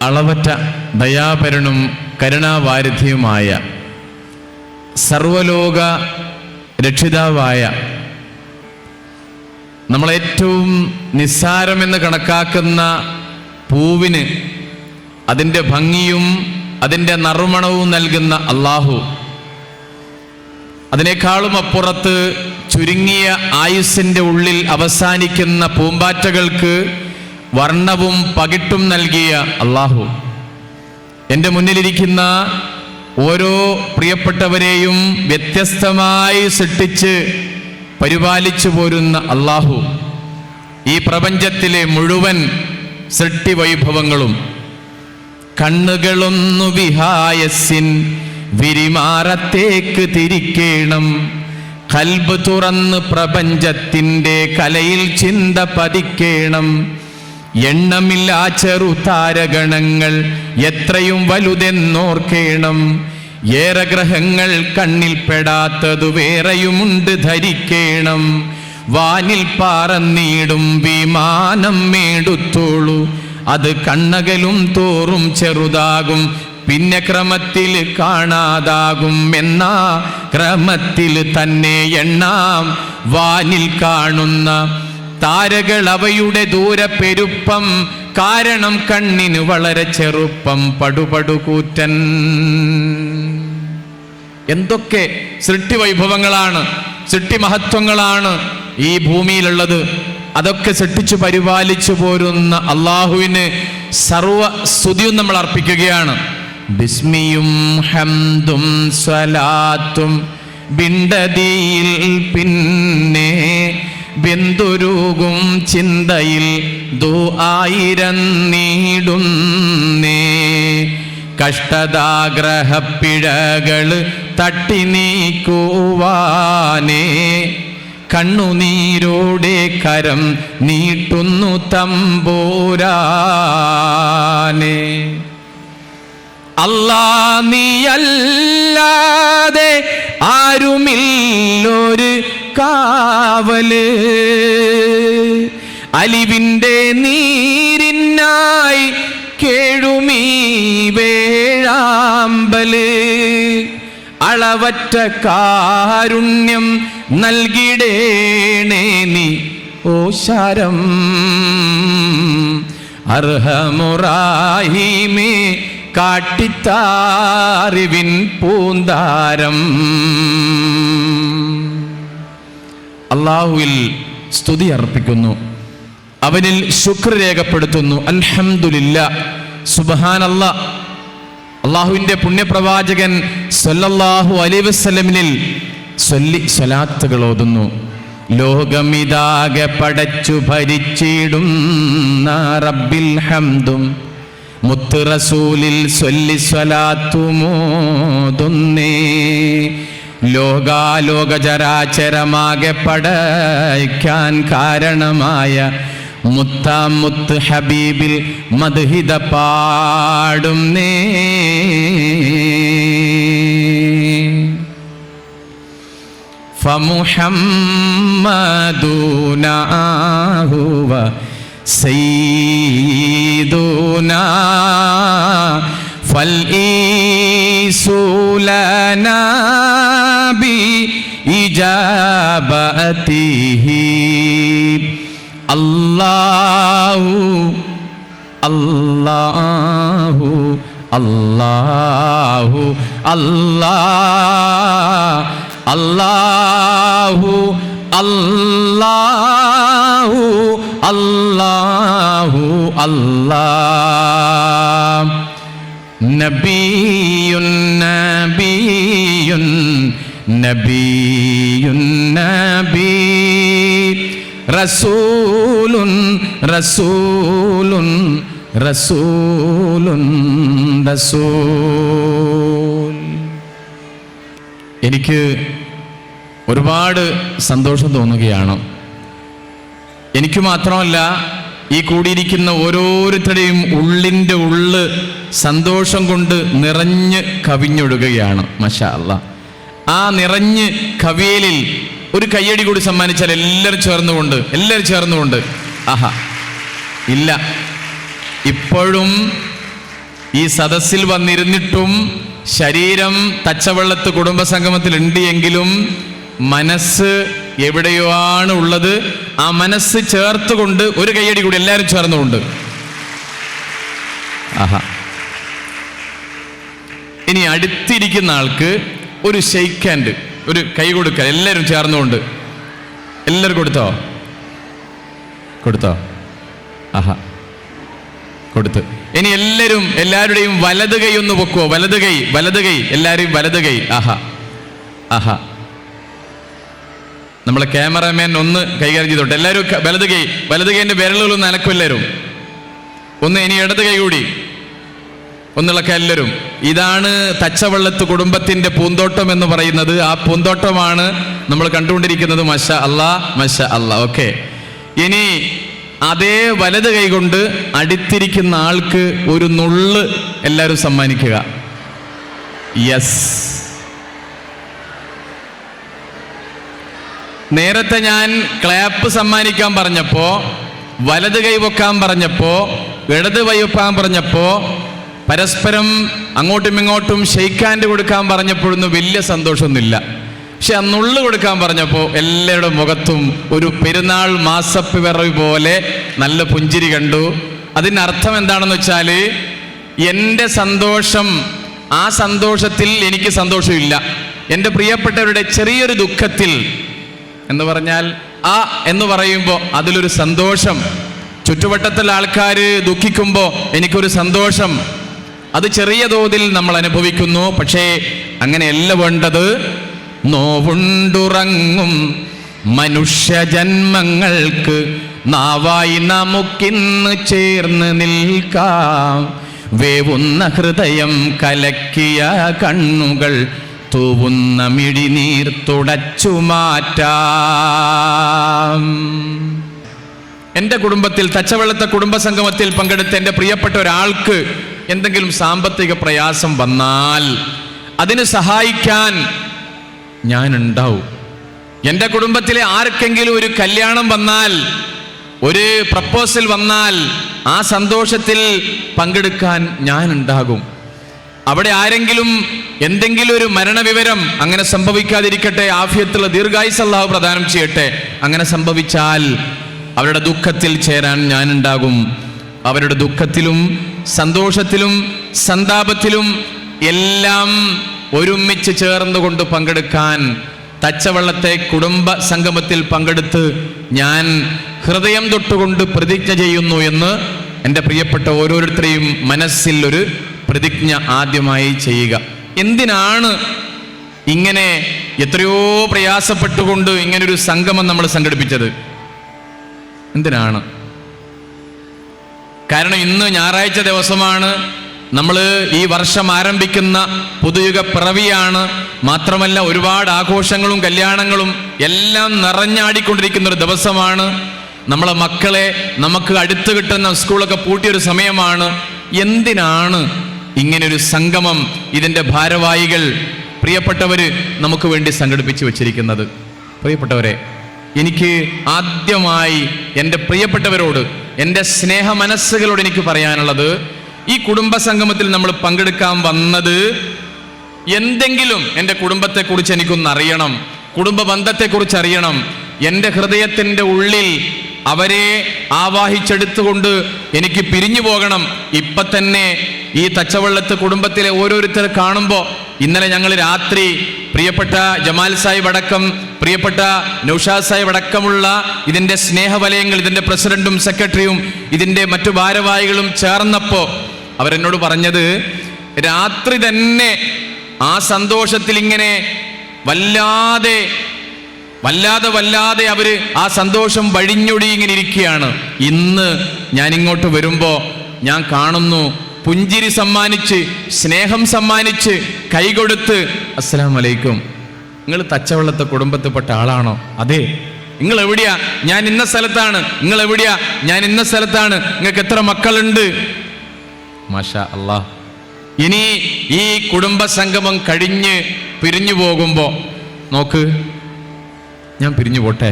അളവറ്റ ദയാപരനും കരുണാവാരിധിയുമായ സർവലോക രക്ഷിതാവായ നമ്മളേറ്റവും നിസ്സാരമെന്ന് കണക്കാക്കുന്ന പൂവിന് അതിൻ്റെ ഭംഗിയും അതിൻ്റെ നറുമണവും നൽകുന്ന അല്ലാഹു, അതിനേക്കാളും അപ്പുറത്ത് ചുരുങ്ങിയ ആയുസ്സിൻ്റെ ഉള്ളിൽ അവസാനിക്കുന്ന പൂമ്പാറ്റകൾക്ക് വർണ്ണവും പകിട്ടും നൽകിയ അല്ലാഹു, എൻ്റെ മുന്നിലിരിക്കുന്ന ഓരോ പ്രിയപ്പെട്ടവരെയും വ്യത്യസ്തമായി സൃഷ്ടിച്ച് പരിപാലിച്ചു പോരുന്ന അല്ലാഹു, ഈ പ്രപഞ്ചത്തിലെ മുഴുവൻ സൃഷ്ടിവൈഭവങ്ങളും കണ്ണുകളൊന്നു വിഹായസിൻ വിരിമാറത്തേക്ക് തിരിക്കേണം, ഖൽബ് തുറന്ന് പ്രപഞ്ചത്തിൻ്റെ കലയിൽ ചിന്ത പതിക്കേണം, എണ്ണമില്ലാ ചെറുതാരഗണങ്ങൾ എത്രയും വലുതെന്നോർക്കേണം, ഏറെ ഗ്രഹങ്ങൾ കണ്ണിൽ പെടാത്തതു വേറെയുമുണ്ട് ധരിക്കേണം, വാനിൽ പാറന്നീടും വിമാനം മേടുത്തോളൂ, അത് കണ്ണകലും തോറും ചെറുതാകും, പിന്നെ ക്രമത്തിൽ കാണാതാകും, എന്നാ ക്രമത്തിൽ തന്നെ എണ്ണാം വാനിൽ കാണുന്ന താരകൾ അവയുടെ ദൂരപ്പെരുപ്പം, കാരണം കണ്ണിന് വളരെ ചെറുപ്പം പടുപടുകൂറ്റൻ. എന്തൊക്കെ സൃഷ്ടിവൈഭവങ്ങളാണ്, സൃഷ്ടിമഹത്വങ്ങളാണ് ഈ ഭൂമിയിലുള്ളത്. അതൊക്കെ സൃഷ്ടിച്ചു പരിപാലിച്ചു പോരുന്ന അല്ലാഹുവിന് സർവ സ്തുതിയും നമ്മൾ അർപ്പിക്കുകയാണ്. ബിസ്മിയും ഹംദും സ്വലാത്തും ബിണ്ടതിയിൽ പിന്നെ ബിന്ദുരുകും ചിന്തയിൽ ദുആയിരം നീടുന്നേ, കഷ്ടതാഗ്രഹപ്പിഴകൾ തട്ടി നീക്കുവാനേ, കണ്ണുനീരോടെ കരം നീട്ടുന്നു തമ്പുരാനെ. അല്ലാ നീയല്ലാതെ ആരുമില്ലൊരു കാവല്, അലിവിൻ്റെ നീരിനായി കേഴുമീ വേഴാമ്പല്, അളവറ്റ കാരുണ്യം നൽകിടേണേ നീ ഓശാരം, അർഹമുറാഹിമേ കാട്ടിത്താറിവിൻ പൂന്താരം. അല്ലാഹുവിൽ സ്തുതി അർപ്പിക്കുന്നു, അവനിൽ ശുക്ർ രേഖപ്പെടുത്തുന്നു. അൽഹംദുലില്ലാഹ്, സുബ്ഹാനല്ലാഹ്. അല്ലാഹുവിൻ്റെ പുണ്യപ്രവാചകൻ സല്ലല്ലാഹു അലൈഹി വസല്ലമിനിൽ സ്വലാത്തുകൾ ഓതുന്നു. ലോകമിതാകെ പടച്ചു ഭരിച്ചിടുന്ന റബ്ബിൽ ഹംദും മുത്ത് റസൂലിൽ സ്വലാത്തുമോതുന്നേ, ലോകാലോകചരാചരമാകെ പടയ്ക്കാൻ കാരണമായ മുത്താമുത്ത് ഹബീബിൽ മദ്ഹിദ പാടുന്നേ. ഫമുഹമ്മദുനാ ഹുവ സയ്യിദുനാ ഫൽഈസു ലനാ ബി ഇജാബതിഹി. അല്ലാഹു അല്ലാഹു അല്ലാഹു അല്ലാഹു അല്ലാഹു അല്ലാഹു അല്ലാഹ്. നബിയുൻ നബിയുൻ നബിയുൻ നബി, റസൂലുൻ റസൂലുൻ റസൂലുൻ റസൂൽ. എനിക്ക് ഒരുപാട് സന്തോഷം തോന്നുകയാണ്. എനിക്ക് മാത്രമല്ല, ഈ കൂടിയിരിക്കുന്ന ഓരോരുത്തരുടെയും ഉള്ളിൻ്റെ ഉള്ള് സന്തോഷം കൊണ്ട് നിറഞ്ഞ് കവിഞ്ഞൊഴുകുകയാണ്. മാഷാ അല്ലാഹ്. ആ നിറഞ്ഞ് കവിയലിൽ ഒരു കയ്യടി കൂടി സമ്മാനിച്ചാൽ എല്ലാവരും ചേർന്നുകൊണ്ട് ആഹാ ഇല്ല, ഇപ്പോഴും ഈ സദസ്സിൽ വന്നിരുന്നിട്ടും ശരീരം തച്ചവള്ളത്ത് കുടുംബസംഗമത്തിൽ ഉണ്ട് എങ്കിലും മനസ്സ് എവിടെയോ ആണ് ഉള്ളത്. ആ മനസ്സ് ചേർത്തുകൊണ്ട് ഒരു കയ്യടി കൂടി എല്ലാവരും ചേർന്നുകൊണ്ട്. ആഹാ. ഇനി അടുത്തിരിക്കുന്ന ആൾക്ക് ഒരു ഷെയ്ക്ക് ഹാൻഡ്, ഒരു കൈ കൊടുക്കുക, എല്ലാവരും ചേർന്നുകൊണ്ട്. എല്ലാവരും കൊടുത്തോ? ആഹാ, കൊടുത്ത്. ഇനി എല്ലാവരുടെയും വലത് കൈ ഒന്ന് പൊക്കുവോ? വലത് കൈ, എല്ലാവരെയും വലത് കൈ. ആഹാ. നമ്മളെ ക്യാമറാമാൻ ഒന്ന് കൈകാര്യം ചെയ്തോട്ടെ. എല്ലാവരും വലത് കൈൻ്റെ വിരലുകളൊന്ന് അനക്കും എല്ലാവരും. ഒന്ന് ഇനി ഇടത് കൈ കൂടി ഒന്നുള്ളൊക്കെ എല്ലാവരും. ഇതാണ് തച്ചവള്ളത്ത് കുടുംബത്തിന്റെ പൂന്തോട്ടം എന്ന് പറയുന്നത്. ആ പൂന്തോട്ടമാണ് നമ്മൾ കണ്ടുകൊണ്ടിരിക്കുന്നത്. മാഷാ അല്ലാ. ഓക്കെ. ഇനി അതേ വലത് കൈ കൊണ്ട് അടുത്തിരിക്കുന്ന ആൾക്ക് ഒരു നുള്ള് എല്ലാവരും സമ്മാനിക്കുക. യെസ്. നേരത്തെ ഞാൻ ക്ലാപ്പ് സമ്മാനിക്കാൻ പറഞ്ഞപ്പോ, വലത് കൈ പൊക്കാൻ പറഞ്ഞപ്പോ, ഇടത് കൈ പൊക്കാൻ പറഞ്ഞപ്പോ, പരസ്പരം അങ്ങോട്ടും ഇങ്ങോട്ടും ഷെയ്ക്ക് ഹാൻഡ് കൊടുക്കാൻ പറഞ്ഞപ്പോഴൊന്നും വലിയ സന്തോഷമൊന്നുമില്ല. പക്ഷെ ആ നുള്ളു കൊടുക്കാൻ പറഞ്ഞപ്പോൾ എല്ലാവരുടെ മുഖത്തും ഒരു പെരുന്നാൾ മാസപ്പിറവി പോലെ നല്ല പുഞ്ചിരി കണ്ടു. അതിനർത്ഥം എന്താണെന്ന് വെച്ചാൽ, എൻ്റെ സന്തോഷം, ആ സന്തോഷത്തിൽ എനിക്ക് സന്തോഷമില്ല. എൻ്റെ പ്രിയപ്പെട്ടവരുടെ ചെറിയൊരു ദുഃഖത്തിൽ എന്ന് പറഞ്ഞാൽ എന്ന് പറയുമ്പോൾ അതിലൊരു സന്തോഷം. ചുറ്റുവട്ടത്തുള്ള ആൾക്കാർ ദുഃഖിക്കുമ്പോൾ എനിക്കൊരു സന്തോഷം. അത് ചെറിയ തോതിൽ നമ്മൾ അനുഭവിക്കുന്നു. പക്ഷേ അങ്ങനെയല്ല വേണ്ടത്. നോവുണ്ടുറങ്ങും മനുഷ്യജന്മങ്ങൾക്ക് നാവായി നമുക്കിന്ന് ചേർന്ന് നിൽക്കാം. വേവുന്ന ഹൃദയം കലക്കിയ കണ്ണുകൾ തൂവുന്ന മിഴിനീർ തുടച്ചു മാറ്റാം. എൻ്റെ കുടുംബത്തിൽ, തച്ചവള്ളത്തെ കുടുംബസംഗമത്തിൽ പങ്കെടുത്ത എൻ്റെ പ്രിയപ്പെട്ട ഒരാൾക്ക് എന്തെങ്കിലും സാമ്പത്തിക പ്രയാസം വന്നാൽ അതിന് സഹായിക്കാൻ ഞാനുണ്ടാവും. എൻ്റെ കുടുംബത്തിലെ ആർക്കെങ്കിലും ഒരു കല്യാണം വന്നാൽ, ഒരു പ്രപ്പോസൽ വന്നാൽ ആ സന്തോഷത്തിൽ പങ്കെടുക്കാൻ ഞാനുണ്ടാകും. അവിടെ ആരെങ്കിലും എന്തെങ്കിലും ഒരു മരണവിവരം, അങ്ങനെ സംഭവിക്കാതിരിക്കട്ടെ, ആഫിയത്തുള്ള ദീർഘായുസ്സ് അല്ലാഹു പ്രദാനം ചെയ്യട്ടെ, അങ്ങനെ സംഭവിച്ചാൽ അവരുടെ ദുഃഖത്തിൽ ചേരാൻ ഞാനുണ്ടാകും. അവരുടെ ദുഃഖത്തിലും സന്തോഷത്തിലും സന്താപത്തിലും എല്ലാം ഒരുമിച്ച് ചേർന്നുകൊണ്ട് പങ്കെടുക്കാൻ തച്ചവള്ളത്തെ കുടുംബ സംഗമത്തിൽ പങ്കെടുത്ത് ഞാൻ ഹൃദയം തൊട്ടുകൊണ്ട് പ്രതിജ്ഞ ചെയ്യുന്നു എന്ന് എൻ്റെ പ്രിയപ്പെട്ട ഓരോരുത്തരെയും മനസ്സിൽ ഒരു പ്രതിജ്ഞ ആദ്യമായി ചെയ്യുക. എന്തിനാണ് ഇങ്ങനെ എത്രയോ പ്രയാസപ്പെട്ടുകൊണ്ട് ഇങ്ങനൊരു സംഗമം നമ്മൾ സംഘടിപ്പിച്ചത്? എന്തിനാണ്? കാരണം ഇന്ന് ഞായറാഴ്ച ദിവസമാണ്. നമ്മൾ ഈ വർഷം ആരംഭിക്കുന്ന പുതുയുഗ പിറവിയാണ്. മാത്രമല്ല ഒരുപാട് ആഘോഷങ്ങളും കല്യാണങ്ങളും എല്ലാം നിറഞ്ഞാടിക്കൊണ്ടിരിക്കുന്ന ഒരു ദിവസമാണ്. നമ്മളെ മക്കളെ നമുക്ക് അടുത്ത് കിട്ടുന്ന സ്കൂളൊക്കെ പൂട്ടിയൊരു സമയമാണ്. എന്തിനാണ് ഇങ്ങനൊരു സംഗമം ഇതിൻ്റെ ഭാരവാഹികൾ പ്രിയപ്പെട്ടവര് നമുക്ക് വേണ്ടി സംഘടിപ്പിച്ചു വച്ചിരിക്കുന്നത്? പ്രിയപ്പെട്ടവരെ, എനിക്ക് ആദ്യമായി എൻ്റെ പ്രിയപ്പെട്ടവരോട്, എൻ്റെ സ്നേഹ മനസ്സുകളോട് എനിക്ക് പറയാനുള്ളത്, ഈ കുടുംബസംഗമത്തിൽ നമ്മൾ പങ്കെടുക്കാൻ വന്നത് എന്തെങ്കിലും എൻ്റെ കുടുംബത്തെക്കുറിച്ച് എനിക്കൊന്ന് അറിയണം, കുടുംബ ബന്ധത്തെക്കുറിച്ച് അറിയണം. എൻ്റെ ഹൃദയത്തിൻ്റെ ഉള്ളിൽ അവരെ ആവാഹിച്ചെടുത്തുകൊണ്ട് എനിക്ക് പിരിഞ്ഞു പോകണം. ഇപ്പം തന്നെ ഈ തച്ചവള്ളത്ത് കുടുംബത്തിലെ ഓരോരുത്തരെ കാണുമ്പോൾ, ഇന്നലെ ഞങ്ങൾ രാത്രി പ്രിയപ്പെട്ട ജമാൽ സാഹിബ് അടക്കം, പ്രിയപ്പെട്ട നൗഷാദ് സാഹിബ് അടക്കമുള്ള ഇതിൻ്റെ സ്നേഹവലയങ്ങൾ, ഇതിൻ്റെ പ്രസിഡന്റും സെക്രട്ടറിയും ഇതിൻ്റെ മറ്റു ഭാരവാഹികളും ചേർന്നപ്പോൾ അവരെന്നോട് പറഞ്ഞത്, രാത്രി തന്നെ ആ സന്തോഷത്തിൽ ഇങ്ങനെ വല്ലാതെ അവര് ആ സന്തോഷം വഴിഞ്ഞൊടി ഇങ്ങനെ ഇരിക്കുകയാണ്. ഇന്ന് ഞാൻ ഇങ്ങോട്ട് വരുമ്പോൾ ഞാൻ കാണുന്നു, പുഞ്ചിരി സമ്മാനിച്ച്, സ്നേഹം സമ്മാനിച്ച്, കൈകൊടുത്ത്, അസ്സലാമു അലൈക്കും, നിങ്ങൾ തച്ചവള്ളത്തെ കുടുംബത്തിൽപ്പെട്ട ആളാണോ? അതെ. നിങ്ങൾ എവിടെയാ? ഞാൻ ഇന്ന സ്ഥലത്താണ്. നിങ്ങൾ എവിടെയാ? ഞാൻ ഇന്ന സ്ഥലത്താണ്. നിങ്ങൾക്ക് എത്ര മക്കളുണ്ട്? മാഷാ അല്ലാഹ്. ഇനി ഈ കുടുംബ സംഗമം കഴിഞ്ഞ് പിരിഞ്ഞു പോകുമ്പോൾ നോക്ക്, ഞാൻ പിരിഞ്ഞു പോട്ടെ,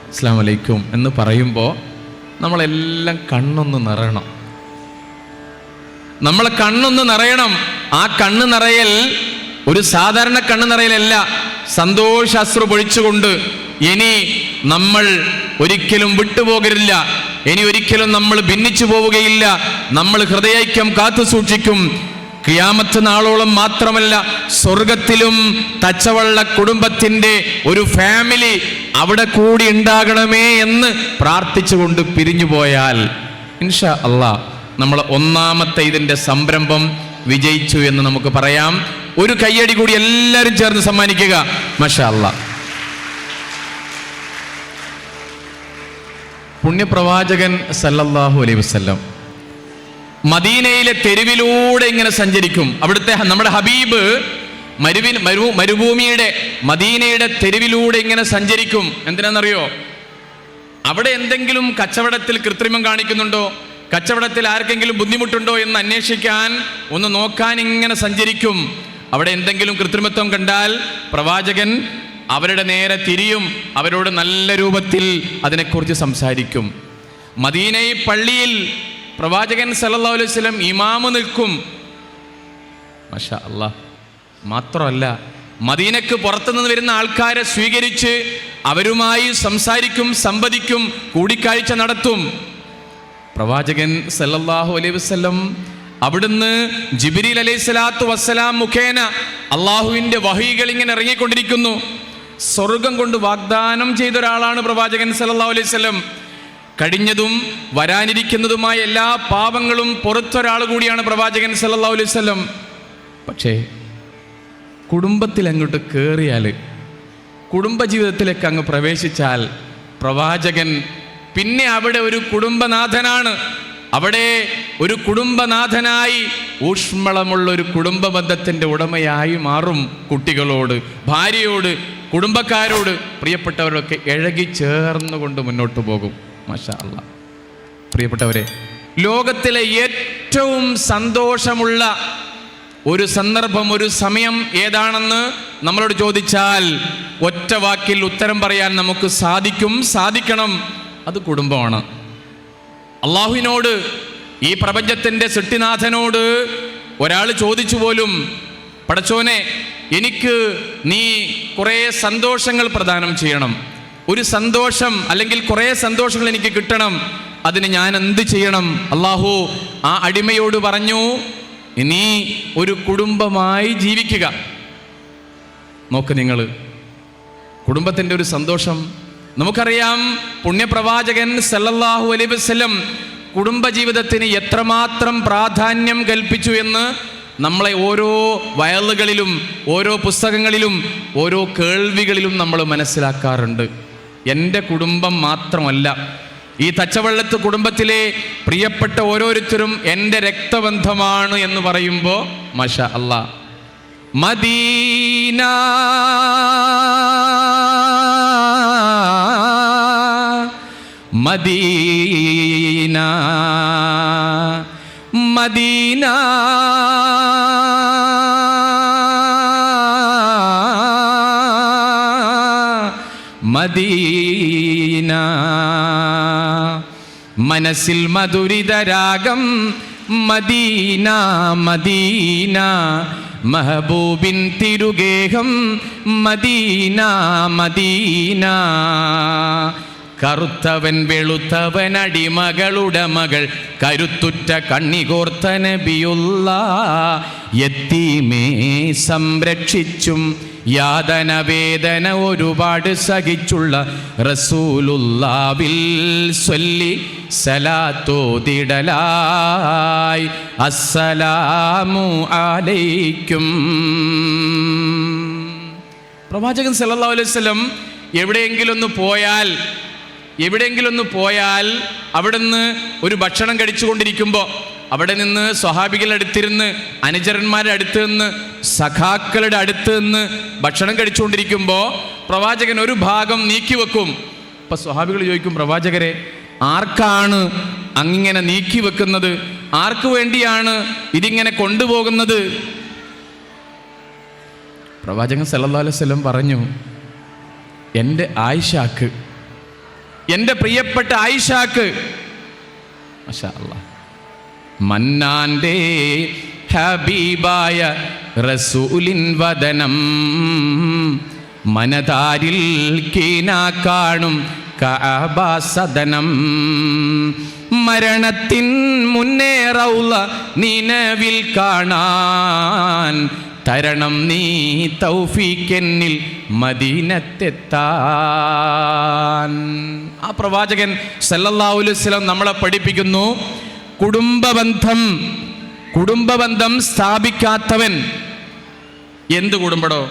അസ്സലാമു അലൈക്കും എന്ന് പറയുമ്പോൾ നമ്മളെല്ലാം കണ്ണൊന്ന് നിറയണം. നമ്മളെ കണ്ണൊന്ന് നിറയണം. ആ കണ്ണ് നിറയൽ ഒരു സാധാരണ കണ്ണ് നിറയലല്ല, സന്തോഷാശ്രു പൊഴിച്ചുകൊണ്ട് ഇനി നമ്മൾ ഒരിക്കലും വിട്ടുപോകരുല്ല, ഇനി ഒരിക്കലും നമ്മൾ ഭിന്നിച്ചു പോവുകയില്ല, നമ്മൾ ഹൃദയൈക്യം കാത്തു സൂക്ഷിക്കും. ഖിയാമത്ത് നാളോളം മാത്രമല്ല, സ്വർഗത്തിലും തച്ചവള്ള കുടുംബത്തിന്റെ ഒരു ഫാമിലി അവിടെ കൂടി ഉണ്ടാകണമേ എന്ന് പ്രാർത്ഥിച്ചുകൊണ്ട് പിരിഞ്ഞു പോയാൽ ഇൻഷാ അല്ലാഹ് നമ്മൾ ഒന്നാമത്തെ ഇതിന്റെ സംരംഭം വിജയിച്ചു എന്ന് നമുക്ക് പറയാം. ഒരു കയ്യടി കൂടി എല്ലാവരും ചേർന്ന് സമ്മാനിക്കുക. മാഷാ അല്ലാഹ്. പുണ്യപ്രവാചകൻ സല്ലല്ലാഹു അലൈഹി വസല്ലം മദീനയിലെ തെരുവിലൂടെ ഇങ്ങനെ സഞ്ചരിക്കും. അവിടുത്തെ നമ്മുടെ ഹബീബ് മരുഭൂമിയുടെ മദീനയുടെ തെരുവിലൂടെ ഇങ്ങനെ സഞ്ചരിക്കും. എന്തിനാണെന്നറിയോ? അവിടെ എന്തെങ്കിലും കച്ചവടത്തിൽ കൃത്രിമം കാണിക്കുന്നുണ്ടോ, കച്ചവടത്തിൽ ആർക്കെങ്കിലും ബുദ്ധിമുട്ടുണ്ടോ എന്ന് അന്വേഷിക്കാൻ, ഒന്ന് നോക്കാൻ ഇങ്ങനെ സഞ്ചരിക്കും. അവിടെ എന്തെങ്കിലും കൃത്രിമത്വം കണ്ടാൽ പ്രവാചകൻ അവരുടെ നേരെ തിരിയും, അവരോട് നല്ല രൂപത്തിൽ അതിനെക്കുറിച്ച് സംസാരിക്കും. മദീനയിൽ പള്ളിയിൽ പ്രവാചകൻ സല്ലല്ലാഹു അലൈഹി വസല്ലം ഇമാമ് നിൽക്കും. മാഷാ അല്ലാഹ്. മാത്രമല്ല, മദീനക്ക് പുറത്തുനിന്ന് വരുന്ന ആൾക്കാരെ സ്വീകരിച്ച് അവരുമായി സംസാരിക്കും, സംവദിക്കും, കൂടിക്കാഴ്ച നടത്തും. പ്രവാചകൻ സല്ലല്ലാഹു അലൈഹി വസല്ലം അവിടുന്ന് ജിബ്രീൽ അലൈഹിസ്സലാത്തു വസ്സലാം മുഖേന അള്ളാഹുവിൻ്റെ വഹീകൾ ഇങ്ങനെ ഇറങ്ങിക്കൊണ്ടിരിക്കുന്നു. സ്വർഗം കൊണ്ട് വാഗ്ദാനം ചെയ്ത ഒരാളാണ് പ്രവാചകൻ സല്ലല്ലാഹു അലൈഹി വസല്ലം. കഴിഞ്ഞതും വരാനിരിക്കുന്നതുമായ എല്ലാ പാപങ്ങളും പുറത്തൊരാൾ കൂടിയാണ് പ്രവാചകൻ സല്ലല്ലാഹു അലൈഹി വസല്ലം. പക്ഷേ കുടുംബത്തിൽ അങ്ങോട്ട് കയറിയാൽ, കുടുംബജീവിതത്തിലേക്ക് അങ്ങ് പ്രവേശിച്ചാൽ പ്രവാചകൻ പിന്നെ അവിടെ ഒരു കുടുംബനാഥനാണ്. അവിടെ ഒരു കുടുംബനാഥനായി ഊഷ്മളമുള്ള ഒരു കുടുംബ ബന്ധത്തിൻ്റെ ഉടമയായി മാറും. കുട്ടികളോട്, ഭാര്യയോട്, കുടുംബക്കാരോട്, പ്രിയപ്പെട്ടവരൊക്കെ ഇഴകി ചേർന്നുകൊണ്ട് മുന്നോട്ട് പോകും. മാഷാ അല്ലാഹ്. പ്രിയപ്പെട്ടവരെ, ലോകത്തിലെ ഏറ്റവും സന്തോഷമുള്ള ഒരു സന്ദർഭം, ഒരു സമയം ഏതാണെന്ന് നമ്മളോട് ചോദിച്ചാൽ ഒറ്റ വാക്കിൽ ഉത്തരം പറയാൻ നമുക്ക് സാധിക്കണം. അത് കുടുംബമാണ്. അള്ളാഹുവിനോട്, ഈ പ്രപഞ്ചത്തിൻ്റെ സൃഷ്ടിനാഥനോട് ഒരാൾ ചോദിച്ചു പോലും, പടച്ചോനെ എനിക്ക് നീ കുറേ സന്തോഷങ്ങൾ പ്രദാനം ചെയ്യണം, ഒരു സന്തോഷം അല്ലെങ്കിൽ കുറേ സന്തോഷങ്ങൾ എനിക്ക് കിട്ടണം, അതിന് ഞാൻ എന്ത് ചെയ്യണം? അള്ളാഹു ആ അടിമയോട് പറഞ്ഞു, നീ ഒരു കുടുംബമായി ജീവിക്കുക. നോക്ക് നിങ്ങൾ, കുടുംബത്തിൻ്റെ ഒരു സന്തോഷം നമുക്കറിയാം. പുണ്യപ്രവാചകൻ സല്ലല്ലാഹു അലൈഹി വസല്ലം കുടുംബജീവിതത്തിന് എത്രമാത്രം പ്രാധാന്യം കൽപ്പിച്ചു എന്ന് നമ്മളെ ഓരോ വയലുകളിലും, ഓരോ പുസ്തകങ്ങളിലും, ഓരോ കേൾവികളിലും നമ്മൾ മനസ്സിലാക്കാറുണ്ട്. എൻ്റെ കുടുംബം മാത്രമല്ല, ഈ തച്ചവള്ളത്ത് കുടുംബത്തിലെ പ്രിയപ്പെട്ട ഓരോരുത്തരും എൻ്റെ രക്തബന്ധമാണ് എന്ന് പറയുമ്പോൾ മാഷാ അല്ലാഹ്, മദീന മദീന മദീന മദീന, മനസ്സിൽ മധുരിതരാഗം മദീന മദീന, മഹബൂബിൻ തിരുഗേഹം മദീന മദീന, കറുത്തവൻ വെളുത്തവൻ അടിമകളുടെ മകൾ, കരുത്തുറ്റ കണ്ണികോർത്ത നബിയുള്ള, യത്തീമേ സംരക്ഷിച്ചും യാതന വേദന ഒരുപാട് സഹിച്ചുള്ള റസൂലുള്ളാഹിൽ സ്വല്ലി സലാത്തോതിടലായി അസ്സലാമു അലൈക്കും. പ്രവാചകൻ സല്ലല്ലാഹു അലൈഹി വസല്ലം എവിടെയെങ്കിലും ഒന്ന് പോയാൽ അവിടുന്ന് ഒരു ഭക്ഷണം കഴിച്ചുകൊണ്ടിരിക്കുമ്പോൾ അവിടെ നിന്ന് സ്വഹാബികളുടെ അടുത്തിരുന്ന്, അനുചരന്മാരുടെ അടുത്ത് നിന്ന്, സഖാക്കളുടെ അടുത്ത് നിന്ന് ഭക്ഷണം കഴിച്ചുകൊണ്ടിരിക്കുമ്പോൾ പ്രവാചകൻ ഒരു ഭാഗം നീക്കി വെക്കും. അപ്പം സ്വഹാബികൾ ചോദിക്കും, പ്രവാചകരെ ആർക്കാണ് അങ്ങിങ്ങനെ നീക്കി വെക്കുന്നത്? ആർക്ക് വേണ്ടിയാണ് ഇതിങ്ങനെ കൊണ്ടുപോകുന്നത്? പ്രവാചകൻ സല്ലല്ലാഹു അലൈഹി വസല്ലം പറഞ്ഞു, എൻ്റെ ആയിഷാക്ക്, എൻ്റെ പ്രിയപ്പെട്ട ആയിഷാക്ക്. മാഷാ അല്ലാഹ്. മന്നാന്റെ ഹബീബായ റസൂലിൻ വദനം മനതാരിൽ കീന കാണും കഅബ സദനം മരണത്തിൻ മുന്നേ റൗള നിനവിൽ കാണാൻ തരണം നീ തൗഫീഖെന്നിൽ മദീനത്തെത്താൻ. ആ പ്രവാചകൻ സല്ലല്ലാഹു അലൈഹി വസല്ലം നമ്മളെ പഠിപ്പിക്കുന്നു, കുടുംബബന്ധം സ്ഥാപിക്കാത്തവൻ. എന്ത് കുടുംബടോ?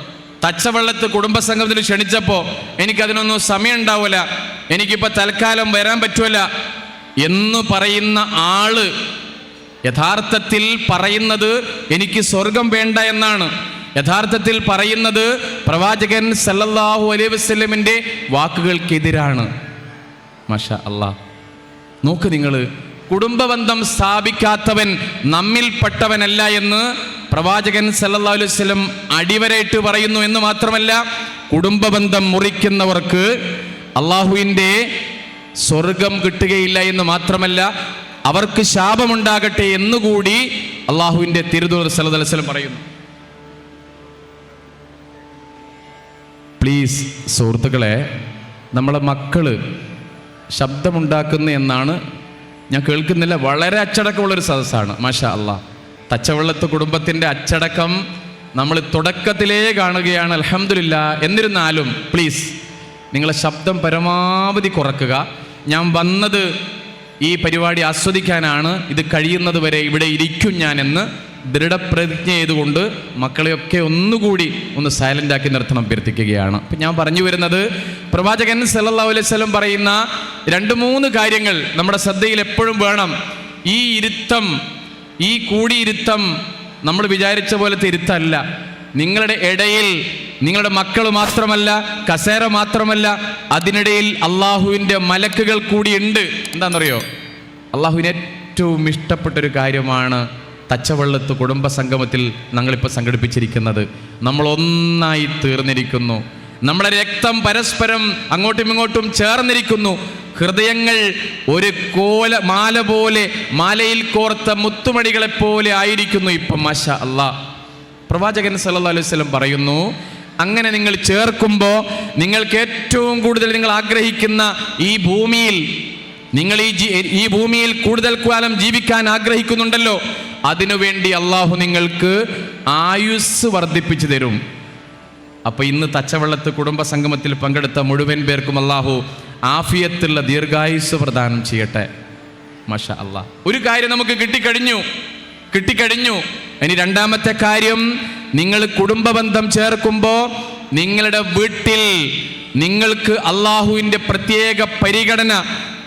തച്ചവള്ളത്ത് കുടുംബസംഗമത്തിൽ ക്ഷണിച്ചപ്പോൾ എനിക്കതിനൊന്നും സമയം ഉണ്ടാവില്ല, എനിക്കിപ്പോൾ തൽക്കാലം വരാൻ പറ്റുമല്ല എന്ന് പറയുന്ന ആള് യഥാർത്ഥത്തിൽ പറയുന്നത് എനിക്ക് സ്വർഗം വേണ്ട എന്നാണ്. യഥാർത്ഥത്തിൽ പറയുന്നത് പ്രവാചകൻ സല്ലല്ലാഹു അലൈഹി വസല്ലമിൻ്റെ വാക്കുകൾക്കെതിരാണ്. മാഷാ അല്ലാഹ്. നോക്ക് നിങ്ങൾ, കുടുംബബന്ധം സ്ഥാപിക്കാത്തവൻ നമ്മിൽപ്പെട്ടവനല്ല എന്ന് പ്രവാചകൻ സല്ലല്ലാഹു അലൈഹി വസല്ലം അടിവരയിട്ട് പറയുന്നു. എന്ന് മാത്രമല്ല, കുടുംബബന്ധം മുറിക്കുന്നവർക്ക് അള്ളാഹുവിൻ്റെ സ്വർഗം കിട്ടുകയില്ല എന്ന് മാത്രമല്ല, അവർക്ക് ശാപമുണ്ടാകട്ടെ എന്നുകൂടി അള്ളാഹുവിൻ്റെ തിരുദൂതർ സല്ലല്ലാഹു അലൈഹി വസല്ലം പറയുന്നു. പ്ലീസ് സുഹൃത്തുക്കളെ, നമ്മളെ മക്കള് ശബ്ദമുണ്ടാക്കുന്നു എന്നാണ് ഞാൻ കേൾക്കുന്നില്ല. വളരെ അച്ചടക്കമുള്ളൊരു സദസ്സാണ്. മാഷാ അല്ലാഹ്. തച്ചവള്ളത്ത് കുടുംബത്തിൻ്റെ അച്ചടക്കം നമ്മൾ തുടക്കത്തിലേ കാണുകയാണ്, അൽഹംദുലില്ലാ. എന്നിരുന്നാലും പ്ലീസ് നിങ്ങളെ ശബ്ദം പരമാവധി കുറക്കുക. ഞാൻ വന്നത് ഈ പരിപാടി ആസ്വദിക്കാനാണ്, ഇത് കഴിയുന്നത് വരെ ഇവിടെ ഇരിക്കും ഞാനെന്ന് ദൃഢപ്രതിജ്ഞ ചെയ്തുകൊണ്ട് മക്കളെയൊക്കെ ഒന്നുകൂടി ഒന്ന് സൈലൻ്റ് ആക്കി നിർത്തണം അഭ്യർത്ഥിക്കുകയാണ്. അപ്പം ഞാൻ പറഞ്ഞു വരുന്നത്, പ്രവാചകൻ സല്ലല്ലാഹു അലൈഹി വസല്ലം പറയുന്ന 2-3 കാര്യങ്ങൾ നമ്മുടെ ശ്രദ്ധയിൽ എപ്പോഴും വേണം. ഈ ഇരുത്തം, ഈ കൂടിയിരുത്തം നമ്മൾ വിചാരിച്ച പോലത്തെ ഇരുത്തല്ല. നിങ്ങളുടെ ഇടയിൽ നിങ്ങളുടെ മക്കൾ മാത്രമല്ല, കസേര മാത്രമല്ല, അതിനിടയിൽ അള്ളാഹുവിൻ്റെ മലക്കുകൾ കൂടിയുണ്ട്. എന്താണെന്നറിയോ? അള്ളാഹുവിന് ഏറ്റവും ഇഷ്ടപ്പെട്ടൊരു കാര്യമാണ് തച്ചവള്ളത്ത് കുടുംബസംഗമത്തിൽ ഞങ്ങളിപ്പോൾ സംഘടിപ്പിച്ചിരിക്കുന്നത്. നമ്മൾ ഒന്നായി തീർന്നിരിക്കുന്നു. നമ്മുടെ രക്തം പരസ്പരം അങ്ങോട്ടും ഇങ്ങോട്ടും ചേർന്നിരിക്കുന്നു. ഹൃദയങ്ങൾ ഒരു മാല പോലെ, മാലയിൽ കോർത്ത മുത്തുമണികളെപ്പോലെ ആയിരിക്കുന്നു ഇപ്പം. മാഷാ അല്ലാഹ്. പ്രവാചകൻ സല്ലല്ലാഹു അലൈഹി വസല്ലം പറയുന്നു, അങ്ങനെ നിങ്ങൾ ചേർക്കുമ്പോൾ നിങ്ങൾക്ക് ഏറ്റവും കൂടുതൽ നിങ്ങൾ ആഗ്രഹിക്കുന്ന ഈ ഭൂമിയിൽ, നിങ്ങൾ ഈ ഭൂമിയിൽ കൂടുതൽ കാലം ജീവിക്കാൻ ആഗ്രഹിക്കുന്നുണ്ടല്ലോ, അതിനുവേണ്ടി അള്ളാഹു നിങ്ങൾക്ക് ആയുസ് വർദ്ധിപ്പിച്ചു തരും. അപ്പൊ ഇന്ന് തച്ചവള്ളത്ത് കുടുംബസംഗമത്തിൽ പങ്കെടുത്ത മുഴുവൻ പേർക്കും അള്ളാഹു ആഫിയത്തുള്ള ദീർഘായുസ് പ്രദാനം ചെയ്യട്ടെ. മാഷാ അല്ലാഹ്. ഒരു കാര്യം നമുക്ക് കിട്ടിക്കഴിഞ്ഞു. ഇനി 2-ാമത്തെ കാര്യം, നിങ്ങൾ കുടുംബബന്ധം ചേർക്കുമ്പോൾ നിങ്ങളുടെ വീട്ടിൽ നിങ്ങൾക്ക് അള്ളാഹുവിൻ്റെ പ്രത്യേക പരിഗണന,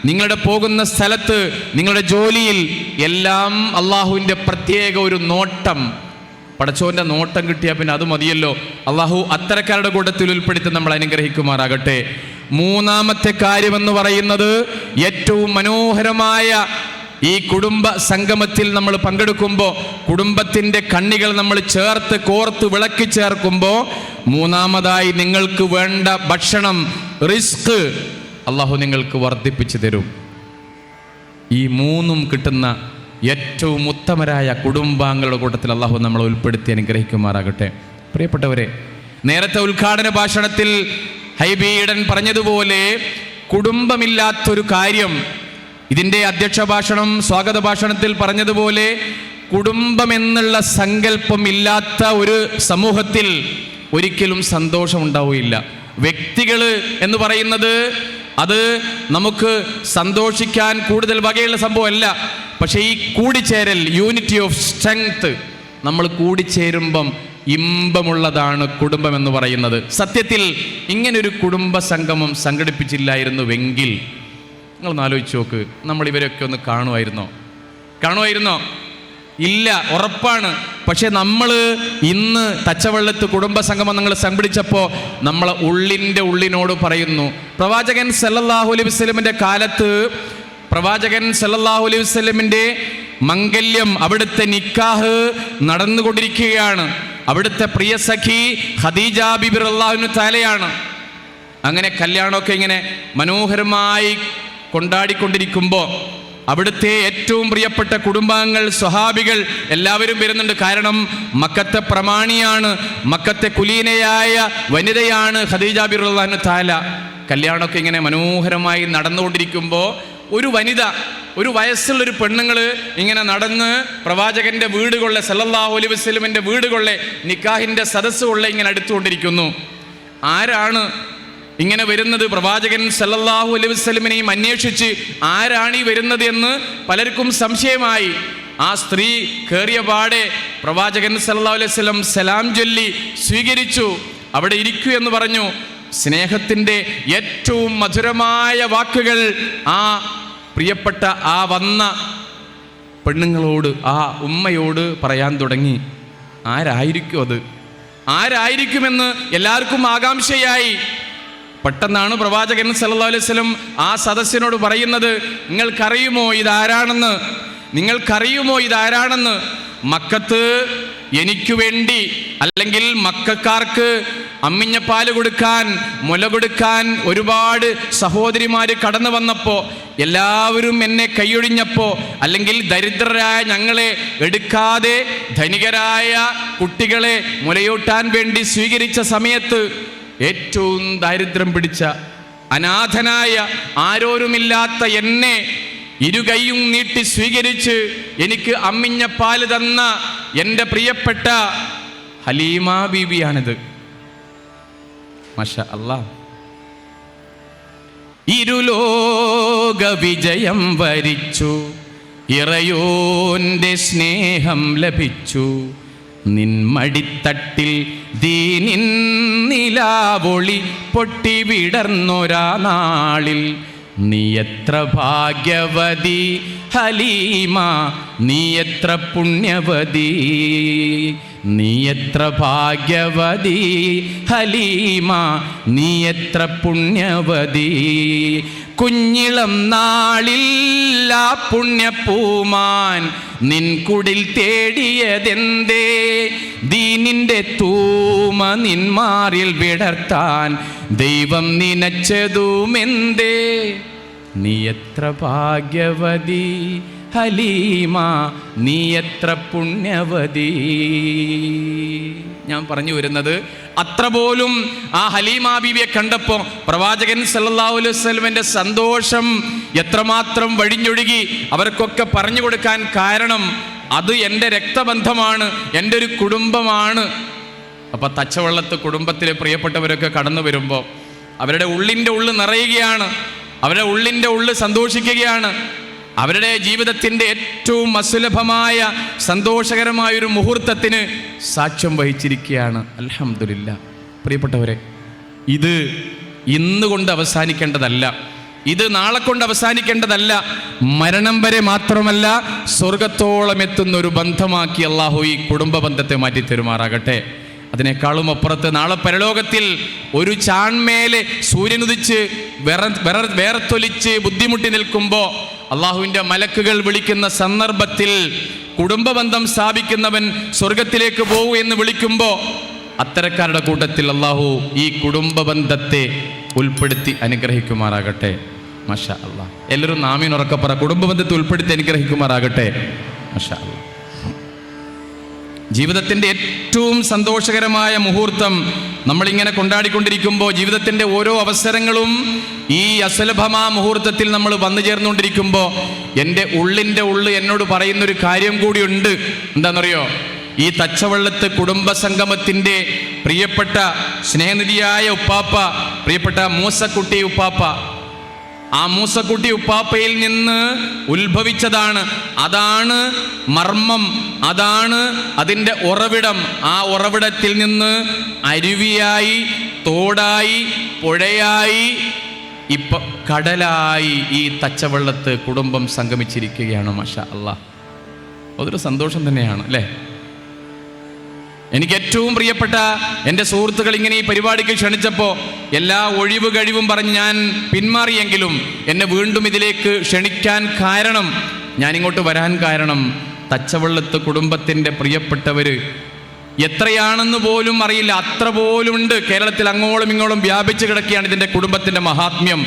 നിങ്ങളുടെ പോകുന്ന സ്ഥലത്ത്, നിങ്ങളുടെ ജോലിയിൽ എല്ലാം അള്ളാഹുവിൻ്റെ പ്രത്യേക ഒരു നോട്ടം. പടച്ചോൻ്റെ നോട്ടം കിട്ടിയാൽ പിന്നെ അത് മതിയല്ലോ. അള്ളാഹു അത്തരക്കാരുടെ കൂട്ടത്തിൽ ഉൾപ്പെടുത്തി നമ്മൾ അനുഗ്രഹിക്കുമാറാകട്ടെ. 3-ാമത്തെ കാര്യമെന്ന് പറയുന്നത്, ഏറ്റവും മനോഹരമായ ഈ കുടുംബ സംഗമത്തിൽ നമ്മൾ പങ്കെടുക്കുമ്പോൾ, കുടുംബത്തിൻ്റെ കണ്ണികൾ നമ്മൾ ചേർത്ത് കോർത്ത് വിളക്കി ചേർക്കുമ്പോൾ, 3-ാമതായി നിങ്ങൾക്ക് വേണ്ട ഭക്ഷണം, റിസ്ക് അള്ളാഹു നിങ്ങൾക്ക് വർദ്ധിപ്പിച്ചു തരും. ഈ 3ഉം കിട്ടുന്ന ഏറ്റവും ഉത്തമരായ കുടുംബാംഗങ്ങളുടെ കൂട്ടത്തിൽ അള്ളാഹു നമ്മളെ ഉൾപ്പെടുത്തി അനുഗ്രഹിക്കുമാറാകട്ടെ. പ്രിയപ്പെട്ടവരെ, നേരത്തെ ഉദ്ഘാടന ഭാഷണത്തിൽ ഹൈബി ഈഡൻ പറഞ്ഞതുപോലെ, കുടുംബമില്ലാത്തൊരു കാര്യം, ഇതിൻ്റെ അധ്യക്ഷ ഭാഷണം, സ്വാഗത ഭാഷണത്തിൽ പറഞ്ഞതുപോലെ, കുടുംബമെന്നുള്ള സങ്കല്പം ഇല്ലാത്ത ഒരു സമൂഹത്തിൽ ഒരിക്കലും സന്തോഷം ഉണ്ടാവുകയില്ല. വ്യക്തികൾ എന്ന് പറയുന്നത് അത് നമുക്ക് സന്തോഷിക്കാൻ കൂടുതൽ വകയുള്ള സംഭവമല്ല. പക്ഷേ ഈ കൂടിച്ചേരൽ, യൂണിറ്റി ഓഫ് സ്ട്രെങ്ത്, നമ്മൾ കൂടിച്ചേരുമ്പം ഇമ്പമുള്ളതാണ് കുടുംബം എന്ന് പറയുന്നത്. സത്യത്തിൽ ഇങ്ങനൊരു കുടുംബ സംഗമം സംഘടിപ്പിച്ചില്ലായിരുന്നുവെങ്കിൽ നിങ്ങളൊന്ന് ആലോചിച്ച് നോക്ക്, നമ്മൾ ഇവരൊക്കെ ഒന്ന് കാണുമായിരുന്നോ? ഇല്ല, ഉറപ്പാണ്. പക്ഷെ നമ്മൾ ഇന്ന് തച്ചവള്ളത്ത് കുടുംബസംഗമം നിങ്ങൾ സംഘടിച്ചപ്പോൾ നമ്മളെ ഉള്ളിനോട് പറയുന്നു, പ്രവാചകൻ സല്ലല്ലാഹു അലൈഹി വസല്ലമിൻ്റെ കാലത്ത് പ്രവാചകൻ സല്ലല്ലാഹു അലൈഹി വസല്ലമിൻ്റെ മംഗല്യം, അവിടുത്തെ നിക്കാഹ് നടന്നുകൊണ്ടിരിക്കുകയാണ്. അവിടുത്തെ പ്രിയ സഖി ഖദീജ ബിബി റളിയല്ലാഹു തആലയാണ്. അങ്ങനെ കല്യാണമൊക്കെ ഇങ്ങനെ മനോഹരമായി കൊണ്ടാടിക്കൊണ്ടിരിക്കുമ്പോൾ അവിടുത്തെ ഏറ്റവും പ്രിയപ്പെട്ട കുടുംബാംഗങ്ങൾ, സ്വഹാബികൾ എല്ലാവരും വരുന്നുണ്ട്. കാരണം മക്കത്തെ പ്രമാണിയാണ്, മക്കത്തെ കുലീനയായ വനിതയാണ് ഖദീജ റളിയല്ലാഹു തആല. കല്യാണമൊക്കെ ഇങ്ങനെ മനോഹരമായി നടന്നുകൊണ്ടിരിക്കുമ്പോൾ ഒരു വനിത, ഒരു വയസ്സുള്ളൊരു പെണ്ണുങ്ങൾ ഇങ്ങനെ നടന്ന് പ്രവാചകന്റെ വീടുകൊള്ളെ, സല്ലല്ലാഹു അലൈഹി വസല്ലമിന്റെ വീടുകൊള്ളെ, നിക്കാഹിന്റെ സദസ്സ് കൊള്ളെ ഇങ്ങനെ അടുത്തുകൊണ്ടിരിക്കുന്നു. ആരാണ് ഇങ്ങനെ വരുന്നത്? പ്രവാചകൻ സല്ലല്ലാഹു അലൈഹി വസല്ലമിനെയും അന്വേഷിച്ച് ആരാണ് ഈ വരുന്നത് എന്ന് പലർക്കും സംശയമായി. ആ സ്ത്രീ കയറിയ പാടെ പ്രവാചകൻ സല്ലല്ലാഹു അലൈഹി വസല്ലം സലാം ചൊല്ലി സ്വീകരിച്ചു. അവിടെ ഇരിക്കൂ എന്ന് പറഞ്ഞു. സ്നേഹത്തിൻ്റെ ഏറ്റവും മധുരമായ വാക്കുകൾ ആ പ്രിയപ്പെട്ട ആ വന്ന പെണ്ണുങ്ങളോട്, ആ ഉമ്മയോട് പറയാൻ തുടങ്ങി. ആരായിരിക്കും അത്? ആരായിരിക്കുമെന്ന് എല്ലാവർക്കും ആകാംക്ഷയായി. പെട്ടെന്നാണ് പ്രവാചകൻ സല്ലല്ലാഹു അലൈഹി വസല്ലം ആ സദസ്സിനോട് പറയുന്നത്, നിങ്ങൾക്കറിയുമോ ഇതാരാണെന്ന്? നിങ്ങൾക്കറിയുമോ ഇതാരാണെന്ന്? മക്കത്ത് എനിക്ക് വേണ്ടി, അല്ലെങ്കിൽ മക്കക്കാർക്ക് അമ്മിഞ്ഞപ്പാല് കൊടുക്കാൻ, മുല കൊടുക്കാൻ ഒരുപാട് സഹോദരിമാര് കടന്നു വന്നപ്പോൾ, എല്ലാവരും എന്നെ കൈയൊഴിഞ്ഞപ്പോൾ, അല്ലെങ്കിൽ ദരിദ്രരായ ഞങ്ങളെ എടുക്കാതെ ധനികരായ കുട്ടികളെ മുലയൂട്ടാൻ വേണ്ടി സ്വീകരിച്ച സമയത്ത് ഏറ്റവും ദാരിദ്ര്യം പിടിച്ച അനാഥനായ ആരോരുമില്ലാത്ത എന്നെ ഇരുകൈയും നീട്ടി സ്വീകരിച്ച് എനിക്ക് അമ്മിഞ്ഞപ്പാല് തന്ന എൻ്റെ പ്രിയപ്പെട്ട ഹലീമ ബീബിയാണിത്. മാഷാ അല്ലാഹ്. ഇരുലോക വിജയം വരിച്ചു, ഇറയോന്റെ സ്നേഹം ലഭിച്ചു, നിൻമടിത്തട്ടിൽ ദീനിൻ നിലാവൊളി പൊട്ടി വിടർന്നൊരാ നാളിൽ നീ എത്ര ഭാഗ്യവതി ഹലീമ, നീ എത്ര പുണ്യവതി, നീ എത്ര ഭാഗ്യവതി ഹലീമ, നീ എത്ര പുണ്യവതി. കുഞ്ഞിളം നാളിൽ ആ പുണ്യപ്പൂമാൻ നിൻ കുടിൽ തേടിയതെന്തേ? ദീനിന്റെ തൂമ നിന്മാറിൽ വിടർത്താൻ ദൈവം നിനച്ചതുമെന്തേ? നീ എത്ര ഭാഗ്യവതി ഹലീമ, നീ എത്ര പുണ്യവതി. ഞാൻ പറഞ്ഞു വരുന്നത്, അത്ര പോലും ആ ഹലീമ ബീവിയെ കണ്ടപ്പോൾ പ്രവാചകൻ സല്ലല്ലാഹു അലൈഹി വസല്ലമയുടെ സന്തോഷം എത്രമാത്രം വഴിഞ്ഞൊഴുകി അവർക്കൊക്കെ പറഞ്ഞു കൊടുക്കാൻ കാരണം അത് എൻ്റെ രക്തബന്ധമാണ്, എൻ്റെ ഒരു കുടുംബമാണ്. അപ്പം തച്ചവള്ളത്ത് കുടുംബത്തിലെ പ്രിയപ്പെട്ടവരൊക്കെ കടന്നു വരുമ്പോൾ അവരുടെ ഉള്ളിൻ്റെ ഉള്ളു നിറയുകയാണ്, അവരുടെ ഉള്ളിൻ്റെ ഉള്ളു സന്തോഷിക്കുകയാണ്. അവരുടെ ജീവിതത്തിൻ്റെ ഏറ്റവും അസുലഭമായ സന്തോഷകരമായൊരു മുഹൂർത്തത്തിന് സാക്ഷ്യം വഹിച്ചിരിക്കുകയാണ്. അൽഹംദുലില്ലാ. പ്രിയപ്പെട്ടവരെ, ഇത് ഇന്നുകൊണ്ട് അവസാനിക്കേണ്ടതല്ല, ഇത് നാളെ കൊണ്ട് അവസാനിക്കേണ്ടതല്ല. മരണം വരെ മാത്രമല്ല, സ്വർഗത്തോളം എത്തുന്ന ഒരു ബന്ധമാക്കി അള്ളാഹു ഈ കുടുംബ ബന്ധത്തെ മാറ്റി തരുമാറാകട്ടെ. അതിനേക്കാളും അപ്പുറത്ത് നാളെ പരലോകത്തിൽ ഒരു ചാൺമേലെ സൂര്യനുദിച്ച് വേർത്തൊലിച്ച് ബുദ്ധിമുട്ടി നിൽക്കുമ്പോൾ അള്ളാഹുവിൻ്റെ മലക്കുകൾ വിളിക്കുന്ന സന്ദർഭത്തിൽ കുടുംബബന്ധം സ്ഥാപിക്കുന്നവൻ സ്വർഗത്തിലേക്ക് പോകൂ എന്ന് വിളിക്കുമ്പോൾ അത്തരക്കാരുടെ കൂട്ടത്തിൽ അള്ളാഹു ഈ കുടുംബ ബന്ധത്തെ ഉൾപ്പെടുത്തി അനുഗ്രഹിക്കുമാറാകട്ടെ. മാഷാ അല്ലാഹ്. എല്ലാവരും ആമീൻ ഉറക്കെ പറ. കുടുംബ ബന്ധത്തെ ഉൾപ്പെടുത്തി അനുഗ്രഹിക്കുമാറാകട്ടെ. മാഷാ അല്ലാഹ്. ജീവിതത്തിൻ്റെ ഏറ്റവും സന്തോഷകരമായ മുഹൂർത്തം നമ്മളിങ്ങനെ കൊണ്ടാടിക്കൊണ്ടിരിക്കുമ്പോൾ, ജീവിതത്തിൻ്റെ ഓരോ അവസരങ്ങളും ഈ അസുലഭമാ മുഹൂർത്തത്തിൽ നമ്മൾ വന്നു ചേർന്നുകൊണ്ടിരിക്കുമ്പോൾ എൻ്റെ ഉള്ളിൻ്റെ ഉള്ളു എന്നോട് പറയുന്നൊരു കാര്യം കൂടിയുണ്ട്. എന്താണെന്നറിയോ? ഈ തച്ചവള്ളത്ത് കുടുംബസംഗമത്തിൻ്റെ പ്രിയപ്പെട്ട സ്നേഹനിധിയായ ഉപ്പാപ്പ, പ്രിയപ്പെട്ട മൂസക്കുട്ടി ഉപ്പാപ്പ, ആ മൂസക്കുട്ടി ഉപ്പാപ്പയിൽ നിന്ന് ഉത്ഭവിച്ചതാണ്. അതാണ് മർമ്മം, അതാണ് അതിൻ്റെ ഉറവിടം. ആ ഉറവിടത്തിൽ നിന്ന് അരുവിയായി, തോടായി, പുഴയായി, ഇപ്പം കടലായി ഈ തച്ചവള്ളത്ത് കുടുംബം സംഗമിച്ചിരിക്കുകയാണ്. മാഷാ അല്ലാഹ്. അതൊരു സന്തോഷം തന്നെയാണ് അല്ലേ? എനിക്ക് ഏറ്റവും പ്രിയപ്പെട്ട എൻ്റെ സുഹൃത്തുക്കൾ ഇങ്ങനെ ഈ പരിപാടിക്ക് ക്ഷണിച്ചപ്പോൾ എല്ലാ ഒഴിവ് കഴിവും പറഞ്ഞ് ഞാൻ പിന്മാറിയെങ്കിലും എന്നെ വീണ്ടും ഇതിലേക്ക് ക്ഷണിക്കാൻ കാരണം, ഞാനിങ്ങോട്ട് വരാൻ കാരണം, തച്ചവള്ളത്ത് കുടുംബത്തിൻ്റെ പ്രിയപ്പെട്ടവർ എത്രയാണെന്ന് പോലും അറിയില്ല, അത്ര പോലും ഉണ്ട്. കേരളത്തിൽ അങ്ങോളം ഇങ്ങോളം വ്യാപിച്ചു കിടക്കുകയാണ് ഇതിൻ്റെ കുടുംബത്തിൻ്റെ മഹാത്മ്യം.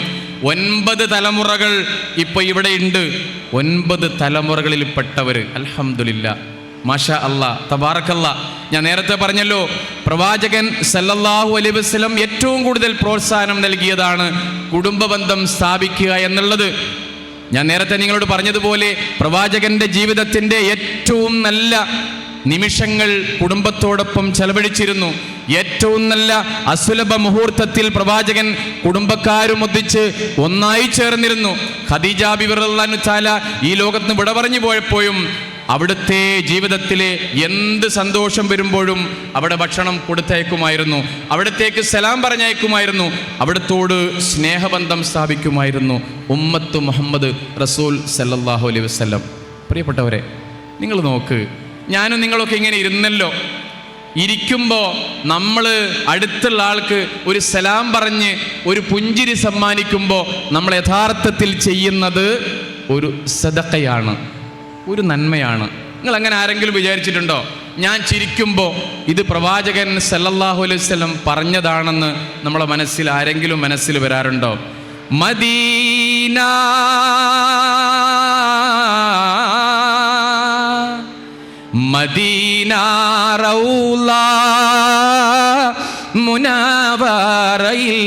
9 തലമുറകൾ ഇപ്പൊ ഇവിടെ ഉണ്ട്. 9 തലമുറകളിൽപ്പെട്ടവർ. അൽഹംദുലില്ലാ, മാഷാ അല്ലാ, തബാറക്കല്ലാ. ഞാൻ നേരത്തെ പറഞ്ഞല്ലോ, പ്രവാചകൻ സല്ലല്ലാഹു അലൈഹി വസല്ലം ഏറ്റവും കൂടുതൽ പ്രോത്സാഹനം നൽകിയതാണ് കുടുംബബന്ധം സ്ഥാപിക്കുക എന്നുള്ളത്. ഞാൻ നേരത്തെ നിങ്ങളോട് പറഞ്ഞതുപോലെ പ്രവാചകന്റെ ജീവിതത്തിന്റെ ഏറ്റവും നല്ല നിമിഷങ്ങൾ കുടുംബത്തോടൊപ്പം ചെലവഴിച്ചിരുന്നു. ഏറ്റവും നല്ല അസുലഭ മുഹൂർത്തത്തിൽ പ്രവാചകൻ കുടുംബക്കാരും ഒന്നിച്ച് ഒന്നായി ചേർന്നിരുന്നു. ഖദീജ ബിബി റളിയല്ലാഹു തആല ഈ ലോകത്ത് നിന്ന് വിട പറഞ്ഞു പോയപ്പോഴും അവിടുത്തെ ജീവിതത്തിലെ എന്ത് സന്തോഷം വരുമ്പോഴും അവിടെ ഭക്ഷണം കൊടുത്തയക്കുമായിരുന്നു, അവിടത്തേക്ക് സലാം പറഞ്ഞയക്കുമായിരുന്നു, അവിടത്തോട് സ്നേഹബന്ധം സ്ഥാപിക്കുമായിരുന്നു ഉമ്മത്ത് മുഹമ്മദ് റസൂൽ സല്ലല്ലാഹു അലൈഹി വസല്ലം. പ്രിയപ്പെട്ടവരെ, നിങ്ങൾ നോക്ക്, ഞാനും നിങ്ങളൊക്കെ ഇങ്ങനെ ഇരുന്നല്ലോ. ഇരിക്കുമ്പോൾ നമ്മൾ അടുത്തുള്ള ആൾക്ക് ഒരു സലാം പറഞ്ഞ് ഒരു പുഞ്ചിരി സമ്മാനിക്കുമ്പോൾ നമ്മൾ യഥാർത്ഥത്തിൽ ചെയ്യുന്നത് ഒരു സദഖയാണ്, ഒരു നന്മയാണ്. നിങ്ങൾ അങ്ങനെ ആരെങ്കിലും വിചാരിച്ചിട്ടുണ്ടോ? ഞാൻ ചിരിക്കുമ്പോൾ ഇത് പ്രവാചകൻ സല്ലല്ലാഹു അലൈഹി വസല്ലം പറഞ്ഞതാണെന്ന് നമ്മളെ മനസ്സിൽ ആരെങ്കിലും മനസ്സിൽ വരാറുണ്ടോ? മദീന മദീന റൗള മുനവ്വറയിൽ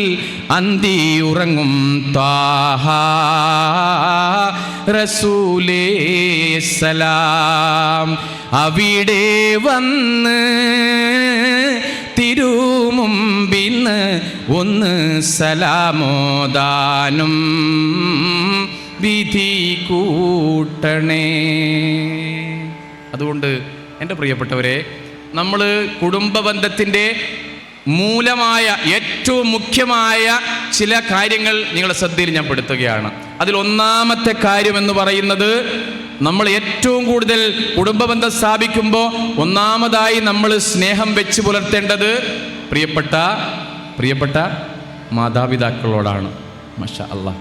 അന്തിയുറങ്ങും ത്വാഹ റസൂലേ സലാം. അവിടെ വന്ന് തിരുമുമ്പിന്ന് ഒന്ന് സലാമോദാനും വിധി കൂട്ടണേ. അതുകൊണ്ട് എൻ്റെ പ്രിയപ്പെട്ടവരെ, നമ്മൾ കുടുംബബന്ധത്തിൻ്റെ മൂലമായ ഏറ്റവും മുഖ്യമായ ചില കാര്യങ്ങൾ നിങ്ങളുടെ ശ്രദ്ധയിൽ ഞാൻ പെടുത്തുകയാണ്. അതിൽ ഒന്നാമത്തെ കാര്യം എന്ന് പറയുന്നത്, നമ്മൾ ഏറ്റവും കൂടുതൽ കുടുംബബന്ധം സ്ഥാപിക്കുമ്പോൾ ഒന്നാമതായി നമ്മൾ സ്നേഹം വെച്ച് പുലർത്തേണ്ടത് പ്രിയപ്പെട്ട മാതാപിതാക്കളോടാണ്. മാഷാ അല്ലാഹ്.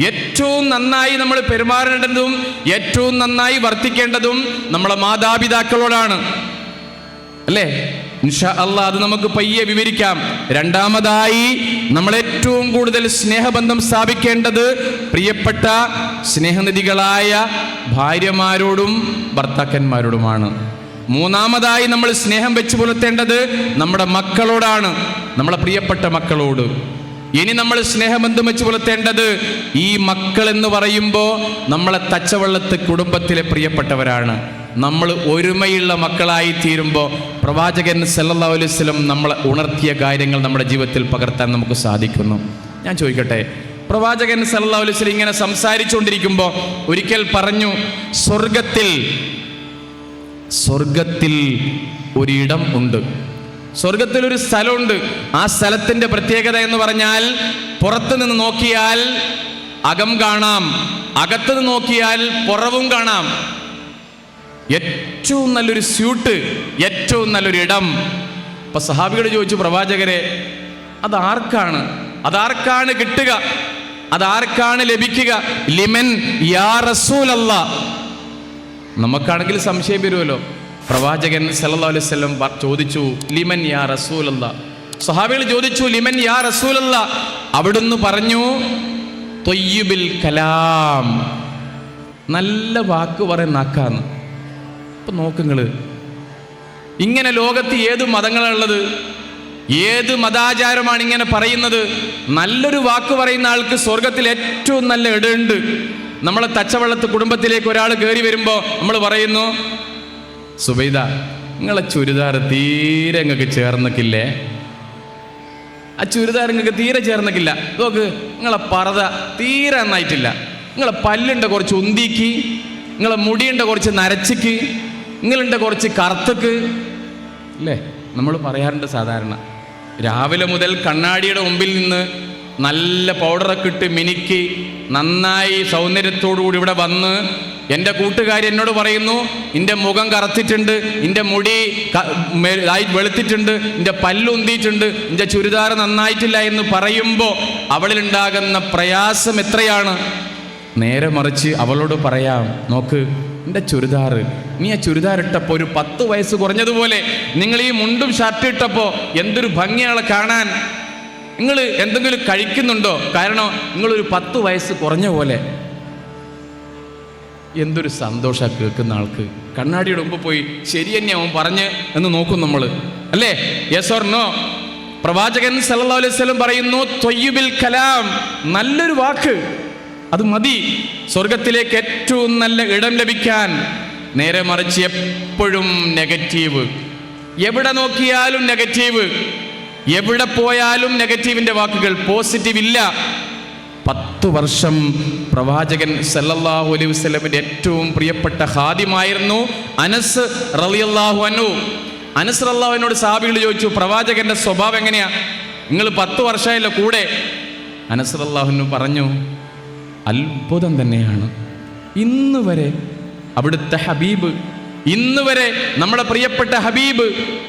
ഏറ്റവും നന്നായി നമ്മൾ പെരുമാറേണ്ടതും ഏറ്റവും നന്നായി വർത്തിക്കേണ്ടതും നമ്മളെ മാതാപിതാക്കളോടാണ്, അല്ലേ? ഇൻഷാ അല്ലാഹ് അത് നമുക്ക് പയ്യെ വിവരിക്കാം. രണ്ടാമതായി നമ്മൾ ഏറ്റവും കൂടുതൽ സ്നേഹബന്ധം സ്ഥാപിക്കേണ്ടത് പ്രിയപ്പെട്ട സ്നേഹനിധികളായ ഭാര്യമാരോടും ഭർത്താക്കന്മാരോടുമാണ്. മൂന്നാമതായി നമ്മൾ സ്നേഹം വെച്ച് പുലർത്തേണ്ടത് നമ്മുടെ മക്കളോടാണ്, നമ്മളെ പ്രിയപ്പെട്ട മക്കളോട്. ഇനി നമ്മൾ സ്നേഹബന്ധം വെച്ച് പുലർത്തേണ്ടത് ഈ മക്കൾ എന്ന് പറയുമ്പോൾ നമ്മളെ തച്ചവള്ളത്ത് കുടുംബത്തിലെ പ്രിയപ്പെട്ടവരാണ്. നമ്മൾ ഒരുമയുള്ള മക്കളായി തീരുമ്പോൾ പ്രവാചകൻ സല്ലല്ലാഹു അലൈഹി വസല്ലം നമ്മളെ ഉണർത്തിയ കാര്യങ്ങൾ നമ്മുടെ ജീവിതത്തിൽ പകർത്താൻ നമുക്ക് സാധിക്കുന്നു. ഞാൻ ചോദിക്കട്ടെ, പ്രവാചകൻ സല്ലല്ലാഹു അലൈഹി വസല്ലം ഇങ്ങനെ സംസാരിച്ചുകൊണ്ടിരിക്കുമ്പോൾ ഒരിക്കൽ പറഞ്ഞു, സ്വർഗത്തിൽ ഒരിടം ഉണ്ട്, സ്വർഗത്തിൽ ഒരു സ്ഥലമുണ്ട്. ആ സ്ഥലത്തിന്റെ പ്രത്യേകത എന്ന് പറഞ്ഞാൽ, പുറത്തു നിന്ന് നോക്കിയാൽ അകം കാണാം, അകത്ത് നിന്ന് നോക്കിയാൽ പുറവും കാണാം. ഏറ്റവും നല്ലൊരു സ്യൂട്ട്, ഏറ്റവും നല്ലൊരു ഇടം. അപ്പൊ സഹാബികൾ ചോദിച്ചു, പ്രവാചകരെ, അതാർക്കാണ് കിട്ടുക, അതാർക്കാണ് ലഭിക്കുക? ലിമൻ യാ റസൂലല്ലാഹ്. നമുക്കാണെങ്കിൽ സംശയം വരുമല്ലോ. പ്രവാചകൻ സല്ലല്ലാഹു അലൈഹി വസല്ലം ചോദിച്ചു, ലിമൻ യാ റസൂലല്ലാഹ്. സ്വഹാബികൾ ചോദിച്ചു, ലിമൻ യാ റസൂലല്ലാഹ്. അവിടുന്ന് പറഞ്ഞു, ത്വയ്യിബുൽ കലാം, നല്ല വാക്ക് പറയുന്ന നാക്കാന്ന്. അപ്പൊ നോക്കുങ്ങള്, ഇങ്ങനെ ലോകത്ത് ഏത് മതങ്ങളുള്ളത്, ഏത് മതാചാരമാണ് ഇങ്ങനെ പറയുന്നത്? നല്ലൊരു വാക്ക് പറയുന്ന ആൾക്ക് സ്വർഗത്തിൽ ഏറ്റവും നല്ല ഇടമുണ്ട്. നമ്മളെ തച്ചവള്ളത്ത് കുടുംബത്തിലേക്ക് ഒരാൾ കയറി വരുമ്പോൾ നമ്മൾ പറയുന്നു, സുബൈദ, നിങ്ങളെ ചുരിദാർ തീരെ നിങ്ങൾക്ക് ചേർന്നിക്കില്ലേ, ആ ചുരിദാർ നിങ്ങൾക്ക് തീരെ ചേർന്നിക്കില്ല. നോക്ക്, നിങ്ങളെ പർദ്ദ തീരെ നന്നായിട്ടില്ല, നിങ്ങളെ പല്ലുണ്ട കുറച്ച് ഉന്തിക്ക്, നിങ്ങളെ മുടിയുണ്ട കുറച്ച് നരച്ചിക്ക്, നിങ്ങളുണ്ട കുറച്ച് കറുത്തക്ക്, അല്ലേ? നമ്മൾ പറയാറുണ്ട് സാധാരണ. രാവിലെ മുതൽ കണ്ണാടിയുടെ മുമ്പിൽ നിന്ന് നല്ല പൗഡറൊക്കെ ഇട്ട് മിനുക്കി നന്നായി സൗന്ദര്യത്തോടു കൂടി ഇവിടെ വന്ന് എൻ്റെ കൂട്ടുകാരി എന്നോട് പറയുന്നു, എൻ്റെ മുഖം കറുത്തിട്ടുണ്ട്, എൻ്റെ മുടി വെളുത്തിട്ടുണ്ട്, എൻ്റെ പല്ലുന്തിയിട്ടുണ്ട്, എൻ്റെ ചുരിദാർ നന്നായിട്ടില്ല എന്ന് പറയുമ്പോൾ അവളിലുണ്ടാകുന്ന പ്രയാസം എത്രയാണ്. നേരെ മറിച്ച് അവളോട് പറയാം, നോക്ക്, എൻ്റെ ചുരിദാർ, നീ ആ ചുരിദാർ ഇട്ടപ്പോൾ ഒരു 10 വയസ്സ് കുറഞ്ഞതുപോലെ, നിങ്ങൾ ഈ മുണ്ടും ഷർട്ട് ഇട്ടപ്പോൾ എന്തൊരു ഭംഗിയാണ് കാണാൻ. നിങ്ങൾ എന്തെങ്കിലും കഴിക്കുന്നുണ്ടോ? കാരണം നിങ്ങളൊരു 10 വയസ്സ് കുറഞ്ഞ പോലെ. എന്തൊരു സന്തോഷമാണ് കേൾക്കുന്ന ആൾക്ക്. കണ്ണാടിയുടെ മുമ്പ് പോയി ശരി തന്നെ അവൻ പറഞ്ഞ് എന്ന് നോക്കും നമ്മൾ, അല്ലേ? Yes or no? പ്രവാചകൻ സല്ലല്ലാഹു അലൈഹി വസല്ലം പറയുന്നു, ത്വയ്യിബിൽ കലാം, നല്ലൊരു വാക്ക് അത് മതി സ്വർഗത്തിലേക്ക് ഏറ്റവും നല്ല ഇടം ലഭിക്കാൻ. നേരെ മറിച്ച് എപ്പോഴും നെഗറ്റീവ്, എവിടെ നോക്കിയാലും നെഗറ്റീവ്, എവിടെ പോയാലും നെഗറ്റീവിന്റെ വാക്കുകൾ, പോസിറ്റീവ് ഇല്ല. 10 വർഷം പ്രവാചകൻ സല്ലല്ലാഹു അലൈഹി വസല്ലമിന്റെ ഏറ്റവും പ്രിയപ്പെട്ട ഖാദിമായിരുന്നു അനസ് റളിയല്ലാഹു അൻഹു. അനസ് റളിയല്ലാഹു അൻഹുവിനോട് സഹാബികൾ ചോദിച്ചു, പ്രവാചകന്റെ സ്വഭാവം എങ്ങനെയാ? നിങ്ങൾ 10 വർഷമായല്ലോ കൂടെ. അനസ് റളിയല്ലാഹു അൻഹു പറഞ്ഞു, അത്ഭുതം തന്നെയാണ്. ഇന്ന് വരെ അവിടുത്തെ ഹബീബ്, ഇന്ന് വരെ നമ്മുടെ പ്രിയപ്പെട്ട ഹബീബ്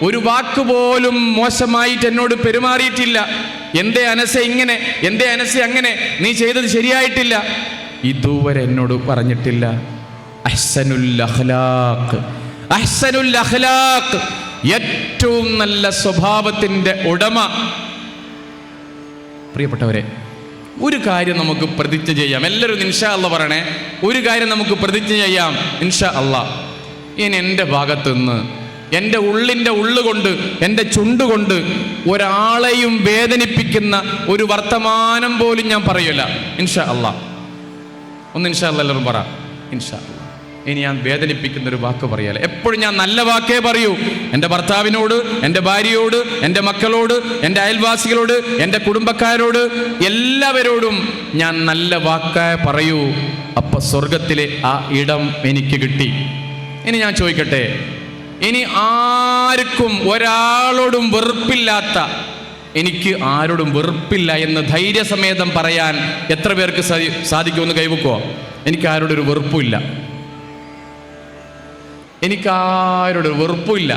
ഒരു വാക്കുപോലും മോശമായിട്ട് എന്നോട് പെരുമാറിയിട്ടില്ല. എന്തേ അനസെ ഇങ്ങനെ, എന്തേ അനസെ അങ്ങനെ, നീ ചെയ്തത് ശരിയായിട്ടില്ല, ഇതുവരെ എന്നോട് പറഞ്ഞിട്ടില്ല. അഹ്സനുൽ അഖ്ലാഖ്, അഹ്സനുൽ അഖ്ലാഖ്, ഏറ്റവും നല്ല സ്വഭാവത്തിന്റെ ഉടമ. പ്രിയപ്പെട്ടവരെ, ഒരു കാര്യം നമുക്ക് പ്രതിജ്ഞ ചെയ്യാം. എല്ലാവരും ഇൻഷാ അല്ലാഹ് പറയണേ. ഒരു കാര്യം നമുക്ക് പ്രതിജ്ഞ ചെയ്യാം, ഇൻഷാ അല്ലാഹ്. ഇനി എൻ്റെ ഭാഗത്തുനിന്ന്, എൻ്റെ ഉള്ളിൻ്റെ ഉള്ളുകൊണ്ട്, എൻ്റെ ചുണ്ടുകൊണ്ട് ഒരാളെയും വേദനിപ്പിക്കുന്ന ഒരു വർത്തമാനം പോലും ഞാൻ പറയില്ല, ഇൻഷാ അല്ലാഹ്. ഒന്ന് ഇൻഷാ അല്ലാഹ് എല്ലാവരും പറ, ഇൻഷാ അല്ലാഹ്. ഇനി ഞാൻ വേദനിപ്പിക്കുന്ന ഒരു വാക്ക് പറയാല. എപ്പോഴും ഞാൻ നല്ല വാക്കേ പറയൂ. എൻ്റെ ഭർത്താവിനോട്, എൻ്റെ ഭാര്യയോട്, എൻ്റെ മക്കളോട്, എൻ്റെ അയൽവാസികളോട്, എൻ്റെ കുടുംബക്കാരോട്, എല്ലാവരോടും ഞാൻ നല്ല വാക്കേ പറയൂ. അപ്പൊ സ്വർഗത്തിലെ ആ ഇടം എനിക്ക് കിട്ടി. ഇനി ഞാൻ ചോദിക്കട്ടെ, ഇനി ആർക്കും ഒരാളോടും വെറുപ്പില്ലാത്ത, എനിക്ക് ആരോടും വെറുപ്പില്ല എന്ന് ധൈര്യസമേതം പറയാൻ എത്ര പേർക്ക് സാധിക്കുമെന്ന് കൈവെക്കോ? എനിക്ക് ആരോടൊരു വെറുപ്പില്ല, എനിക്കാരോടൊരു വെറുപ്പില്ല.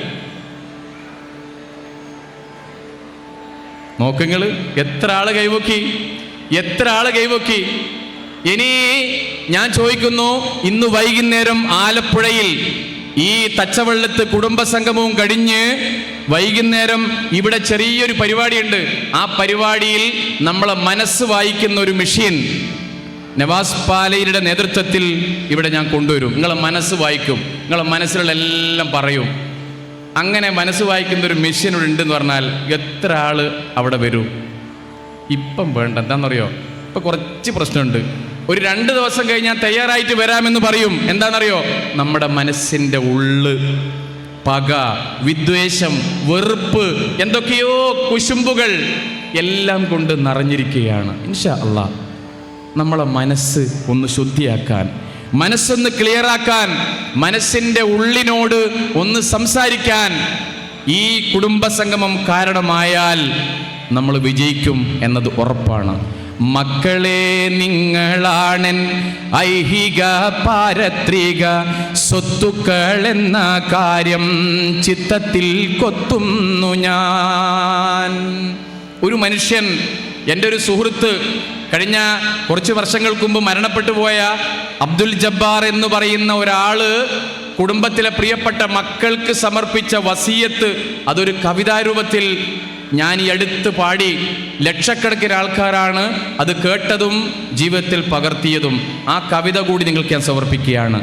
നോക്കുങ്ങൾ, എത്ര ആള് കൈവക്കി, എത്ര ആള് കൈവക്കി. ഇനി ഞാൻ ചോദിക്കുന്നു, ഇന്ന് വൈകുന്നേരം ആലപ്പുഴയിൽ ഈ തച്ചവള്ളത്ത് കുടുംബസംഗമവും കഴിഞ്ഞ് വൈകുന്നേരം ഇവിടെ ചെറിയൊരു പരിപാടിയുണ്ട്. ആ പരിപാടിയിൽ നമ്മളെ മനസ്സ് വായിക്കുന്ന ഒരു മെഷീൻ നവാസ് പാലയുടെ നേതൃത്വത്തിൽ ഇവിടെ ഞാൻ കൊണ്ടുവരും. നിങ്ങളെ മനസ്സ് വായിക്കും, നിങ്ങളെ മനസ്സിലുള്ള എല്ലാം പറയും. അങ്ങനെ മനസ്സ് വായിക്കുന്ന ഒരു മെഷീൻ ഇവിടെ ഉണ്ടെന്ന് പറഞ്ഞാൽ എത്ര ആള് അവിടെ വരും? ഇപ്പം വേണ്ട, എന്താണെന്നറിയോ? ഇപ്പം കുറച്ച് പ്രശ്നമുണ്ട്. ഒരു 2 ദിവസം കഴിഞ്ഞാൽ തയ്യാറായിട്ട് വരാമെന്ന് പറയും. എന്താണെന്നറിയോ? നമ്മുടെ മനസ്സിൻ്റെ ഉള്ള് പക, വിദ്വേഷം, വെറുപ്പ്, എന്തൊക്കെയോ കുശുമ്പുകൾ എല്ലാം കൊണ്ട് നിറഞ്ഞിരിക്കുകയാണ്. ഇൻഷാ അല്ലാഹ് നമ്മളെ മനസ്സ് ഒന്ന് ശുദ്ധിയാക്കാൻ, മനസ്സൊന്ന് ക്ലിയറാക്കാൻ, മനസ്സിൻ്റെ ഉള്ളിനോട് ഒന്ന് സംസാരിക്കാൻ ഈ കുടുംബസംഗമം കാരണമായാൽ നമ്മൾ വിജയിക്കും എന്നത് ഉറപ്പാണ്. മക്കളെ, നിങ്ങളാണെൻ ഐഹിക പാരത്രിക സ്വത്തുക്കൾ എന്ന കാര്യം ചിത്തത്തിൽ കൊത്തുന്നു ഞാൻ. ഒരു മനുഷ്യൻ, എൻ്റെ ഒരു സുഹൃത്ത്, കഴിഞ്ഞ കുറച്ച് വർഷങ്ങൾക്ക് മുമ്പ് മരണപ്പെട്ടു പോയ അബ്ദുൽ ജബ്ബാർ എന്ന് പറയുന്ന ഒരാള് കുടുംബത്തിലെ പ്രിയപ്പെട്ട മക്കൾക്ക് സമർപ്പിച്ച വസിയത്ത് അതൊരു കവിതാരൂപത്തിൽ ഞാൻ ഈ അടുത്ത് പാടി. ലക്ഷക്കണക്കിന് ആൾക്കാരാണ് അത് കേട്ടതും ജീവിതത്തിൽ പകർത്തിയതും. ആ കവിത കൂടി നിങ്ങൾക്ക് ഞാൻ സമർപ്പിക്കുകയാണ്.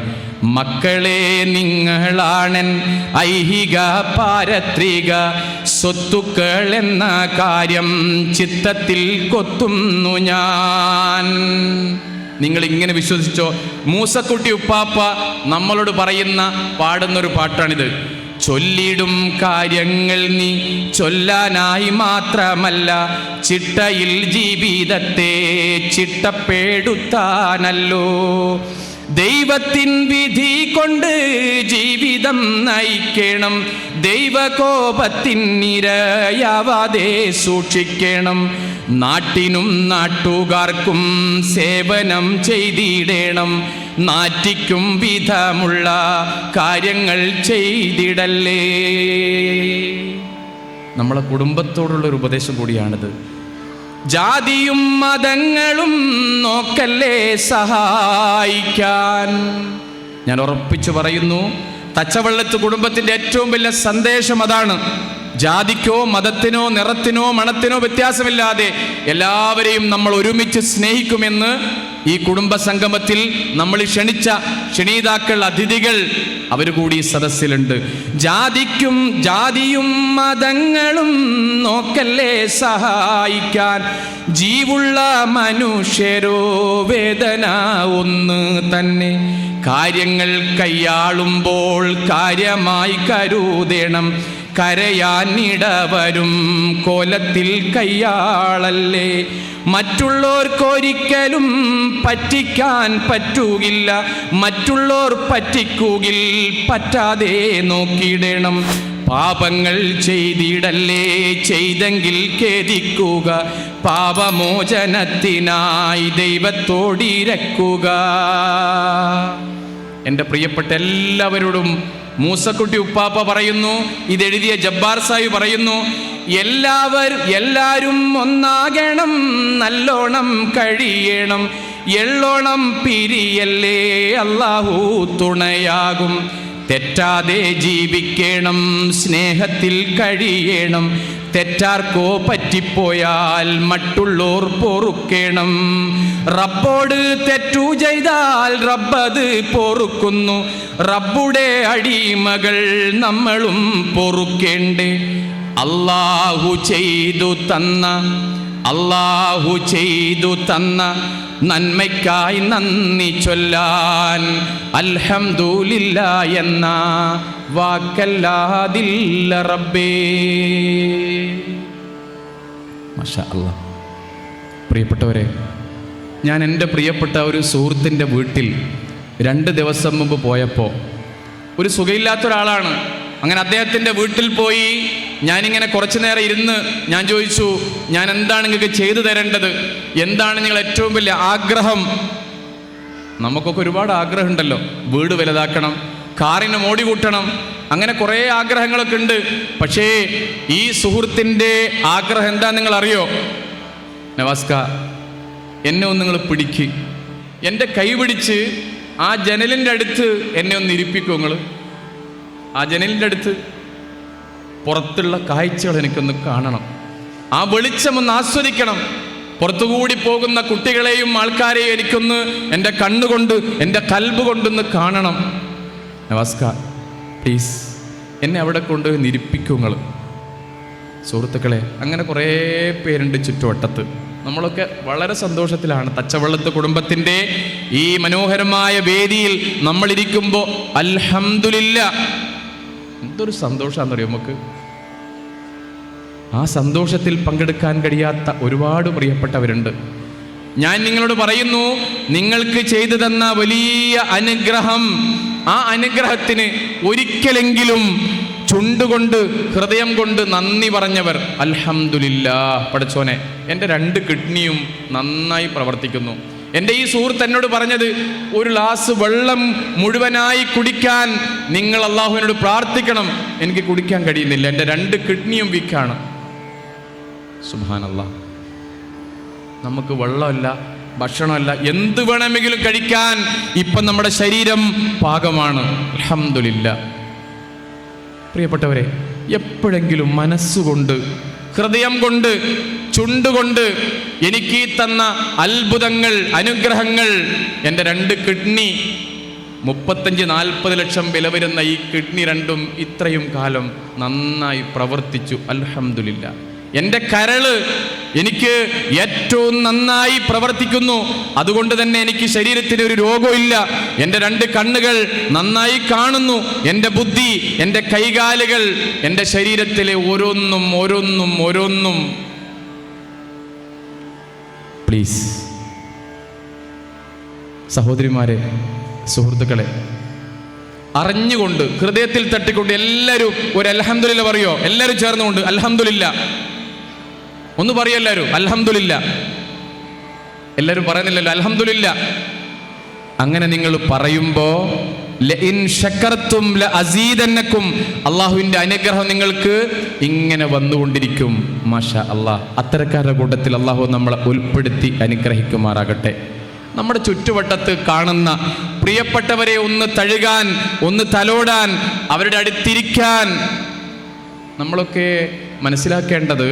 മക്കളെ, നിങ്ങളാണെൻ ഐഹിക പാരത്രിക സ്വത്തുക്കൾ എന്ന കാര്യം ചിത്തത്തിൽ കൊത്തുന്നു ഞാൻ. നിങ്ങൾ ഇങ്ങനെ വിശ്വസിച്ചോ? മൂസക്കുട്ടി ഉപ്പാപ്പ നമ്മളോട് പറയുന്ന, പാടുന്നൊരു പാട്ടാണിത്. ചൊല്ലിടും കാര്യങ്ങൾ നീ ചൊല്ലാനായി മാത്രമല്ല, ചിട്ടയിൽ ജീവിതത്തെ ചിട്ടപ്പെടുത്താനല്ലോ. ദൈവത്തിൻ വിധി കൊണ്ട് ജീവിതം നയിക്കണം, ദൈവകോപത്തിൻ ഇരയാവാതെ സൂക്ഷിക്കണം. നാട്ടിനും നാട്ടുകാർക്കും സേവനം ചെയ്തിടണം, നാറ്റിക്കും വിധമുള്ള കാര്യങ്ങൾ ചെയ്തിടല്ലേ. നമ്മളെ കുടുംബത്തോടുള്ളൊരു ഉപദേശം കൂടിയാണിത്. ജാതിയും മതങ്ങളും നോക്കല്ലേ സഹായിക്കാൻ. ഞാൻ ഉറപ്പിച്ചു പറയുന്നു, തച്ചവള്ളത്ത് കുടുംബത്തിൻ്റെ ഏറ്റവും വലിയ സന്ദേശം അതാണ്. ജാതിക്കോ മതത്തിനോ നിറത്തിനോ മണത്തിനോ വ്യത്യാസമില്ലാതെ എല്ലാവരെയും നമ്മൾ ഒരുമിച്ച് സ്നേഹിക്കുമെന്ന് ഈ കുടുംബ സംഗമത്തിൽ നമ്മൾ ക്ഷണിച്ച ക്ഷണീതാക്കൾ, അതിഥികൾ അവർ കൂടി സദസ്സിലുണ്ട്. ജാതിയും മതങ്ങളും നോക്കല്ലേ സഹായിക്കാൻ, ജീവുള്ള മനുഷ്യരോ വേദന ഒന്ന് തന്നെ. കാര്യങ്ങൾ കൈയാളുമ്പോൾ കാര്യമായി കരുതണം, കരയാനിടവരും കോലത്തിൽ കയ്യാളല്ലേ. മറ്റുള്ളവർക്കൊരിക്കലും പറ്റിക്കാൻ പറ്റുകില്ല, മറ്റുള്ളവർ പറ്റിക്കുകിൽ പറ്റാതെ നോക്കിയിടണം. പാപങ്ങൾ ചെയ്തിടല്ലേ, ചെയ്തെങ്കിൽ ഖേദിക്കുക, പാപമോചനത്തിനായി ദൈവത്തോടിരക്കുക. എൻ്റെ പ്രിയപ്പെട്ട എല്ലാവരോടും മൂസക്കുട്ടി ഉപ്പാപ്പ പറയുന്നു, ഇതെഴുതിയ ജബ്ബാർ സാഹിബ് പറയുന്നു, എല്ലാവരും ഒന്നാകണം, നല്ലോണം കഴിയണം, എള്ളോണം പിരിയല്ലേ അല്ലാഹു തുണയാകും. തെറ്റാതെ ജീവിക്കണം, സ്നേഹത്തിൽ കഴിയണം, തെറ്റാർക്കോ പറ്റിപ്പോയാൽ മറ്റുള്ളോർ പൊറുക്കണം. റബ്ബോട് തെറ്റു ചെയ്താൽ റബ്ബത് പൊറുക്കുന്നു, റബ്ബുടെ അടിമകൾ നമ്മളും പൊറുക്കേണ്ടേ. അല്ലാഹു ചെയ്തു തന്ന നന്മയ്ക്കായി നന്ദി ചൊല്ലാൻ അൽഹംദുലില്ലാഹ് എന്ന വാക്കല്ലാതില്ല റബ്ബേ. മാഷാ അല്ലാഹ്. പ്രിയപ്പെട്ടവരെ, ഞാൻ എൻ്റെ പ്രിയപ്പെട്ട ഒരു സുഹൃത്തിൻ്റെ വീട്ടിൽ 2 ദിവസം മുമ്പ് പോയപ്പോൾ, ഒരു സുഖമില്ലാത്ത ഒരാളാണ്. അങ്ങനെ അദ്ദേഹത്തിൻ്റെ വീട്ടിൽ പോയി ഞാനിങ്ങനെ കുറച്ചു നേരം ഇരുന്ന് ഞാൻ ചോദിച്ചു, ഞാൻ എന്താണ് നിങ്ങൾക്ക് ചെയ്തു തരേണ്ടത്, എന്താണ് നിങ്ങൾ ഏറ്റവും വലിയ ആഗ്രഹം? നമുക്കൊക്കെ ഒരുപാട് ആഗ്രഹമുണ്ടല്ലോ, വീട് വലുതാക്കണം, കാറിന് മോടി കൂട്ടണം, അങ്ങനെ കുറേ ആഗ്രഹങ്ങളൊക്കെ ഉണ്ട്. പക്ഷേ ഈ സുഹൃത്തിൻ്റെ ആഗ്രഹം എന്താ നിങ്ങൾ അറിയോ? നവാസ്ക, എന്നെ ഒന്ന് നിങ്ങൾ പിടിക്ക്, എൻ്റെ കൈ പിടിച്ച് ആ ജനലിൻ്റെ അടുത്ത് എന്നെ ഒന്ന് ഇരിപ്പിക്കും. നിങ്ങൾ ആ ജനലിൻ്റെ അടുത്ത് പുറത്തുള്ള കാഴ്ചകൾ എനിക്കൊന്ന് കാണണം, ആ വെളിച്ചം ഒന്ന് ആസ്വദിക്കണം, പുറത്തുകൂടി പോകുന്ന കുട്ടികളെയും ആൾക്കാരെയും എനിക്കൊന്ന് എൻ്റെ കണ്ണുകൊണ്ട് എൻ്റെ കൽബ് കൊണ്ടൊന്ന് കാണണം. നമസ്കാർ, പ്ലീസ് എന്നെ അവിടെ കൊണ്ട് നിരിപ്പിക്കുങ്ങൾ. സുഹൃത്തുക്കളെ, അങ്ങനെ കുറേ പേരുണ്ട് ചുറ്റുവട്ടത്ത്. നമ്മളൊക്കെ വളരെ സന്തോഷത്തിലാണ്. തച്ചവള്ളത്ത് കുടുംബത്തിൻ്റെ ഈ മനോഹരമായ വേദിയിൽ നമ്മളിരിക്കുമ്പോൾ അൽഹംദുലില്ലാഹ് എന്തൊരു സന്തോഷമാണെന്നറിയോ നമുക്ക്. ആ സന്തോഷത്തിൽ പങ്കെടുക്കാൻ കഴിയാത്ത ഒരുപാട് പ്രിയപ്പെട്ടവരുണ്ട്. ഞാൻ നിങ്ങളോട് പറയുന്നു, നിങ്ങൾക്ക് ചെയ്തു തന്ന വലിയ അനുഗ്രഹം, ആ അനുഗ്രഹത്തിന് ഒരിക്കലെങ്കിലും ചുണ്ടുകൊണ്ട് ഹൃദയം കൊണ്ട് നന്ദി പറഞ്ഞവർ, അൽഹംദുലില്ലാഹ് പടച്ചോനെ എൻ്റെ 2 കിഡ്നിയും നന്നായി പ്രവർത്തിക്കുന്നു. എൻ്റെ ഈ സുഹൃത്ത് എന്നോട് പറഞ്ഞത്, ഒരു ഗ്ലാസ് വെള്ളം മുഴുവനായി കുടിക്കാൻ നിങ്ങൾ അള്ളാഹുവിനോട് പ്രാർത്ഥിക്കണം, എനിക്ക് കുടിക്കാൻ കഴിയുന്നില്ല, എൻ്റെ 2 കിഡ്നിയും വീക്കാണ്. സുബ്ഹാനല്ലാഹ്. നമുക്ക് വെള്ളമല്ല, ഭക്ഷണമല്ല, എന്ത് വേണമെങ്കിലും കഴിക്കാൻ ഇപ്പം നമ്മുടെ ശരീരം പാകമാണ്. അൽഹംദുലില്ലാഹ്. പ്രിയപ്പെട്ടവരെ, എപ്പോഴെങ്കിലും മനസ്സുകൊണ്ട്, ഹൃദയം കൊണ്ട്, ചുണ്ടുകൊണ്ട് എനിക്ക് ഈ തന്ന അത്ഭുതങ്ങൾ, അനുഗ്രഹങ്ങൾ, എൻ്റെ 2 കിഡ്നി, 35-40 ലക്ഷം വില വരുന്ന ഈ കിഡ്നി 2ഉം ഇത്രയും കാലം നന്നായി പ്രവർത്തിച്ചു. അൽഹംദുലില്ലാഹ്. എൻ്റെ കരള് എനിക്ക് ഏറ്റവും നന്നായി പ്രവർത്തിക്കുന്നു, അതുകൊണ്ട് തന്നെ എനിക്ക് ശരീരത്തിന് ഒരു രോഗമില്ല. എൻ്റെ 2 കണ്ണുകൾ നന്നായി കാണുന്നു, എൻ്റെ ബുദ്ധി, എൻ്റെ കൈകാലുകൾ, എൻ്റെ ശരീരത്തിലെ ഓരോന്നും. പ്ലീസ് സഹോദരിമാരെ, സുഹൃത്തുക്കളെ, അറിഞ്ഞുകൊണ്ട് ഹൃദയത്തിൽ തട്ടിക്കൊണ്ട് എല്ലാവരും ഒരു അൽഹംദുലില്ലാഹ് പറയോ? എല്ലാവരും ചേർന്നുകൊണ്ട് അൽഹംദുലില്ലാഹ് ഒന്ന് പറയോ? എല്ലാവരും അൽഹംദുലില്ലാഹ്. എല്ലാവരും പറയുന്നില്ലല്ലോ അൽഹംദുലില്ലാഹ്. അങ്ങനെ നിങ്ങൾ പറയുമ്പോൾ ലഇൻ ശക്കർതും ലഅസീദന്നകും, അല്ലാഹുവിൻ്റെ അനുഗ്രഹം നിങ്ങൾക്ക് ഇങ്ങനെ വന്നുകൊണ്ടിരിക്കും. മാഷാ അല്ലാഹ്. അത്തരക്കാരുടെ കൂട്ടത്തിൽ അല്ലാഹു നമ്മളെ ഉൾപ്പെടുത്തി അനുഗ്രഹിക്കുമാറാകട്ടെ. നമ്മുടെ ചുറ്റുവട്ടത്ത് കാണുന്ന പ്രിയപ്പെട്ടവരെ ഒന്ന് തഴുകാൻ, ഒന്ന് തലോടാൻ, അവരുടെ അടുത്തിരിക്കാൻ നമ്മളൊക്കെ മനസ്സിലാക്കേണ്ടത്,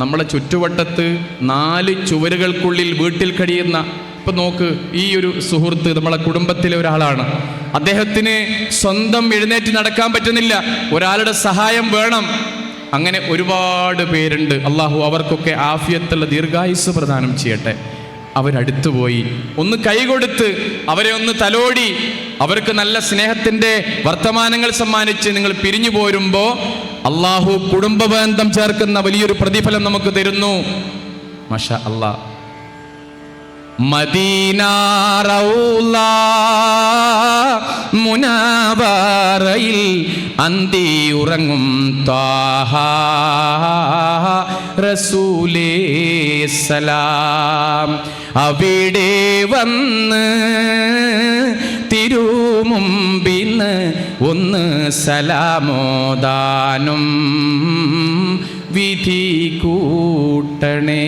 നമ്മളെ ചുറ്റുവട്ടത്ത് 4 ചുവരുകൾക്കുള്ളിൽ വീട്ടിൽ കഴിയുന്ന, ഇപ്പം നോക്ക്, ഈ ഒരു സുഹൃത്ത് നമ്മളെ കുടുംബത്തിലെ ഒരാളാണ്. അദ്ദേഹത്തിന് സ്വന്തം എഴുന്നേറ്റ് നടക്കാൻ പറ്റുന്നില്ല, ഒരാളുടെ സഹായം വേണം. അങ്ങനെ ഒരുപാട് പേരുണ്ട്. അള്ളാഹു അവർക്കൊക്കെ ആഫിയത്തുള്ള ദീർഘായുസ് പ്രദാനം ചെയ്യട്ടെ. അവരടുത്തു പോയി ഒന്ന് കൈകൊടുത്ത്, അവരെ ഒന്ന് തലോടി, അവർക്ക് നല്ല സ്നേഹത്തിൻ്റെ വർത്തമാനങ്ങൾ സമ്മാനിച്ച് നിങ്ങൾ പിരിഞ്ഞു പോരുമ്പോൾ അള്ളാഹു കുടുംബബന്ധം ചേർക്കുന്ന വലിയൊരു പ്രതിഫലം നമുക്ക് തരുന്നു. മാഷാ അല്ലാ. മദീന റൗള മുനവ്വറയിൽ അന്തി ഉറങ്ങും ത്വാഹ റസൂലേ സലാം. അവിടെ വന്ന് തിരുമുമ്പിന്ന് ഒന്ന് സലാമോദാനും വിധി കൂട്ടണേ.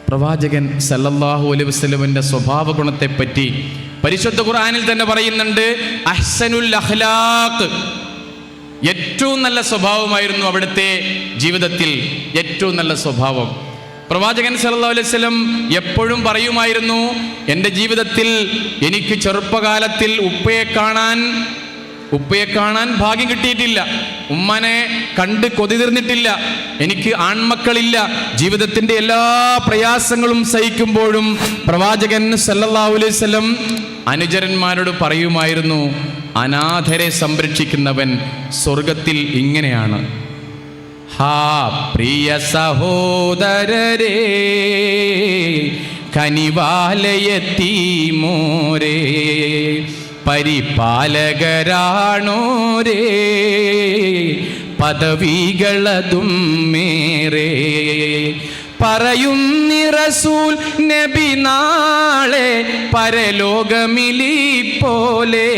പ്രവാചകൻ സല്ലല്ലാഹു അലൈഹി വസല്ലമിന്റെ സ്വഭാവ ഗുണത്തെപ്പറ്റി പരിശുദ്ധ ഖുർആനിൽ തന്നെ പറയുന്നുണ്ട്. അഹ്സനുൽ അഖ്ലാഖ്, ഏറ്റവും നല്ല സ്വഭാവമായിരുന്നു അവിടുത്തെ ജീവിതത്തിൽ, ഏറ്റവും നല്ല സ്വഭാവം. പ്രവാചകൻ സല്ലല്ലാഹു അലൈഹി വസല്ലം എപ്പോഴും പറയുമായിരുന്നു, എൻ്റെ ജീവിതത്തിൽ എനിക്ക് ചെറുപ്പകാലത്തിൽ ഉപ്പയെ കാണാൻ ഭാഗ്യം കിട്ടിയിട്ടില്ല, ഉമ്മനെ കണ്ട് കൊതി തീർന്നിട്ടില്ല, എനിക്ക് ആൺമക്കളില്ല. ജീവിതത്തിൻ്റെ എല്ലാ പ്രയാസങ്ങളും സഹിക്കുമ്പോഴും പ്രവാചകൻ സല്ലല്ലാഹു അലൈഹി വസല്ലം അനുചരന്മാരോട് പറയുമായിരുന്നു, അനാഥരെ സംരക്ഷിക്കുന്നവൻ സ്വർഗത്തിൽ ഇങ്ങനെയാണ്. ഹാ പ്രിയ സഹോദരരേ, കനിവാലയത്തീമോരേ, പരിപാലകരാണോരേ, പദവികളതും മേറേ. പറയും റസൂൽ നബി നാളെ പരലോകമിലി പോലെ,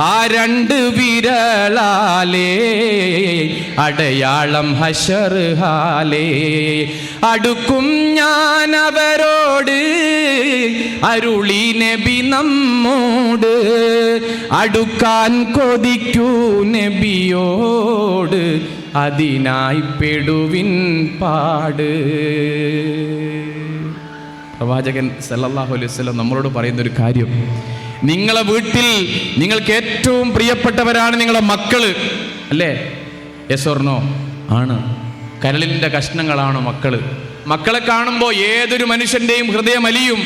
ആ 2 വിരലാലേ അടയാളം ഹശർ ഹാലേ. അടുക്കും ഞാൻ അവരോട് അരുളി നബി നമ്മോട്, അടുക്കാൻ കൊതിക്കൂ നബിയോട്, അതിനായി പെടുവിൻ പാട്. പ്രവാചകൻ സല്ലല്ലാഹു അലൈഹി വസല്ലം നമ്മളോട് പറയുന്നൊരു കാര്യം, നിങ്ങളെ വീട്ടിൽ നിങ്ങൾക്ക് ഏറ്റവും പ്രിയപ്പെട്ടവരാണ് നിങ്ങളെ മക്കള്, അല്ലേ? Yes or no? ആണ്. കരളിൻ്റെ കഷ്ണങ്ങളാണ് മക്കള്. മക്കളെ കാണുമ്പോൾ ഏതൊരു മനുഷ്യൻ്റെയും ഹൃദയം അലിയും.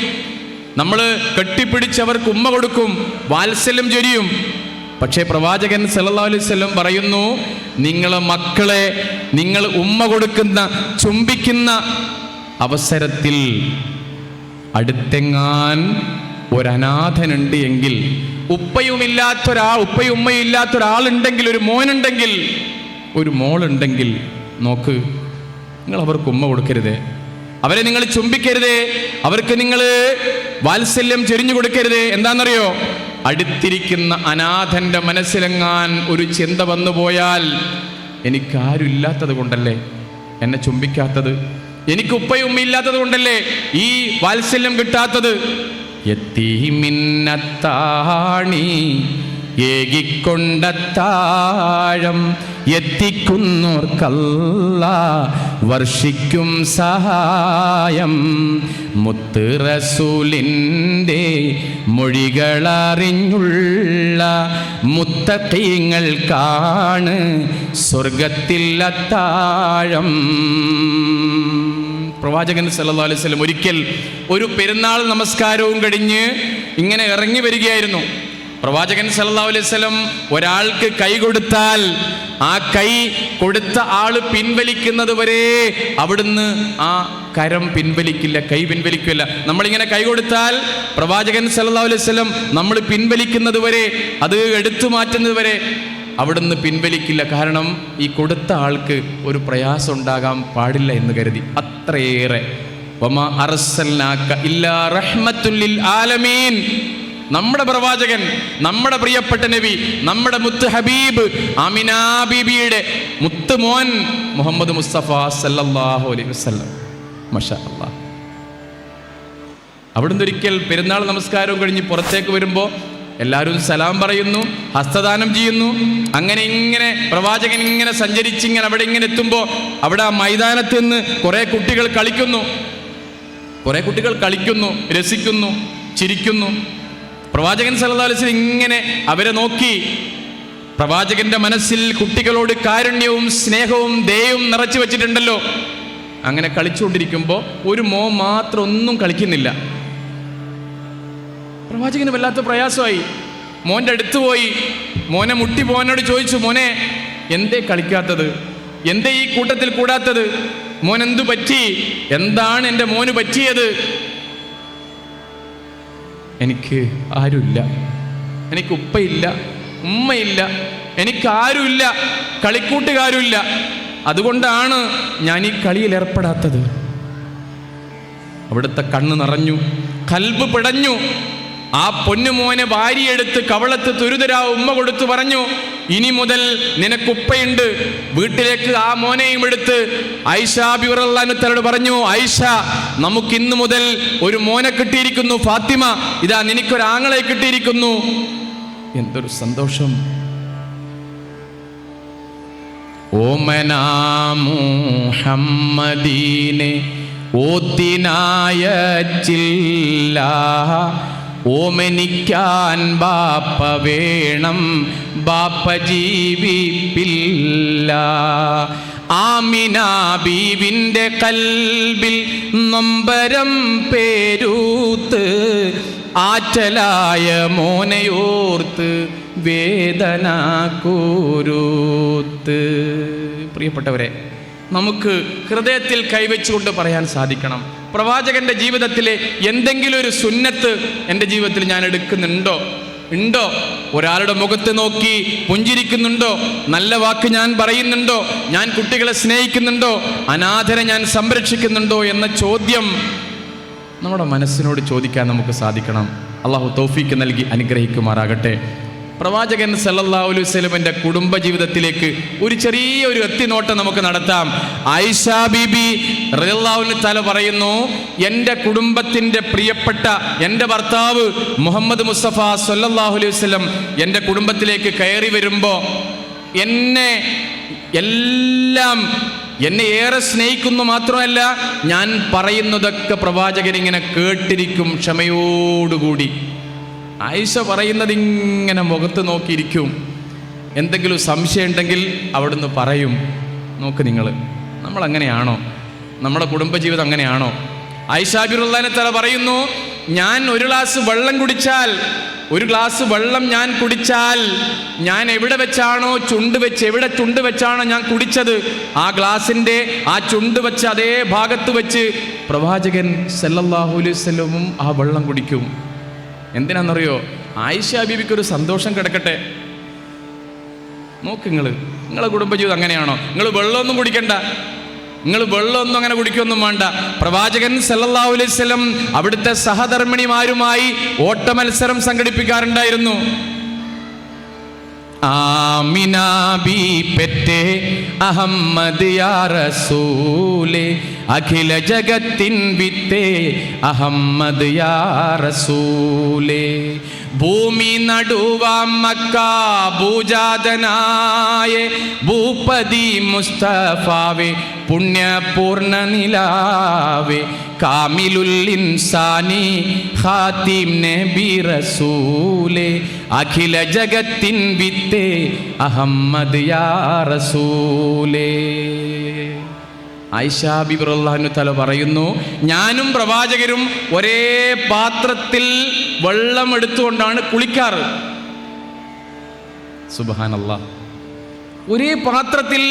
നമ്മൾ കെട്ടിപ്പിടിച്ചവർക്ക് ഉമ്മ കൊടുക്കും, വാത്സല്യം ചൊരിയും. പക്ഷേ പ്രവാചകൻ സല്ലല്ലാഹു അലൈഹി വസല്ലം പറയുന്നു, നിങ്ങളെ മക്കളെ നിങ്ങൾ ഉമ്മ കൊടുക്കുന്ന, ചുംബിക്കുന്ന അവസരത്തിൽ അടുത്തെങ്ങാൻ ഒരനാഥനുണ്ട് എങ്കിൽ, ഉപ്പയും ഉമ്മയും ഇല്ലാത്തൊരാളുണ്ടെങ്കിൽ, ഒരു മോനുണ്ടെങ്കിൽ, ഒരു മോളുണ്ടെങ്കിൽ, നോക്ക്, നിങ്ങൾ അവർക്ക് ഉമ്മ കൊടുക്കരുതേ, അവരെ നിങ്ങൾ ചുംബിക്കരുതേ, അവർക്ക് നിങ്ങൾ വാത്സല്യം ചൊരിഞ്ഞു കൊടുക്കരുതേ. എന്താണെന്നറിയോ? അടുത്തിരിക്കുന്ന അനാഥൻ്റെ മനസ്സിലെങ്ങാൻ ഒരു ചിന്ത വന്നു പോയാൽ, എനിക്കാരുമില്ലാത്തത് കൊണ്ടല്ലേ എന്നെ ചുംബിക്കാത്തത്, എനിക്ക് ഉപ്പയും ഉമ്മയില്ലാത്തത് കൊണ്ടല്ലേ ഈ വാത്സല്യം കിട്ടാത്തത്. യത്തീമിന്നത്താണി ഏകിക്കൊണ്ടത്താഴം, എത്തിക്കുന്നോർക്കല്ല വർഷിക്കും സഹായം. മുത്ത് റസൂലിൻ്റെ മൊഴികളറിഞ്ഞുള്ള മുത്തഖീങ്ങൾക്കാണ് സ്വർഗത്തിൽ അത്താഴം. പ്രവാചകൻ സല്ലല്ലാഹു അലൈഹി വസല്ലം ഒരിക്കൽ ഒരു പെരുന്നാൾ നമസ്കാരവും കഴിഞ്ഞ് ഇങ്ങനെ ഇറങ്ങി വരികയായിരുന്നു. പ്രവാചകൻ സല്ലല്ലാഹു അലൈഹി വസല്ലം ഒരാൾക്ക് കൈ കൊടുത്താൽ ആ കൈ കൊടുത്ത ആള് പിൻവലിക്കുന്നത് വരെ അവിടുന്ന് ആ കരം പിൻവലിക്കില്ല, കൈ പിൻവലിക്കില്ല. നമ്മളിങ്ങനെ കൈ കൊടുത്താൽ പ്രവാചകൻ സല്ലല്ലാഹു അലൈഹി വസല്ലം നമ്മൾ പിൻവലിക്കുന്നത് വരെ, അത് എടുത്തു മാറ്റുന്നത് വരെ അവിടുന്ന് പിൻവലിക്കില്ല. കാരണം ഈ കൊടുത്ത ആൾക്ക് ഒരു പ്രയാസം ഉണ്ടാകാൻ പാടില്ല എന്ന് കരുതി. അത്രയേറെ. വമാ അർസൽനാക ഇല്ലാ റഹ്മത്തുൽ ലിൽ ആലമീൻ. നമ്മുടെ പ്രവാചകൻ, നമ്മുടെ പ്രിയപ്പെട്ട നബി, നമ്മുടെ മുത്ത് ഹബീബ് ആമിന ബീബിയുടെ മുത്ത് മോൻ മുഹമ്മദ് മുസ്തഫ സല്ലല്ലാഹു അലൈഹി വസല്ലം. മാഷാ അല്ലാഹ്. അവിടുന്ന് ഒരിക്കൽ പെരുന്നാൾ നമസ്കാരവും കഴിഞ്ഞ് പുറത്തേക്ക് വരുമ്പോൾ എല്ലാവരും സലാം പറയുന്നു, ഹസ്തദാനം ചെയ്യുന്നു. അങ്ങനെ ഇങ്ങനെ പ്രവാചകൻ ഇങ്ങനെ സഞ്ചരിച്ച് ഇങ്ങനെ അവിടെ ഇങ്ങനെ എത്തുമ്പോൾ അവിടെ ആ മൈതാനത്ത് നിന്ന് കുറേ കുട്ടികൾ കളിക്കുന്നു, രസിക്കുന്നു, ചിരിക്കുന്നു. പ്രവാചകൻ സല്ലല്ലാഹു അലൈഹി വസല്ലം ഇങ്ങനെ അവരെ നോക്കി. പ്രവാചകന്റെ മനസ്സിൽ കുട്ടികളോട് കാരുണ്യവും സ്നേഹവും ദയവും നിറച്ചു വെച്ചിട്ടുണ്ടല്ലോ. അങ്ങനെ കളിച്ചുകൊണ്ടിരിക്കുമ്പോൾ ഒരു മോൻ മാത്രം ഒന്നും കളിക്കുന്നില്ല. പ്രവാചകന് വല്ലാത്ത പ്രയാസമായി. മോൻ്റെ അടുത്ത് പോയി മോനെ മുട്ടി മോനോട് ചോദിച്ചു, മോനെ എന്തേ കളിക്കാത്തത്, എന്തേ ഈ കൂട്ടത്തിൽ കൂടാത്തത്, മോൻ എന്തു പറ്റി, എന്താണ് എൻ്റെ മോന് പറ്റിയത്? എനിക്ക് ആരുമില്ല, എനിക്ക് ഉപ്പയില്ല, ഉമ്മയില്ല, എനിക്കാരുമില്ല, കളിക്കൂട്ടുകാരുമില്ല, അതുകൊണ്ടാണ് ഞാൻ ഈ കളിയിൽ ഏർപ്പെടാത്തത്. അവിടുത്തെ കണ്ണ് നിറഞ്ഞു, കൽബ് പിടഞ്ഞു. ആ പൊന്നുമോനെ ഭാര്യയെടുത്ത് കവളത്ത് തുരുതരാ ഉമ്മ കൊടുത്തു പറഞ്ഞു, ഇനി മുതൽ നിനക്കുപ്പയുണ്ട്, വീട്ടിലേക്ക് ആ മോനെയും എടുത്ത് ആയിഷ ബിബി റളിയല്ലാഹു അൻഹയോട് പറഞ്ഞു, ആയിഷ, നമുക്കിന്നു മുതൽ ഒരു മോനെ കിട്ടിയിരിക്കുന്നു, ഫാത്തിമ, ഇതാ നിനക്കൊരാങ്ങളെ കിട്ടിയിരിക്കുന്നു. എന്തൊരു സന്തോഷം! ഓമനാ മുഹമ്മദീനെ ഓത്തിനായച്ചില്ല, ഓമനിക്കാൻ ബാപ്പ വേണം, ബാപ്പ ജീവിപ്പില്ല. ആമിന ബീവിൻ്റെ കൽബിൽ നൊമ്പരം പേരൂത്ത്, ആറ്റലായ മോനയോർത്ത് വേദന കൂരൂത്ത്. പ്രിയപ്പെട്ടവരെ, നമുക്ക് ഹൃദയത്തിൽ കൈവച്ചുകൊണ്ട് പറയാൻ സാധിക്കണം, പ്രവാചകന്റെ ജീവിതത്തിലെ എന്തെങ്കിലും ഒരു സുന്നത്ത് എൻ്റെ ജീവിതത്തിൽ ഞാൻ എടുക്കുന്നുണ്ടോ? ഉണ്ടോ? ഒരാളുടെ മുഖത്ത് നോക്കി പുഞ്ചിരിക്കുന്നുണ്ടോ? നല്ല വാക്ക് ഞാൻ പറയുന്നുണ്ടോ? ഞാൻ കുട്ടികളെ സ്നേഹിക്കുന്നുണ്ടോ? അനാഥരെ ഞാൻ സംരക്ഷിക്കുന്നുണ്ടോ എന്ന ചോദ്യം നമ്മുടെ മനസ്സിനോട് ചോദിക്കാൻ നമുക്ക് സാധിക്കണം. അള്ളാഹു തൗഫീക്ക് നൽകി അനുഗ്രഹിക്കുമാറാകട്ടെ. പ്രവാചകൻ സല്ലല്ലാഹു അലൈഹി വസല്ലമയുടെ കുടുംബ ജീവിതത്തിലേക്ക് ഒരു ചെറിയൊരു എത്തിനോട്ടം നമുക്ക് നടത്താം. ആയിഷ ബീബി റളിയല്ലാഹു അൻഹ പറയുന്നു, എൻ്റെ കുടുംബത്തിൻ്റെ പ്രിയപ്പെട്ട എൻ്റെ ഭർത്താവ് മുഹമ്മദ് മുസ്തഫ സല്ലല്ലാഹു അലൈഹി വസല്ലം എൻ്റെ കുടുംബത്തിലേക്ക് കയറി വരുമ്പോൾ എന്നെ ഏറെ സ്നേഹിക്കുന്നു മാത്രമല്ല, ഞാൻ പറയുന്നതൊക്കെ പ്രവാചകൻ ഇങ്ങനെ കേട്ടിരിക്കും ക്ഷമയോടുകൂടി. ആയിഷ പറയുന്നത് ഇങ്ങനെ മുഖത്ത് നോക്കിയിരിക്കും. എന്തെങ്കിലും സംശയം ഉണ്ടെങ്കിൽ അവിടുന്ന് പറയും. നോക്ക് നിങ്ങൾ, നമ്മളങ്ങനെയാണോ? നമ്മുടെ കുടുംബജീവിതം അങ്ങനെയാണോ? ആയിഷ ബിബി റളിയല്ലാഹു അൻഹ പറയുന്നു, ഞാൻ ഒരു ഗ്ലാസ് വെള്ളം ഞാൻ കുടിച്ചാൽ ഞാൻ എവിടെ വെച്ചാണോ എവിടെ ചുണ്ട് വെച്ചാണോ ഞാൻ കുടിച്ചത്, ആ ഗ്ലാസിൻ്റെ ആ ചുണ്ട് വെച്ച് അതേ ഭാഗത്ത് വെച്ച് പ്രവാചകൻ സല്ലല്ലാഹു അലൈഹി വസല്ലം ആ വെള്ളം കുടിക്കും. എന്തിനാണെന്നറിയോ? ആയിഷ ബീബിക്കൊരു സന്തോഷം കിടക്കട്ടെ. നോക്ക്, നിങ്ങളെ കുടുംബജീവിതം അങ്ങനെയാണോ? നിങ്ങൾ വെള്ളമൊന്നും കുടിക്കണ്ട, നിങ്ങൾ വെള്ളമൊന്നും അങ്ങനെ കുടിക്കൊന്നും വേണ്ട. പ്രവാചകൻ സല്ലല്ലാഹു അലൈഹി വസല്ലം അവിടുത്തെ സഹധർമ്മിണിമാരുമായി ഓട്ട മത്സരം സംഘടിപ്പിക്കാറുണ്ടായിരുന്നു. ആമിന ബി പെറ്റെ അഹമ്മദ് യാ റസൂലേ, അഖില ജഗത്തിൻ വിത്തേ അഹമ്മദ് യാ റസൂലേ. ഭൂമി നടുവാം മക്ക ഭൂജാതനായ ഭൂപതി മുസ്തഫാവേ, പുണ്യപൂർണ്ണ നിലാവേ, കാമിലുൽ ഇൻസാനി ഖാതിം നബി റസൂലേ, അഖില ജഗത്തിൻ വിത്തേ അഹമ്മദ് യാ റസൂലേ. ആയിഷ ബിബി റളിയല്ലാഹു അൻഹ പറയുന്നു, ഞാനും പ്രവാചകരും ഒരേ പാത്രത്തിൽ വെള്ളം എടുത്തുകൊണ്ടാണ് കുളിക്കാറ്. സുബ്ഹാനല്ലാഹ്, ഒരേ പാത്രത്തിൽ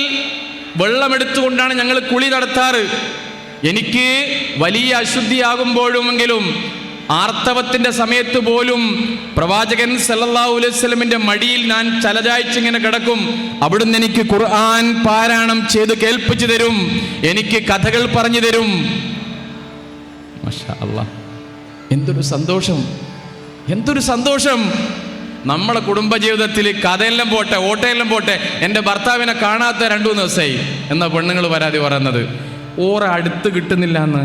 വെള്ളമെടുത്തുകൊണ്ടാണ് ഞങ്ങൾ കുളി നടത്താറ്. എനിക്ക് വലിയ അശുദ്ധിയാകുമ്പോഴുമെങ്കിലും ആർത്തവത്തിൻ്റെ സമയത്ത് പോലും പ്രവാചകൻ സല്ലല്ലാഹു അലൈഹി വസല്ലമിൻ്റെ മടിയിൽ ഞാൻ ചലചായ്ച്ചിങ്ങനെ കിടക്കും. അവിടുന്ന് എനിക്ക് ഖുർആൻ പാരായണം ചെയ്ത് കേൾപ്പിച്ചു തരും, എനിക്ക് കഥകൾ പറഞ്ഞു തരും. മാഷാ അല്ലാഹ്, എന്തൊരു സന്തോഷം, എന്തൊരു സന്തോഷം! നമ്മളെ കുടുംബജീവിതത്തിൽ കഥയെല്ലാം പോട്ടെ, ഓട്ടയെല്ലാം പോട്ടെ, എൻ്റെ ഭർത്താവിനെ കാണാത്ത 2-3 ദിവസമായി എന്ന പെണ്ണുങ്ങൾ പരാതി പറയുന്നത്. ഓറെ അടുത്ത് കിട്ടുന്നില്ല എന്ന്.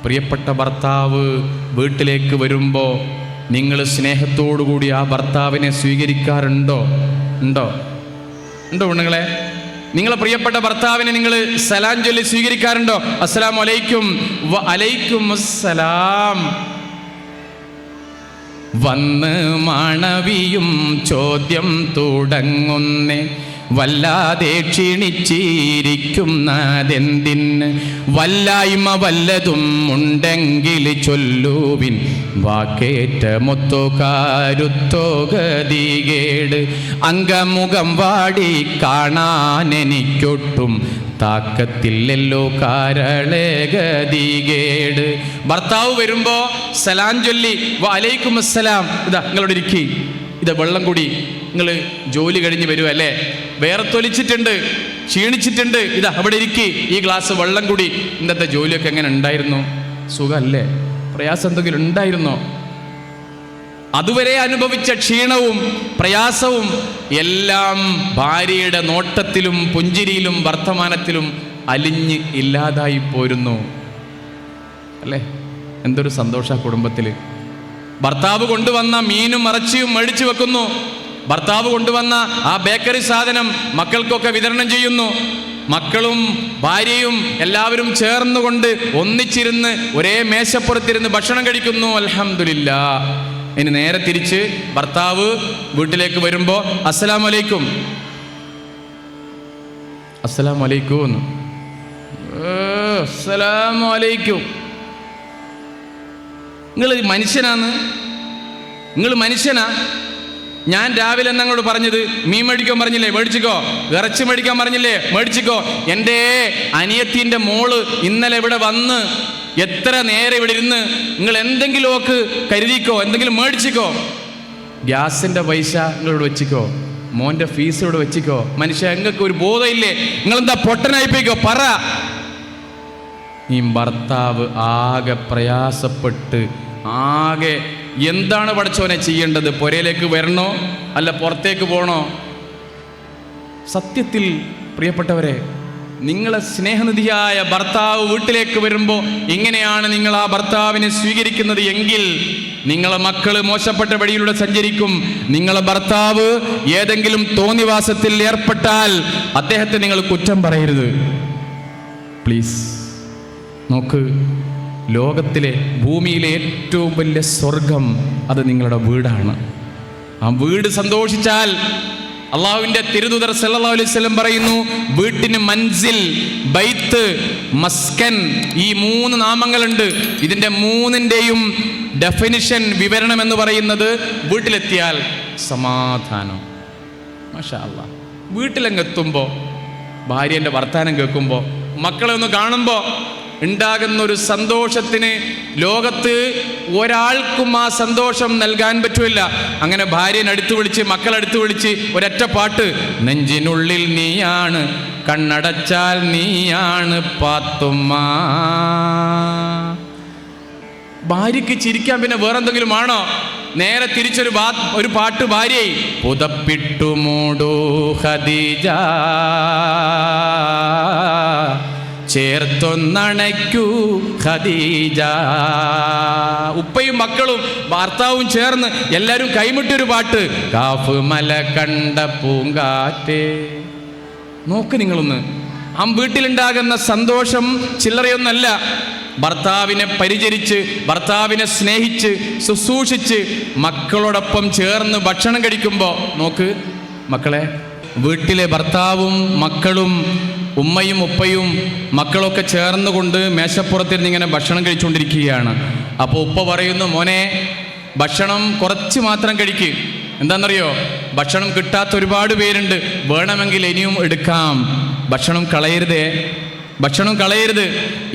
പ്രിയപ്പെട്ട ഭർത്താവ് വീട്ടിലേക്ക് വരുമ്പോൾ നിങ്ങൾ സ്നേഹത്തോടുകൂടി ആ ഭർത്താവിനെ സ്വീകരിക്കാറുണ്ടോ? ഉണ്ടോ പെണ്ണുങ്ങളെ? നിങ്ങളെ പ്രിയപ്പെട്ട ഭർത്താവിനെ നിങ്ങൾ സലാം ചൊല്ലി സ്വീകരിക്കാറുണ്ടോ? അസ്സലാമു അലൈക്കും. വ അലൈക്കും അസ്സലാം. വന്ന് മണവിയും ചോദ്യം തുടങ്ങുന്നേ, വല്ലാതെ ക്ഷീണിച്ചിരിക്കുന്നതെന്തിന്? വല്ലായ്മ വല്ലതും ഉണ്ടെങ്കിൽ ചൊല്ലുവിൻ, വാക്കേറ്റമൊത്തോ കരുത്തോ ഗതികേട്. അംഗമുഖം വാടി കാണാനെനിക്കൊട്ടും താക്കത്തില്ലല്ലോ കാരളേ ഗതികേട്. ഭർത്താവ് വരുമ്പോ സലാം ചൊല്ലി വഅലൈക്കും അസ്സലാം, ഇതാ നിങ്ങളോട് ഇരിക്കി, ഇത് വെള്ളം കൂടി, നിങ്ങൾ ജോലി കഴിഞ്ഞ് വരുക അല്ലേ, വേർത്തൊലിച്ചിട്ടുണ്ട്, ക്ഷീണിച്ചിട്ടുണ്ട്, ഇതാ അവിടെ ഇരിക്കി, ഈ ഗ്ലാസ് വെള്ളം കൂടി. ഇന്നത്തെ ജോലിയൊക്കെ എങ്ങനെ ഉണ്ടായിരുന്നു? സുഖമല്ലേ? പ്രയാസം എന്തെങ്കിലും ഉണ്ടായിരുന്നോ? അതുവരെ അനുഭവിച്ച ക്ഷീണവും പ്രയാസവും എല്ലാം ഭാര്യയുടെ നോട്ടത്തിലും പുഞ്ചിരിയിലും വർത്തമാനത്തിലും അലിഞ്ഞ് ഇല്ലാതായി പോരുന്നു അല്ലേ? എന്തൊരു സന്തോഷ കുടുംബത്തിൽ. ഭർത്താവ് കൊണ്ടുവന്ന മീനും ഇറച്ചിയും മേടിച്ചു വെക്കുന്നു, ഭർത്താവ് കൊണ്ടുവന്ന ആ ബേക്കറി സാധനം മക്കൾക്കൊക്കെ വിതരണം ചെയ്യുന്നു, മക്കളും ഭാര്യയും എല്ലാവരും ചേർന്നുകൊണ്ട് ഒന്നിച്ചിരുന്ന് ഒരേ മേശപ്പുറത്തിരുന്ന് ഭക്ഷണം കഴിക്കുന്നു. അൽഹംദുലില്ലാഹ്. ഇനി നേരെ തിരിച്ച് ഭർത്താവ് വീട്ടിലേക്ക് വരുമ്പോൾ അസ്സലാമു അലൈക്കും, അസ്സലാമു അലൈക്കും, അസ്സലാമു അലൈക്കും. നിങ്ങൾ മനുഷ്യനാണ്? നിങ്ങൾ മനുഷ്യനാ? ഞാൻ രാവിലെ എന്നോട് പറഞ്ഞത് മീൻ മേടിക്കാൻ പറഞ്ഞില്ലേ, മേടിച്ചിക്കോ. ഇറച്ചി മേടിക്കാൻ പറഞ്ഞില്ലേ, മേടിച്ചിക്കോ. എൻ്റെ അനിയത്തിൻ്റെ മോള് ഇന്നലെ ഇവിടെ വന്ന് എത്ര നേരം ഇവിടെ ഇരുന്ന്, നിങ്ങൾ എന്തെങ്കിലുമൊക്കെ കരുതിക്കോ, എന്തെങ്കിലും മേടിച്ചിക്കോ. ഗ്യാസിൻ്റെ പൈസ നിങ്ങളിവിടെ വെച്ചിക്കോ, മോൻ്റെ ഫീസ് ഇവിടെ വെച്ചിക്കോ. മനുഷ്യ, നിങ്ങൾക്ക് ഒരു ബോധമില്ലേ? നിങ്ങളെന്താ പൊട്ടനായിപ്പോയിക്കോ, പറ. ഈ ഭർത്താവ് ആകെ പ്രയാസപ്പെട്ട് ആകെ എന്താണ് പഠിച്ചവനെ ചെയ്യേണ്ടത്? പുരയിലേക്ക് വരണോ അല്ല പുറത്തേക്ക് പോകണോ? സത്യത്തിൽ പ്രിയപ്പെട്ടവരെ, നിങ്ങളെ സ്നേഹനിധിയായ ഭർത്താവ് വീട്ടിലേക്ക് വരുമ്പോൾ ഇങ്ങനെയാണ് നിങ്ങൾ ആ ഭർത്താവിനെ സ്വീകരിക്കുന്നത് എങ്കിൽ നിങ്ങളെ മക്കള് മോശപ്പെട്ട വഴിയിലൂടെ സഞ്ചരിക്കും. നിങ്ങളെ ഭർത്താവ് ഏതെങ്കിലും തോന്നിവാസത്തിൽ ഏർപ്പെട്ടാൽ അദ്ദേഹത്തെ നിങ്ങൾ കുറ്റം പറയരുത് പ്ലീസ്. നോക്ക്, ലോകത്തിലെ ഭൂമിയിലെ ഏറ്റവും വലിയ സ്വർഗം അത് നിങ്ങളുടെ വീടാണ്. ആ വീട് സന്തോഷിച്ചാൽ അള്ളാഹുവിൻ്റെ തിരുദൂതർ സല്ലല്ലാഹു അലൈഹി വസല്ലം പറയുന്നു, വീട്ടിന് മൻസിൽ, ബൈത്ത്, മസ്കൻ, ഈ 3 നാമങ്ങളുണ്ട്. ഇതിൻ്റെ 3ൻ്റെയും ഡെഫിനിഷൻ, വിവരണം എന്ന് പറയുന്നത് വീട്ടിലെത്തിയാൽ സമാധാനം. മാഷാ അല്ലാഹ്. വീട്ടിലെങ്ങെത്തുമ്പോൾ, ഭാര്യൻ്റെ വർത്താനം കേൾക്കുമ്പോൾ, മക്കളെ ഒന്ന് കാണുമ്പോൾ ഉണ്ടാകുന്ന ഒരു സന്തോഷത്തിന് ലോകത്ത് ഒരാൾക്കും ആ സന്തോഷം നൽകാൻ പറ്റില്ല. അങ്ങനെ ഭാര്യനെ അടുത്ത് വിളിച്ച്, മക്കളടുത്ത് വിളിച്ച് ഒരൊറ്റ പാട്ട്, നെഞ്ചിനുള്ളിൽ നീയാണ്, കണ്ണടച്ചാൽ നീയാണ് പാത്തുമ്മ. ഭാര്യയ്ക്ക് ചിരിക്കാൻ പിന്നെ വേറെന്തെങ്കിലും ആണോ? നേരെ തിരിച്ചൊരു ഒരു പാട്ട് ഭാര്യയെ, പുതപ്പിട്ടു മൂടൂ ഖദീജ, ചേർത്തൊന്നണയ്ക്കൂ ഖദീജ. ഉപ്പയും മക്കളും ഭർത്താവും ചേർന്ന് എല്ലാവരും കൈമുട്ടൊരു പാട്ട്, കാഫ് മല കണ്ട പൂങ്കാറ്റേ. നോക്ക് നിങ്ങളൊന്ന്, ആ വീട്ടിലുണ്ടാകുന്ന സന്തോഷം ചില്ലറയൊന്നല്ല. ഭർത്താവിനെ പരിചരിച്ച്, ഭർത്താവിനെ സ്നേഹിച്ച്, ശുശ്രൂഷിച്ച്, മക്കളോടൊപ്പം ചേർന്ന് ഭക്ഷണം കഴിക്കുമ്പോൾ നോക്ക് മക്കളെ, വീട്ടിലെ ഭർത്താവും മക്കളും ഉമ്മയും ഉപ്പയും മക്കളൊക്കെ ചേർന്നുകൊണ്ട് മേശപ്പുറത്തിരുന്ന് ഇങ്ങനെ ഭക്ഷണം കഴിച്ചുകൊണ്ടിരിക്കുകയാണ്. അപ്പോൾ ഉപ്പ പറയുന്നു, മോനെ ഭക്ഷണം കുറച്ച് മാത്രം കഴിക്ക്. എന്താണെന്നറിയോ? ഭക്ഷണം കിട്ടാത്ത ഒരുപാട് പേരുണ്ട്, വേണമെങ്കിൽ ഇനിയും എടുക്കാം. ഭക്ഷണം കളയരുതേ, ഭക്ഷണം കളയരുത്.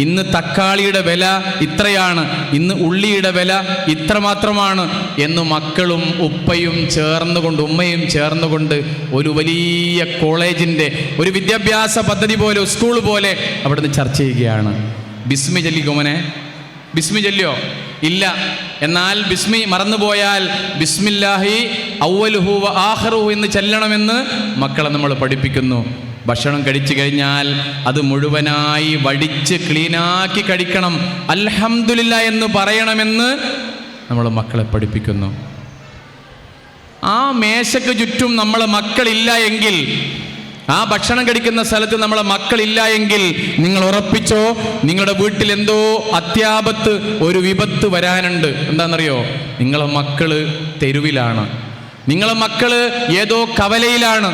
ഇന്ന് തക്കാളിയുടെ വില ഇത്രയാണ്, ഇന്ന് ഉള്ളിയുടെ വില ഇത്ര മാത്രമാണ് എന്ന് മക്കളും ഉപ്പയും ചേർന്നുകൊണ്ട്, ഉമ്മയും ചേർന്നുകൊണ്ട് ഒരു വലിയ കോളേജിൻ്റെ ഒരു വിദ്യാഭ്യാസ പദ്ധതി പോലെ, സ്കൂൾ പോലെ അവിടുന്ന് ചർച്ച ചെയ്യുകയാണ്. ബിസ്മി ചൊല്ലിക്കോ മോനെ, ബിസ്മി ചൊല്ലിയോ? ഇല്ല. എന്നാൽ ബിസ്മി മറന്നുപോയാൽ ബിസ്മില്ലാഹി അവ്വലുഹു വ ആഖിറുഹു എന്ന് ചൊല്ലണമെന്ന് മക്കളെ നമ്മൾ പഠിപ്പിക്കുന്നു. ഭക്ഷണം കഴിച്ചു കഴിഞ്ഞാൽ അത് മുഴുവനായി വടിച്ച് ക്ലീനാക്കി കഴിക്കണം. അൽഹംദുലില്ലാ എന്ന് പറയണമെന്ന് നമ്മളെ മക്കളെ പഠിപ്പിക്കുന്നു. ആ മേശയ്ക്ക് ചുറ്റും നമ്മളെ മക്കളില്ല എങ്കിൽ, ആ ഭക്ഷണം കഴിക്കുന്ന സ്ഥലത്ത് നമ്മളെ മക്കളില്ല എങ്കിൽ, നിങ്ങൾ ഉറപ്പിച്ചോ, നിങ്ങളുടെ വീട്ടിൽ എന്തോ അത്യാപത്ത്, ഒരു വിപത്ത് വരാനുണ്ട്. എന്താണെന്നറിയോ? നിങ്ങളെ മക്കള് തെരുവിലാണ്, നിങ്ങളെ മക്കള് ഏതോ കവലയിലാണ്,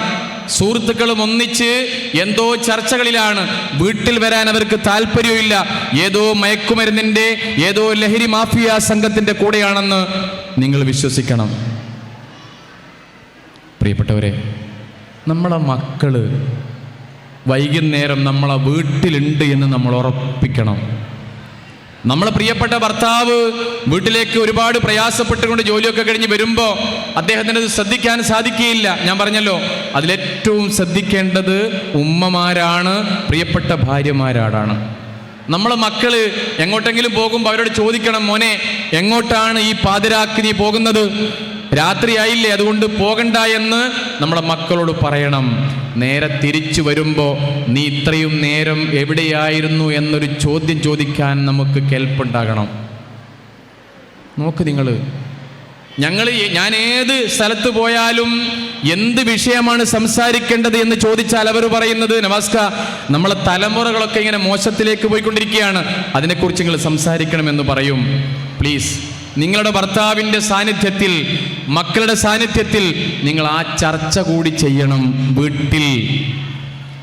സുഹൃത്തുക്കളും ഒന്നിച്ച് എന്തോ ചർച്ചകളിലാണ്, വീട്ടിൽ വരാൻ അവർക്ക് താല്പര്യമില്ല, ഏതോ മയക്കുമരുന്നിൻ്റെ, ഏതോ ലഹരി മാഫിയ സംഘത്തിൻ്റെ കൂടെയാണെന്ന് നിങ്ങൾ വിശ്വസിക്കണം. പ്രിയപ്പെട്ടവരെ, നമ്മളെ മക്കള് വൈകുന്നേരം നമ്മളെ വീട്ടിലുണ്ട് എന്ന് നമ്മൾ ഉറപ്പിക്കണം. നമ്മളെ പ്രിയപ്പെട്ട ഭർത്താവ് വീട്ടിലേക്ക് ഒരുപാട് പ്രയാസപ്പെട്ടുകൊണ്ട് ജോലിയൊക്കെ കഴിഞ്ഞ് വരുമ്പോൾ അദ്ദേഹത്തിന് അത് ശ്രദ്ധിക്കാൻ സാധിക്കുകയില്ല. ഞാൻ പറഞ്ഞല്ലോ, അതിലേറ്റവും ശ്രദ്ധിക്കേണ്ടത് ഉമ്മമാരാണ്, പ്രിയപ്പെട്ട ഭാര്യമാരാണ്. നമ്മളെ മക്കള് എങ്ങോട്ടെങ്കിലും പോകുമ്പോൾ അവരോട് ചോദിക്കണം, മോനെ എങ്ങോട്ടാണ് ഈ പാതിരാക്ക് നീ പോകുന്നത്? രാത്രിയായില്ലേ, അതുകൊണ്ട് പോകണ്ട എന്ന് നമ്മളെ മക്കളോട് പറയണം. നേരെ തിരിച്ചു വരുമ്പോൾ നീ ഇത്രയും നേരം എവിടെയായിരുന്നു എന്നൊരു ചോദ്യം ചോദിക്കാൻ നമുക്ക് കെൽപ്പുണ്ടാകണം. നോക്ക് നിങ്ങൾ, ഞാൻ ഏത് സ്ഥലത്ത് പോയാലും എന്ത് വിഷയമാണ് സംസാരിക്കേണ്ടത് എന്ന് ചോദിച്ചാൽ അവർ പറയുന്നത്, നവാസ്ക, നമ്മളെ തലമുറകളൊക്കെ ഇങ്ങനെ മോശത്തിലേക്ക് പോയിക്കൊണ്ടിരിക്കുകയാണ്, അതിനെക്കുറിച്ച് നിങ്ങൾ സംസാരിക്കണമെന്ന് പറയും. പ്ലീസ്, നിങ്ങളുടെ ഭർത്താവിൻ്റെ സാന്നിധ്യത്തിൽ, മക്കളുടെ സാന്നിധ്യത്തിൽ നിങ്ങൾ ആ ചർച്ച കൂടി ചെയ്യണം വീട്ടിൽ.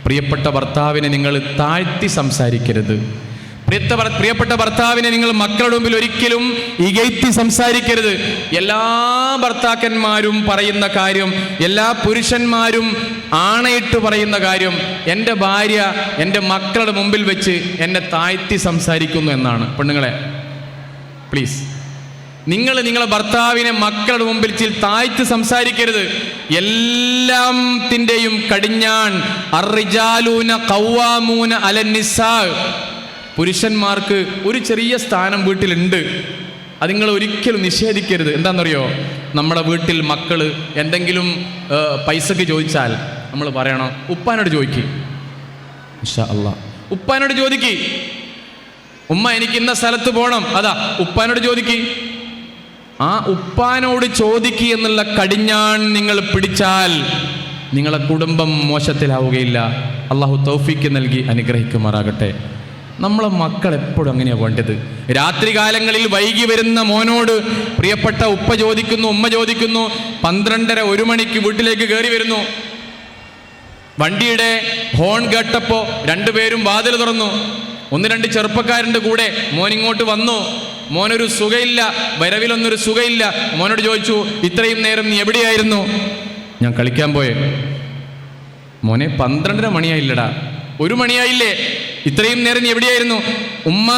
പ്രിയപ്പെട്ട ഭർത്താവിനെ നിങ്ങൾ താഴ്ത്തി സംസാരിക്കരുത്. പ്രിയപ്പെട്ട ഭർത്താവിനെ നിങ്ങൾ മക്കളുടെ മുമ്പിൽ ഒരിക്കലും ഇകഴ്ത്തി സംസാരിക്കരുത്. എല്ലാ ഭർത്താക്കന്മാരും പറയുന്ന കാര്യം, എല്ലാ പുരുഷന്മാരും ആണയിട്ട് പറയുന്ന കാര്യം, എൻ്റെ ഭാര്യ എൻ്റെ മക്കളുടെ മുമ്പിൽ വെച്ച് എന്നെ താഴ്ത്തി സംസാരിക്കുന്നു എന്നാണ്. പെണ്ണുങ്ങളെ, പ്ലീസ്, നിങ്ങളെ ഭർത്താവിനെ മക്കളുടെ മുമ്പിൽ താഴ്ത്തി സംസാരിക്കരുത്. എല്ലാത്തിൻ്റെയും കടിഞ്ഞാൺ അർറിജാലൂന ഖവ്വാമൂന അലന്നിസാ, പുരുഷന്മാർക്ക് ഒരു ചെറിയ സ്ഥാനം വീട്ടിലുണ്ട്. അത് നിങ്ങൾ ഒരിക്കലും നിഷേധിക്കരുത്. എന്താണെന്നറിയോ? നമ്മുടെ വീട്ടിൽ മക്കൾ എന്തെങ്കിലും പൈസക്ക് ചോദിച്ചാൽ നമ്മൾ പറയണം, ഉപ്പാനോട് ചോദിക്ക്, ഇൻഷാ അല്ലാഹ് ഉപ്പാനോട് ചോദിക്ക്. ഉമ്മ എനിക്ക് ഇന്ന സ്ഥലത്ത് പോകണം, അതാ ഉപ്പാനോട് ചോദിക്ക്. ആ ഉപ്പാനോട് ചോദിക്കുക എന്നുള്ള കടിഞ്ഞാൺ നിങ്ങൾ പിടിച്ചാൽ നിങ്ങളെ കുടുംബം മോശത്തിലാവുകയില്ല. അള്ളാഹു തൗഫീക്ക് നൽകി അനുഗ്രഹിക്കുമാറാകട്ടെ. നമ്മളെ മക്കൾ എപ്പോഴും അങ്ങനെയാണ് വേണ്ടത്. രാത്രികാലങ്ങളിൽ വൈകി വരുന്ന മോനോട് പ്രിയപ്പെട്ട ഉപ്പ ചോദിക്കുന്നു, ഉമ്മ ചോദിക്കുന്നു, 12:30-1 മണിക്ക് വീട്ടിലേക്ക് കയറി വരുന്നു. വണ്ടിയുടെ ഹോൺ കേട്ടപ്പോൾ രണ്ടുപേരും വാതിൽ തുറന്നു. 1-2 ചെറുപ്പക്കാരുണ്ട് കൂടെ. മോനിങ്ങോട്ട് വന്നു. മോനൊരു സുഖയില്ല, വരവിലൊന്നൊരു സുഖയില്ല. മോനോട് ചോദിച്ചു, ഇത്രയും നേരം നീ എവിടെയായിരുന്നു? ഞാൻ കളിക്കാൻ പോയെ. മോനെ 12:30 മണിയായില്ലടാ, 1 മണിയായില്ലേ, ഇത്രയും നേരം നീ എവിടെയായിരുന്നു? ഉമ്മ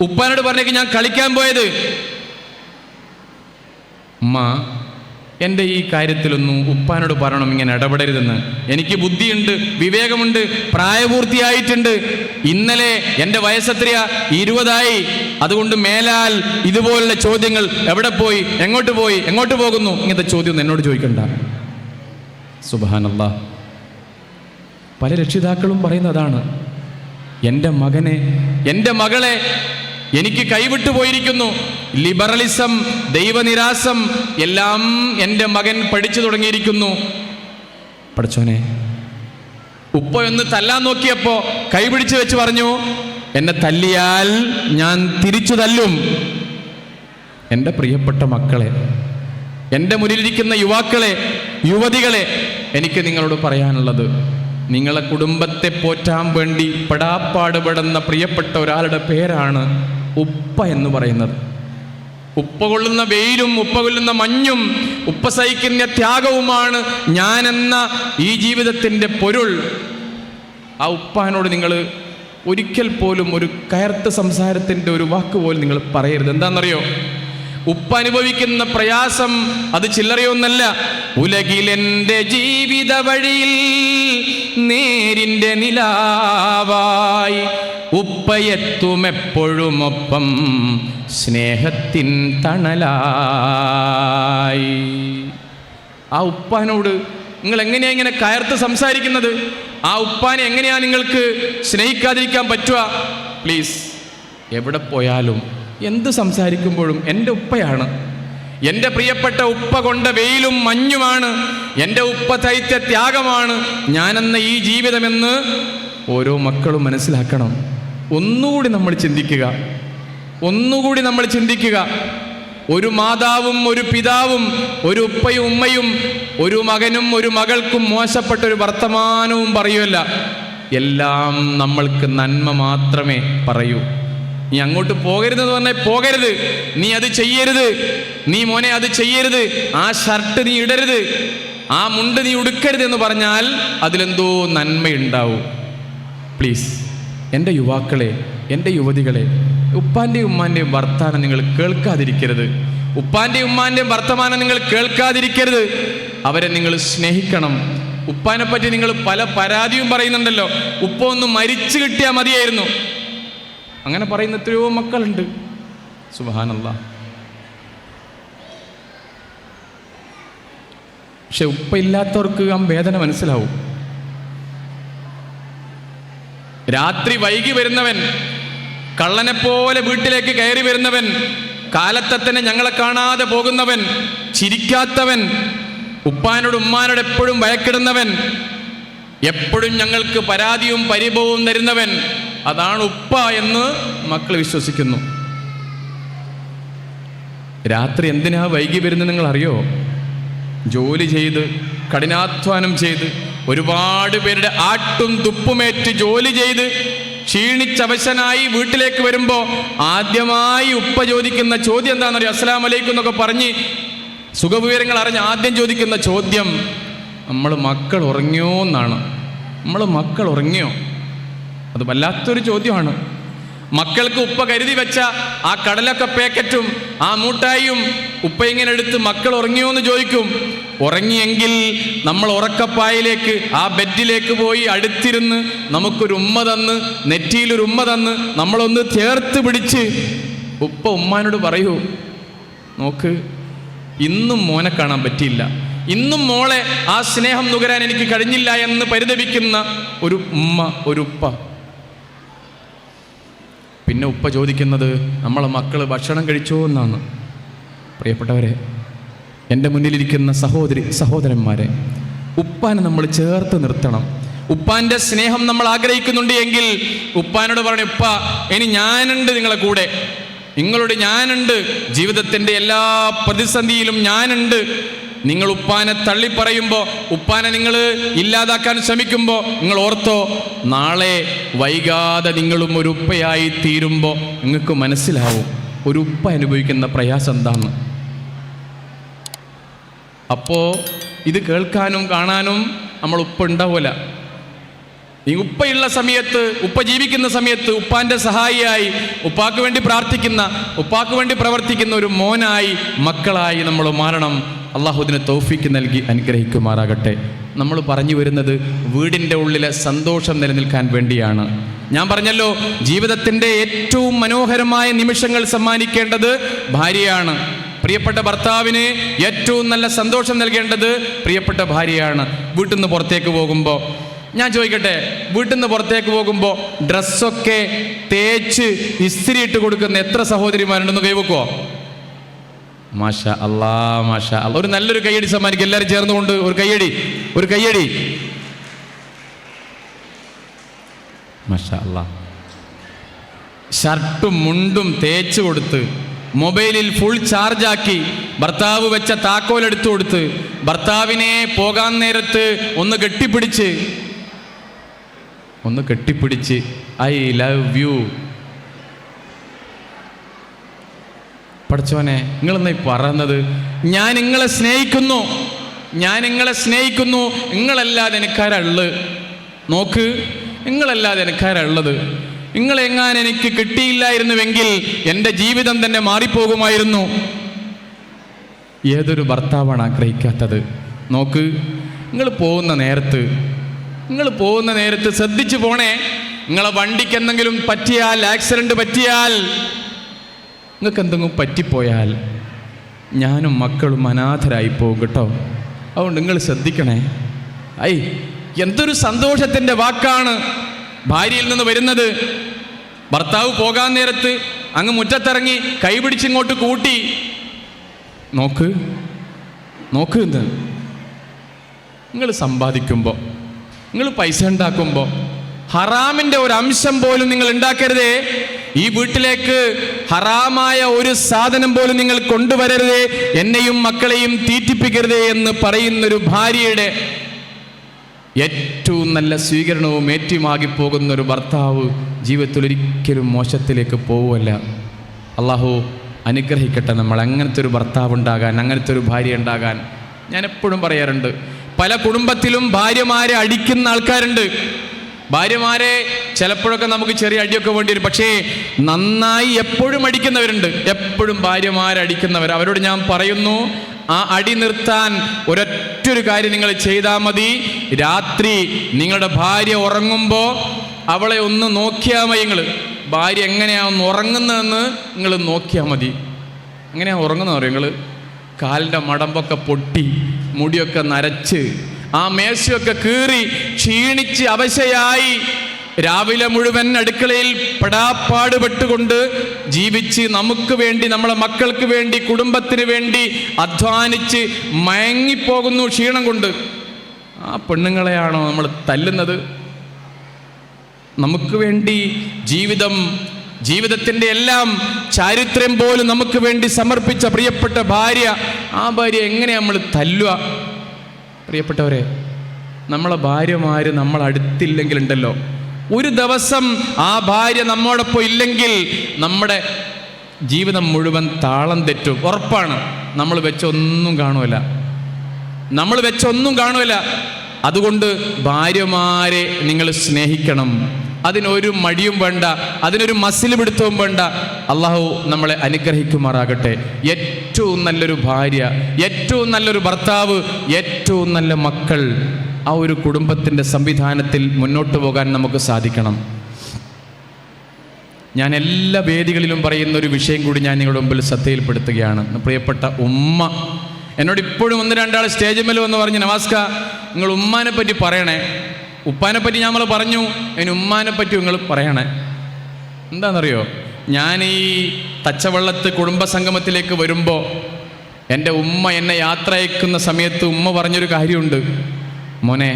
ഉപ്പാനോട് പറഞ്ഞേക്ക് ഞാൻ കളിക്കാൻ പോയത്. ഉമ്മ, എൻ്റെ ഈ കാര്യത്തിലൊന്നും ഉപ്പാനോട് പറയണം ഇങ്ങനെ ഇടപെടരുതെന്ന്. എനിക്ക് ബുദ്ധിയുണ്ട്, വിവേകമുണ്ട്, പ്രായപൂർത്തിയായിട്ടുണ്ട്. ഇന്നലെ എൻ്റെ വയസ്സെത്രയാ? 20 അതുകൊണ്ട് മേലാൽ ഇതുപോലുള്ള ചോദ്യങ്ങൾ, എവിടെ പോയി, എങ്ങോട്ട് പോയി, എങ്ങോട്ട് പോകുന്നു, ഇങ്ങനത്തെ ചോദ്യം എന്നോട് ചോദിക്കണ്ട. സുബ്ഹാനല്ലാഹ്. പല രക്ഷിതാക്കളും പറയുന്നതാണ്, എൻ്റെ മകനെ, എൻ്റെ മകളെ എനിക്ക് കൈവിട്ടു പോയിരിക്കുന്നു. ലിബറലിസം, ദൈവനിരാസം എല്ലാം എൻ്റെ മകൻ പഠിച്ചു തുടങ്ങിയിരിക്കുന്നു. പഠിച്ചോനെ, ഉപ്പയൊന്ന് തല്ലാൻ നോക്കിയപ്പോ കൈപിടിച്ച് വെച്ച് പറഞ്ഞു, എന്നെ തല്ലിയാൽ ഞാൻ തിരിച്ചു തല്ലും. എൻ്റെ പ്രിയപ്പെട്ട മക്കളെ, എൻ്റെ മുന്നിലിരിക്കുന്ന യുവാക്കളെ, യുവതികളെ, എനിക്ക് നിങ്ങളോട് പറയാനുള്ളത്, നിങ്ങളെ കുടുംബത്തെ പോറ്റാൻ വേണ്ടി പെടാപ്പാടുപെടുന്ന പ്രിയപ്പെട്ട ഒരാളുടെ പേരാണ് ഉപ്പ എന്ന് പറയുന്നത്. ഉപ്പ കൊള്ളുന്ന വെയിലും ഉപ്പ കൊള്ളുന്ന മഞ്ഞും ഉപ്പ സഹിക്കുന്ന ത്യാഗവുമാണ് ഞാനെന്ന ഈ ജീവിതത്തിൻ്റെ പൊരുൾ. ആ ഉപ്പാനോട് നിങ്ങൾ ഒരിക്കൽ പോലും ഒരു കയർത്ത സംസാരത്തിൻ്റെ ഒരു വാക്ക് പോലും നിങ്ങൾ പറയരുത്. എന്താണെന്നറിയോ? ഉപ്പ അനുഭവിക്കുന്ന പ്രയാസം അത് ചില്ലറയൊന്നല്ല. ഉലകിലെൻ്റെ ജീവിത വഴിയിൽ നേരിൻ്റെ നിലാവായി ഉപ്പയെത്തുമെപ്പോഴുമൊപ്പം സ്നേഹത്തിൻ തണലായി. ആ ഉപ്പാനോട് നിങ്ങൾ എങ്ങനെയാ ഇങ്ങനെ കയർത്ത് സംസാരിക്കുന്നത്? ആ ഉപ്പാനെ എങ്ങനെയാ നിങ്ങൾക്ക് സ്നേഹിക്കാതിരിക്കാൻ പറ്റുക? പ്ലീസ്, എവിടെ പോയാലും എന്ത് സംസാരിക്കുമ്പോഴും എൻ്റെ ഉപ്പയാണ്, എൻ്റെ പ്രിയപ്പെട്ട ഉപ്പ കൊണ്ട വെയിലും മഞ്ഞുമാണ്, എൻ്റെ ഉപ്പ തയ്ച്ച ത്യാഗമാണ് ഞാനെന്ന ഈ ജീവിതമെന്ന് ഓരോ മക്കളും മനസ്സിലാക്കണം. ഒന്നുകൂടി നമ്മൾ ചിന്തിക്കുക. ഒരു മാതാവും ഒരു പിതാവും ഒരു ഉപ്പയും ഉമ്മയും ഒരു മകനും ഒരു മകൾക്കും മോശപ്പെട്ട ഒരു വർത്തമാനവും പറയുമല്ല. എല്ലാം നമ്മൾക്ക് നന്മ മാത്രമേ പറയൂ. നീ അങ്ങോട്ട് പോകരുതെന്ന് പറഞ്ഞാൽ പോകരുത്, നീ അത് ചെയ്യരുത്, നീ മോനെ അത് ചെയ്യരുത്, ആ ഷർട്ട് നീ ഇടരുത്, ആ മുണ്ട് നീ ഉടുക്കരുത് എന്ന് പറഞ്ഞാൽ അതിലെന്തോ നന്മയുണ്ടാവും. പ്ലീസ് എൻ്റെ യുവാക്കളെ, എൻ്റെ യുവതികളെ, ഉപ്പാൻ്റെയും ഉമ്മാൻ്റെയും വർത്തമാനം നിങ്ങൾ കേൾക്കാതിരിക്കരുത്. ഉപ്പാൻ്റെയും ഉമ്മാൻ്റെയും വർത്തമാനം നിങ്ങൾ കേൾക്കാതിരിക്കരുത്. അവരെ നിങ്ങൾ സ്നേഹിക്കണം. ഉപ്പാനെ പറ്റി നിങ്ങൾ പല പരാതിയും പറയുന്നുണ്ടല്ലോ. ഉപ്പ ഒന്ന് മരിച്ചു കിട്ടിയാൽ മതിയായിരുന്നു, അങ്ങനെ പറയുന്ന എത്രയോ മക്കളുണ്ട്. സുബ്ഹാനല്ലാഹ്. പക്ഷെ ഉപ്പ ഇല്ലാത്തവർക്ക് ആ വേദന മനസ്സിലാവും. രാത്രി വൈകി വരുന്നവൻ, കള്ളനെ പോലെ വീട്ടിലേക്ക് കയറി വരുന്നവൻ, കാലത്തെ തന്നെ ഞങ്ങളെ കാണാതെ പോകുന്നവൻ, ചിരിക്കാത്തവൻ, ഉപ്പാനോട് ഉമ്മാനോട് എപ്പോഴും ഭയക്കിടുന്നവൻ, എപ്പോഴും ഞങ്ങൾക്ക് പരാതിയും പരിഭവവും തരുന്നവൻ, അതാണ് ഉപ്പ എന്ന് മക്കൾ വിശ്വസിക്കുന്നു. രാത്രി എന്തിനാ വൈകി വരുന്നത് നിങ്ങൾ അറിയോ? ജോലി ചെയ്ത് കഠിനാധ്വാനം ചെയ്ത് ഒരുപാട് പേരുടെ ആട്ടും തുപ്പുമേറ്റ് ജോലി ചെയ്ത് ക്ഷീണിച്ചവശനായി വീട്ടിലേക്ക് വരുമ്പോൾ ആദ്യമായി ഉപ്പ ചോദിക്കുന്ന ചോദ്യം എന്താണെന്നറിയോ? അസ്സലാമു അലൈക്കും എന്നൊക്കെ പറഞ്ഞ് സുഖവിവരങ്ങൾ അറിഞ്ഞ് ആദ്യം ചോദിക്കുന്ന ചോദ്യം നമ്മൾ മക്കൾ ഉറങ്ങിയോ എന്നാണ്. നമ്മൾ മക്കൾ ഉറങ്ങിയോ? അത് വല്ലാത്തൊരു ചോദ്യമാണ്. മക്കൾക്ക് ഉപ്പ കരുതി വെച്ച ആ കടലൊക്കെ പാക്കറ്റും ആ മൂട്ടായും ഉപ്പ ഇങ്ങനെ എടുത്ത് മക്കൾ ഉറങ്ങിയോ എന്ന് ചോദിക്കും. ഉറങ്ങിയെങ്കിൽ നമ്മൾ ഉറക്കപ്പായിലേക്ക് ആ ബെഡിലേക്ക് പോയി അടുത്തിരുന്ന് നമുക്കൊരു ഉമ്മ തന്ന്, നെറ്റിയിലൊരു ഉമ്മ തന്ന് നമ്മളൊന്ന് ചേർത്ത് പിടിച്ച് ഉപ്പ ഉമ്മാനോട് പറയൂ, നോക്ക് ഇന്നും മോനെ കാണാൻ പറ്റിയില്ല, ഇന്നും മോളെ ആ സ്നേഹം നുകരാൻ എനിക്ക് കഴിഞ്ഞില്ല എന്ന് പരിതപിക്കുന്ന ഒരു ഉമ്മ, ഒരു ഉപ്പ. പിന്നെ ഉപ്പ ചോദിക്കുന്നത് നമ്മളെ മക്കൾ ഭക്ഷണം കഴിച്ചോ എന്നാണ്. പ്രിയപ്പെട്ടവരെ, എൻ്റെ മുന്നിലിരിക്കുന്ന സഹോദരന്മാരെ, ഉപ്പാനെ നമ്മൾ ചേർത്ത് നിർത്തണം. ഉപ്പാൻ്റെ സ്നേഹം നമ്മൾ ആഗ്രഹിക്കുന്നുണ്ട് എങ്കിൽ ഉപ്പാനോട് പറയണം, ഉപ്പ ഇനി ഞാനുണ്ട് നിങ്ങളെ കൂടെ, നിങ്ങളോട് ഞാനുണ്ട്, ജീവിതത്തിൻ്റെ എല്ലാ പ്രതിസന്ധിയിലും ഞാനുണ്ട്. നിങ്ങൾ ഉപ്പാനെ തള്ളിപ്പറയുമ്പോൾ, ഉപ്പാനെ നിങ്ങൾ ഇല്ലാതാക്കാൻ ശ്രമിക്കുമ്പോൾ നിങ്ങൾ ഓർത്തോ, നാളെ വൈകാതെ നിങ്ങളും ഒരു ഉപ്പയായി തീരുമ്പോൾ നിങ്ങൾക്ക് മനസ്സിലാവും ഒരു ഉപ്പ അനുഭവിക്കുന്ന പ്രയാസം എന്താണെന്ന്. അപ്പോൾ ഇത് കേൾക്കാനും കാണാനും നമ്മൾ ഉപ്പ ഉണ്ടാവില്ല. ഈ ഉപ്പയുള്ള സമയത്ത്, ഉപ്പ ജീവിക്കുന്ന സമയത്ത് ഉപ്പാൻ്റെ സഹായിയായി, ഉപ്പാക്ക് വേണ്ടി പ്രാർത്ഥിക്കുന്ന, ഉപ്പാക്ക് വേണ്ടി പ്രവർത്തിക്കുന്ന ഒരു മോനായി, മക്കളായി നമ്മൾ മാറണം. അള്ളാഹു ഇതിന് തൗഫീക്ക് നൽകി അനുഗ്രഹിക്കുമാറാകട്ടെ. നമ്മൾ പറഞ്ഞു വരുന്നത് വീടിൻ്റെ ഉള്ളിലെ സന്തോഷം നിലനിൽക്കാൻ വേണ്ടിയാണ്. ഞാൻ പറഞ്ഞല്ലോ, ജീവിതത്തിൻ്റെ ഏറ്റവും മനോഹരമായ നിമിഷങ്ങൾ സമ്മാനിക്കേണ്ടത് ഭാര്യയാണ്. പ്രിയപ്പെട്ട ഭർത്താവിന് ഏറ്റവും നല്ല സന്തോഷം നൽകേണ്ടത് പ്രിയപ്പെട്ട ഭാര്യയാണ്. വീട്ടിൽ നിന്ന് പുറത്തേക്ക് പോകുമ്പോൾ ഞാൻ ചോദിക്കട്ടെ, വീട്ടിൽ നിന്ന് പുറത്തേക്ക് പോകുമ്പോൾ ഡ്രസ്സൊക്കെ തേച്ച് ഇസ്തിരി ഇട്ട് കൊടുക്കുന്ന എത്ര സഹോദരിമാരുണ്ടെന്ന് കൈവെക്കുമോ? മാഷാ അല്ലാ, മാഷാ അല്ലാ. ഒരു നല്ലൊരു കയ്യടി സമ്മാനിക്കും എല്ലാവരും ചേർന്നുകൊണ്ട്. ഒരു കയ്യടി. മാഷാ അല്ലാ. ഷർട്ടും മുണ്ടും തേച്ച് കൊടുത്ത്, മൊബൈലിൽ ഫുൾ ചാർജാക്കി, ഭർത്താവ് വെച്ച താക്കോൽ എടുത്തു കൊടുത്ത്, ഭർത്താവിനെ പോകാൻ നേരത്ത് ഒന്ന് കെട്ടിപ്പിടിച്ച് ഐ ലവ് യു. പഠിച്ചോനെ, നിങ്ങളെന്നാ പറയുന്നത്? ഞാൻ നിങ്ങളെ സ്നേഹിക്കുന്നു, നിങ്ങളല്ലാതെ എനിക്കാരുള്ളത്. നോക്ക്, നിങ്ങളല്ലാതെ എനിക്കാരുള്ളത്. നിങ്ങളെങ്ങാൻ എനിക്ക് കിട്ടിയില്ലായിരുന്നുവെങ്കിൽ എൻ്റെ ജീവിതം തന്നെ മാറിപ്പോകുമായിരുന്നു. ഏതൊരു ഭർത്താവാണ് ആഗ്രഹിക്കാത്തത്? നോക്ക്, നിങ്ങൾ പോകുന്ന നേരത്ത് ശ്രദ്ധിച്ചു പോണേ. നിങ്ങളെ വണ്ടിക്ക് എന്തെങ്കിലും പറ്റിയാൽ, ആക്സിഡന്റ് പറ്റിയാൽ, നിങ്ങൾക്ക് എന്തെങ്കിലും പറ്റിപ്പോയാൽ ഞാനും മക്കളും അനാഥരായി പോകും കേട്ടോ. അതുകൊണ്ട് നിങ്ങൾ ശ്രദ്ധിക്കണേ. എന്തൊരു സന്തോഷത്തിൻ്റെ വാക്കാണ് ഭാര്യയിൽ നിന്ന് വരുന്നത്. ഭർത്താവ് പോകാൻ നേരത്ത് അങ്ങ് മുറ്റത്തിറങ്ങി കൈപിടിച്ചിങ്ങോട്ട് കൂട്ടി. നോക്ക് എന്ന് നിങ്ങൾ സമ്പാദിക്കുമ്പോൾ, നിങ്ങൾ പൈസ ഉണ്ടാക്കുമ്പോൾ ഹറാമിൻ്റെ ഒരു അംശം പോലും നിങ്ങൾ ഉണ്ടാക്കരുതേ. ഈ വീട്ടിലേക്ക് ഹറാമായ ഒരു സാധനം പോലും നിങ്ങൾ കൊണ്ടുവരരുതേ, എന്നെയും മക്കളെയും തീറ്റിപ്പിക്കരുതേ എന്ന് പറയുന്നൊരു ഭാര്യയുടെ ഏറ്റവും നല്ല സ്വീകരണവും ഏറ്റുമാകി പോകുന്ന ഒരു ഭർത്താവ് ജീവിതത്തിൽ ഒരിക്കലും മോശത്തിലേക്ക് പോവുമല്ല. അള്ളാഹു അനുഗ്രഹിക്കട്ടെ നമ്മൾ അങ്ങനത്തെ ഒരു ഭർത്താവ് ഉണ്ടാകാൻ, അങ്ങനത്തെ ഒരു ഭാര്യ ഉണ്ടാകാൻ. ഞാൻ എപ്പോഴും പറയാറുണ്ട്, പല കുടുംബത്തിലും ഭാര്യമാരെ അടിക്കുന്ന ആൾക്കാരുണ്ട്. ഭാര്യമാരെ ചിലപ്പോഴൊക്കെ നമുക്ക് ചെറിയ അടിയൊക്കെ വേണ്ടി വരും, പക്ഷേ നന്നായി എപ്പോഴും അടിക്കുന്നവരുണ്ട്. എപ്പോഴും ഭാര്യമാരെ അടിക്കുന്നവർ, അവരോട് ഞാൻ പറയുന്നു, ആ അടി നിർത്താൻ ഒരൊറ്റൊരു കാര്യം നിങ്ങൾ ചെയ്താൽ മതി. രാത്രി നിങ്ങളുടെ ഭാര്യ ഉറങ്ങുമ്പോൾ അവളെ ഒന്ന് നോക്കിയാൽ മതി. നിങ്ങൾ ഭാര്യ എങ്ങനെയാണെന്ന് ഉറങ്ങുന്നതെന്ന് നിങ്ങൾ നോക്കിയാൽ മതി. എങ്ങനെയാണ് ഉറങ്ങുന്നത് പറയും? നിങ്ങൾ കാലിൻ്റെ മടമ്പൊക്കെ പൊട്ടി, മുടിയൊക്കെ നരച്ച്, ആ മേശയൊക്കെ കീറി, ക്ഷീണിച്ച് അവശയായി, രാവിലെ മുഴുവൻ അടുക്കളയിൽ പെടാപ്പാടുപെട്ടുകൊണ്ട് ജീവിച്ച് നമുക്ക് വേണ്ടി, നമ്മളെ മക്കൾക്ക് വേണ്ടി, കുടുംബത്തിന് വേണ്ടി അധ്വാനിച്ച് മയങ്ങിപ്പോകുന്നു ക്ഷീണം കൊണ്ട്. ആ പെണ്ണുങ്ങളെയാണോ നമ്മൾ തല്ലുന്നത്? നമുക്ക് വേണ്ടി ജീവിതത്തിൻ്റെ എല്ലാം ചാരിത്രം പോലും നമുക്ക് വേണ്ടി സമർപ്പിച്ച പ്രിയപ്പെട്ട ഭാര്യ, ആ ഭാര്യ എങ്ങനെയാണ് നമ്മൾ തല്ലുക? പ്രിയപ്പെട്ടവരെ, നമ്മളെ ഭാര്യമാർ നമ്മൾ അടുത്തില്ലെങ്കിൽ ഉണ്ടല്ലോ, ഒരു ദിവസം ആ ഭാര്യ നമ്മോടൊപ്പം ഇല്ലെങ്കിൽ നമ്മുടെ ജീവിതം മുഴുവൻ താളം തെറ്റും. ഉറപ്പാണ്. നമ്മൾ വെച്ചൊന്നും കാണുമല്ല. അതുകൊണ്ട് ഭാര്യമാരെ നിങ്ങൾ സ്നേഹിക്കണം. അതിനൊരു മടിയും വേണ്ട, അതിനൊരു മസിൽ പിടുത്തവും വേണ്ട. അള്ളാഹു നമ്മളെ അനുഗ്രഹിക്കുമാറാകട്ടെ. ഏറ്റവും നല്ലൊരു ഭാര്യ, ഏറ്റവും നല്ലൊരു ഭർത്താവ്, ഏറ്റവും നല്ല മക്കൾ, ആ ഒരു കുടുംബത്തിൻ്റെ സംവിധാനത്തിൽ മുന്നോട്ട് പോകാൻ നമുക്ക് സാധിക്കണം. ഞാൻ എല്ലാ വേദികളിലും പറയുന്ന ഒരു വിഷയം കൂടി ഞാൻ നിങ്ങളുടെ മുമ്പിൽ ശ്രദ്ധയിൽപ്പെടുത്തുകയാണ്. പ്രിയപ്പെട്ട ഉമ്മ എന്നോട് ഇപ്പോഴും ഒന്ന് രണ്ടാൾ സ്റ്റേജ് മേൽ വന്ന് പറഞ്ഞു, നവാസ്ക നിങ്ങൾ ഉമ്മാനെ പറ്റി പറയണേ. ഉപ്പാനെ പറ്റി നമ്മൾ പറഞ്ഞു, അതിന് ഉമ്മാനെ പറ്റി നിങ്ങൾ പറയണേ. എന്താണെന്നറിയോ, ഞാൻ ഈ തച്ചവള്ളത്ത് കുടുംബസംഗമത്തിലേക്ക് വരുമ്പോൾ എൻ്റെ ഉമ്മ എന്നെ യാത്ര അയക്കുന്ന സമയത്ത് ഉമ്മ പറഞ്ഞൊരു കാര്യമുണ്ട്. മോനെ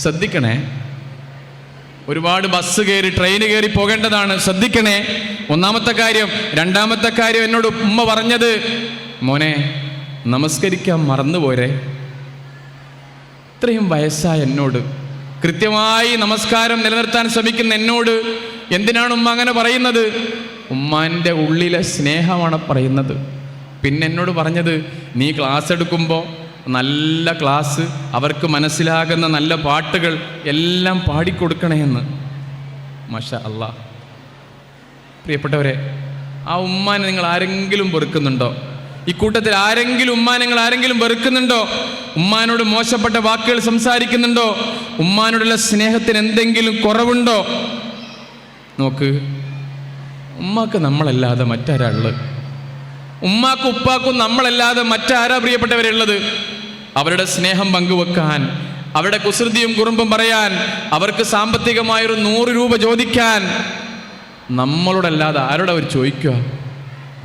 ശ്രദ്ധിക്കണേ, ഒരുപാട് ബസ് കയറി ട്രെയിൻ കയറി പോകേണ്ടതാണ്, ശ്രദ്ധിക്കണേ. ഒന്നാമത്തെ കാര്യം. രണ്ടാമത്തെ കാര്യം എന്നോട് ഉമ്മ പറഞ്ഞത്, മോനെ നമസ്കരിക്കാൻ മറന്നുപോരെ. ഇത്രയും വയസ്സായ എന്നോട്, കൃത്യമായി നമസ്കാരം നിലനിർത്താൻ ശ്രമിക്കുന്ന എന്നോട് എന്തിനാണ് ഉമ്മ അങ്ങനെ പറയുന്നത്? ഉമ്മാൻ്റെ ഉള്ളിലെ സ്നേഹമാണ് പറയുന്നത്. പിന്നെ എന്നോട് പറഞ്ഞത്, നീ ക്ലാസ് എടുക്കുമ്പോൾ നല്ല ക്ലാസ്, അവർക്ക് മനസ്സിലാകുന്ന നല്ല പാട്ടുകൾ എല്ലാം പാടിക്കൊടുക്കണേ എന്ന്. മാഷാ അല്ലാഹ്. പ്രിയപ്പെട്ടവരെ, ആ ഉമ്മാനെ നിങ്ങൾ ആരെങ്കിലും വെറുക്കുന്നുണ്ടോ? ഈ കൂട്ടത്തിൽ ആരെങ്കിലും നിങ്ങൾ ആരെങ്കിലും വെറുക്കുന്നുണ്ടോ? ഉമ്മാനോട് മോശപ്പെട്ട വാക്കുകൾ സംസാരിക്കുന്നുണ്ടോ? ഉമ്മാനോടുള്ള സ്നേഹത്തിന് എന്തെങ്കിലും കുറവുണ്ടോ? നോക്ക്, ഉമ്മാക്ക് നമ്മളല്ലാതെ മറ്റാരാ ഉള്ളത്? ഉമ്മാക്കും ഉപ്പാക്കും നമ്മളല്ലാതെ മറ്റാരാ പ്രിയപ്പെട്ടവരെ ഉള്ളത്? അവരുടെ സ്നേഹം പങ്കുവെക്കാൻ, അവരുടെ കുസൃതിയും കുറുമ്പും പറയാൻ, അവർക്ക് സാമ്പത്തികമായൊരു 100 രൂപ ചോദിക്കാൻ നമ്മളോടല്ലാതെ ആരോട് അവർ ചോദിക്കുക?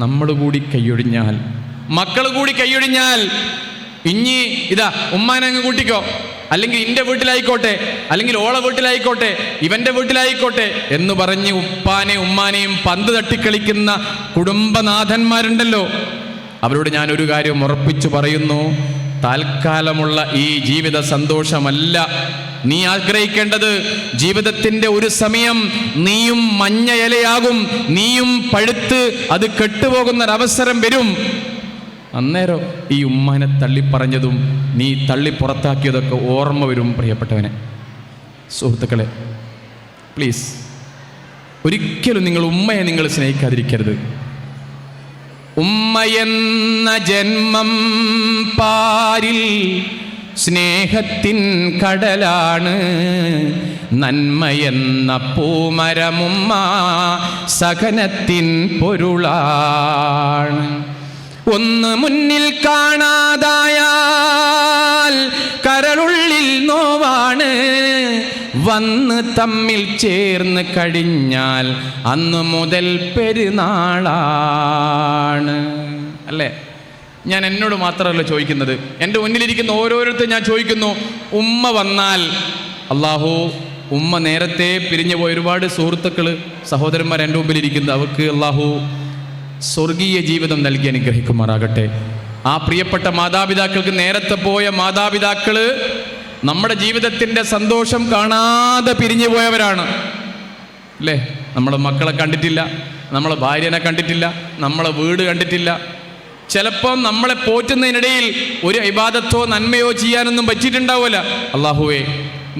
നമ്മൾ കൂടി കൈയൊഴിഞ്ഞാൽ, മക്കൾ കൂടി കൈയൊഴിഞ്ഞാൽ, ഇനി ഇതാ ഉമ്മാനെ അങ്ങ് കൂട്ടിക്കോ, അല്ലെങ്കിൽ ഇൻ്റെ വീട്ടിലായിക്കോട്ടെ, അല്ലെങ്കിൽ ഓളെ വീട്ടിലായിക്കോട്ടെ, ഇവൻ്റെ വീട്ടിലായിക്കോട്ടെ എന്ന് പറഞ്ഞ് ഉപ്പാനെയും ഉമ്മാനെയും പന്ത് തട്ടിക്കളിക്കുന്ന കുടുംബനാഥന്മാരുണ്ടല്ലോ, അവരോട് ഞാനൊരു കാര്യം ഉറപ്പിച്ചു പറയുന്നു. താൽക്കാലമുള്ള ഈ ജീവിത സന്തോഷമല്ല നീ ആഗ്രഹിക്കേണ്ടത്. ജീവിതത്തിൻ്റെ ഒരു സമയം നീയും മഞ്ഞ ഇലയാകും, നീയും പഴുത്ത് അത് കെട്ടുപോകുന്നൊരവസരം വരും. അന്നേരം ഈ ഉമ്മാനെ തള്ളിപ്പറഞ്ഞതും നീ തള്ളി പുറത്താക്കിയതൊക്കെ ഓർമ്മ വരും. പ്രിയപ്പെട്ടവനെ, സുഹൃത്തുക്കളെ, പ്ലീസ് ഒരിക്കലും നിങ്ങൾ ഉമ്മയെ നിങ്ങൾ സ്നേഹിക്കാതിരിക്കരുത്. ഉമ്മയെന്ന ജന്മം പാരിൽ സ്നേഹത്തിൻ കടലാണ്, നന്മയെന്ന പൂമരമുമ്മ സഹനത്തിൻ പൊരുളാണ്. ഒന്ന് മുന്നിൽ കാണാതായാൽ കരളുള്ളിൽ നോവാണ്, വന്ന് തമ്മിൽ ചേർന്ന് കഴിഞ്ഞാൽ അന്ന് മുതൽ പെരുന്നാളാണ്. അല്ലേ? ഞാൻ എന്നോട് മാത്രമല്ല ചോദിക്കുന്നത്, എൻ്റെ മുന്നിലിരിക്കുന്ന ഓരോരുത്തരും ഞാൻ ചോദിക്കുന്നു. ഉമ്മ വന്നാൽ, അള്ളാഹു ഉമ്മ നേരത്തെ പിരിഞ്ഞു പോയ ഒരുപാട് സുഹൃത്തുക്കൾ സഹോദരന്മാർ എൻ്റെ മുമ്പിലിരിക്കുന്നത്, അവർക്ക് അള്ളാഹു സ്വർഗീയ ജീവിതം നൽകി അനുഗ്രഹിക്കുമാറാകട്ടെ. ആ പ്രിയപ്പെട്ട മാതാപിതാക്കൾക്ക്, നേരത്തെ പോയ മാതാപിതാക്കൾ നമ്മുടെ ജീവിതത്തിൻ്റെ സന്തോഷം കാണാതെ പിരിഞ്ഞു പോയവരാണ്. അല്ലേ? നമ്മളെ മക്കളെ കണ്ടിട്ടില്ല, നമ്മളെ ഭാര്യനെ കണ്ടിട്ടില്ല, നമ്മളെ വീട് കണ്ടിട്ടില്ല. ചിലപ്പം നമ്മളെ പോറ്റുന്നതിനിടയിൽ ഒരു ഇബാദത്തോ നന്മയോ ചെയ്യാനൊന്നും പറ്റിയിട്ടുണ്ടാവില്ല. അള്ളാഹുവേ,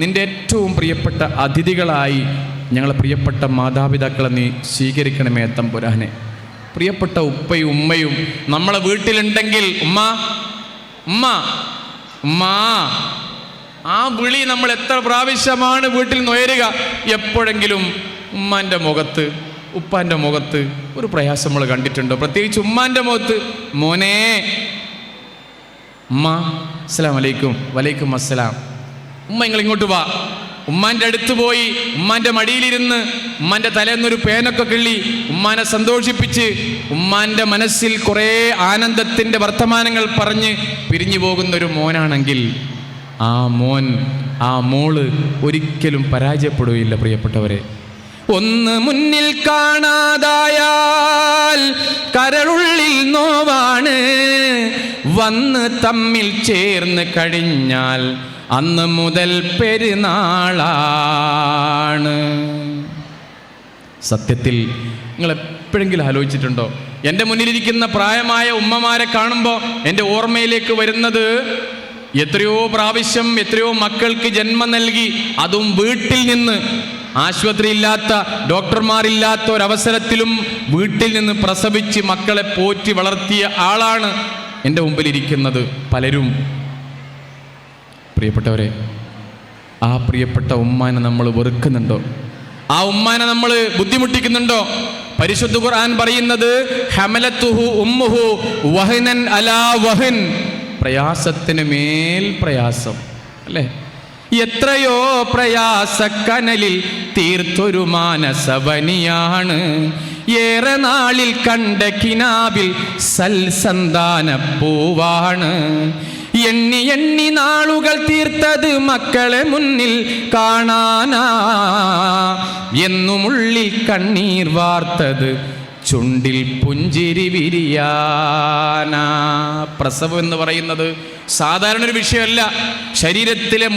നിൻ്റെ ഏറ്റവും പ്രിയപ്പെട്ട അതിഥികളായി ഞങ്ങളെ പ്രിയപ്പെട്ട മാതാപിതാക്കളെ നീ സ്വീകരിക്കണമേ തമ്പുരാനെ. പ്രിയപ്പെട്ട ഉപ്പയും ഉമ്മയും നമ്മളെ വീട്ടിലുണ്ടെങ്കിൽ, ഉമ്മ ഉമ്മ ഉമ്മ, ആ വിളി നമ്മൾ എത്ര പ്രാവശ്യമാണ് വീട്ടിൽ നിന്ന് ഉയരുക. എപ്പോഴെങ്കിലും ഉമ്മാൻ്റെ മുഖത്ത്, ഉപ്പാൻ്റെ മുഖത്ത് ഒരു പ്രയാസം നമ്മൾ കണ്ടിട്ടുണ്ടോ? പ്രത്യേകിച്ച് ഉമ്മാൻ്റെ മുഖത്ത്, മോനെ, ഉമ്മ അസ്സലാം വലൈക്കും. വലൈക്കും അസ്സലാം. ഉമ്മ നിങ്ങൾ ഇങ്ങോട്ട് വാ. ഉമ്മാൻ്റെ അടുത്ത് പോയി ഉമ്മാൻ്റെ മടിയിലിരുന്ന് ഉമ്മാൻ്റെ തലേന്നൊരു പേനൊക്കെ കിള്ളി ഉമ്മാനെ സന്തോഷിപ്പിച്ച് ഉമ്മാൻ്റെ മനസ്സിൽ കുറേ ആനന്ദത്തിൻ്റെ വർത്തമാനങ്ങൾ പറഞ്ഞ് പിരിഞ്ഞു പോകുന്നൊരു മോനാണെങ്കിൽ ആ മോൻ, ആ മോള് ഒരിക്കലും പരാജയപ്പെടുകയില്ല. പ്രിയപ്പെട്ടവരെ, ഒന്ന് മുന്നിൽ കാണാതായാൽ കരളുള്ളിൽ നോവാണ്. വന്ന് തമ്മിൽ ചേർന്ന് കഴിഞ്ഞാൽ അന്ന് മുതൽ പെരുന്നാളാണ്. സത്യത്തിൽ നിങ്ങൾ എപ്പോഴെങ്കിലും ആലോചിച്ചിട്ടുണ്ടോ? എൻ്റെ മുന്നിലിരിക്കുന്ന പ്രായമായ ഉമ്മമാരെ കാണുമ്പോൾ എൻ്റെ ഓർമ്മയിലേക്ക് വരുന്നത്, എത്രയോ പ്രാവശ്യം എത്രയോ മക്കൾക്ക് ജന്മം നൽകി, അതും വീട്ടിൽ നിന്ന്, ആശുപത്രി ഇല്ലാത്ത, ഡോക്ടർമാരില്ലാത്ത ഒരവസരത്തിലും വീട്ടിൽ നിന്ന് പ്രസവിച്ച് മക്കളെ പോറ്റി വളർത്തിയ ആളാണ് എൻ്റെ മുമ്പിലിരിക്കുന്നത് പലരും. പ്രിയപ്പെട്ടവരെ, ആ പ്രിയപ്പെട്ട ഉമ്മാനെ നമ്മൾ വെറുക്കുന്നുണ്ടോ? ആ ഉമ്മാനെ നമ്മൾ ബുദ്ധിമുട്ടിക്കുന്നുണ്ടോ? പരിശുദ്ധ ഖുർആൻ പറയുന്നത്, ഹമലത്തുഹു ഉമ്മുഹു വഹനൻ അലാ വഹൻ, പ്രയാസത്തിന് മേൽ പ്രയാസം. അല്ലേ? എത്രയോ പ്രയാസക്കനലിൽ തീർത്തൊരു മാനസവനിയാണ്, ഏറെ നാളിൽ കണ്ട കിനാവിൽ സൽസന്താന പൂവാണ്. എണ്ണി എണ്ണി നാളുകൾ തീർത്തത് മക്കളെ മുന്നിൽ കാണാനാ, എന്നുമുള്ളിൽ കണ്ണീർ വാർത്തത് ചുണ്ടിൽ പുഞ്ചിരി വിരിയാനാ. പ്രസവം എന്ന് പറയുന്നത് സാധാരണ ഒരു വിഷയമല്ല. ശരീരത്തിൻ്റെ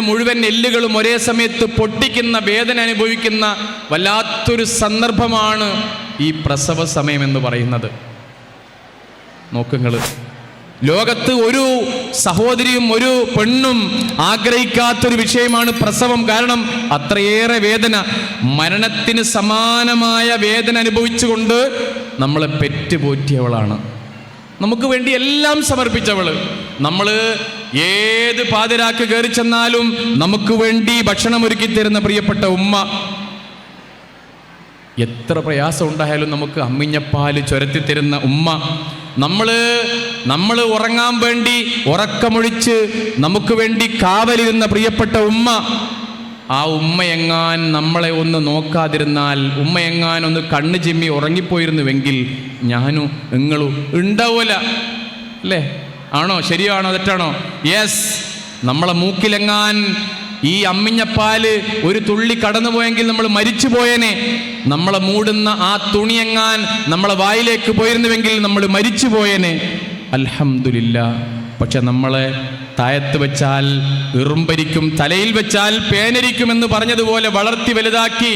മുഴുവൻ എല്ലുകളും ഒരേ സമയത്ത് പൊട്ടിക്കുന്ന, വേദന അനുഭവിക്കുന്ന വല്ലാത്തൊരു സന്ദർഭമാണ് ഈ പ്രസവ സമയം എന്ന് പറയുന്നത്. നോക്കുങ്ങൾ, ലോകത്ത് ഒരു സഹോദരിയും ഒരു പെണ്ണും ആഗ്രഹിക്കാത്തൊരു വിഷയമാണ് പ്രസവം. കാരണം അത്രയേറെ വേദന, മരണത്തിന് സമാനമായ വേദന അനുഭവിച്ചുകൊണ്ട് നമ്മളെ പെറ്റുപോറ്റിയവളാണ്. നമുക്ക് വേണ്ടി എല്ലാം സമർപ്പിച്ചവള്. നമ്മൾ ഏത് പാതിരാക്ക് കയറി ചെന്നാലും നമുക്ക് വേണ്ടി ഭക്ഷണം ഒരുക്കി തരുന്ന പ്രിയപ്പെട്ട ഉമ്മ. എത്ര പ്രയാസം ഉണ്ടായാലും നമുക്ക് അമ്മിഞ്ഞപ്പാല് ചുരത്തി തരുന്ന ഉമ്മ. നമ്മൾ ഉറങ്ങാൻ വേണ്ടി ഉറക്കമൊഴിച്ച് നമുക്ക് വേണ്ടി കാവലിരുന്ന പ്രിയപ്പെട്ട ഉമ്മ. ആ ഉമ്മയെങ്ങാൻ നമ്മളെ ഒന്ന് നോക്കാതിരുന്നാൽ, ഉമ്മയെങ്ങാൻ ഒന്ന് കണ്ണ് ചിമ്മി ഉറങ്ങിപ്പോയിരുന്നുവെങ്കിൽ ഞാനും നിങ്ങളും ഉണ്ടാവൂല. അല്ലേ? ആണോ? ശരിയാണോ? തെറ്റാണോ? യെസ്. നമ്മളെ മൂക്കിലെങ്ങാൻ ഈ അമ്മിഞ്ഞപ്പാല് ഒരു തുള്ളി കടന്നുപോയെങ്കിൽ നമ്മൾ മരിച്ചു പോയേനെ. നമ്മളെ മൂടുന്ന ആ തുണിയെങ്ങാൻ നമ്മളെ വായിലേക്ക് പോയിരുന്നുവെങ്കിൽ നമ്മൾ മരിച്ചു പോയേനെ. അൽഹംദുലില്ലാ. പക്ഷെ നമ്മളെ താഴത്ത് വെച്ചാൽ ഇറുമ്പരിക്കും, തലയിൽ വെച്ചാൽ പേനരിക്കുമെന്ന് പറഞ്ഞതുപോലെ വളർത്തി വലുതാക്കി.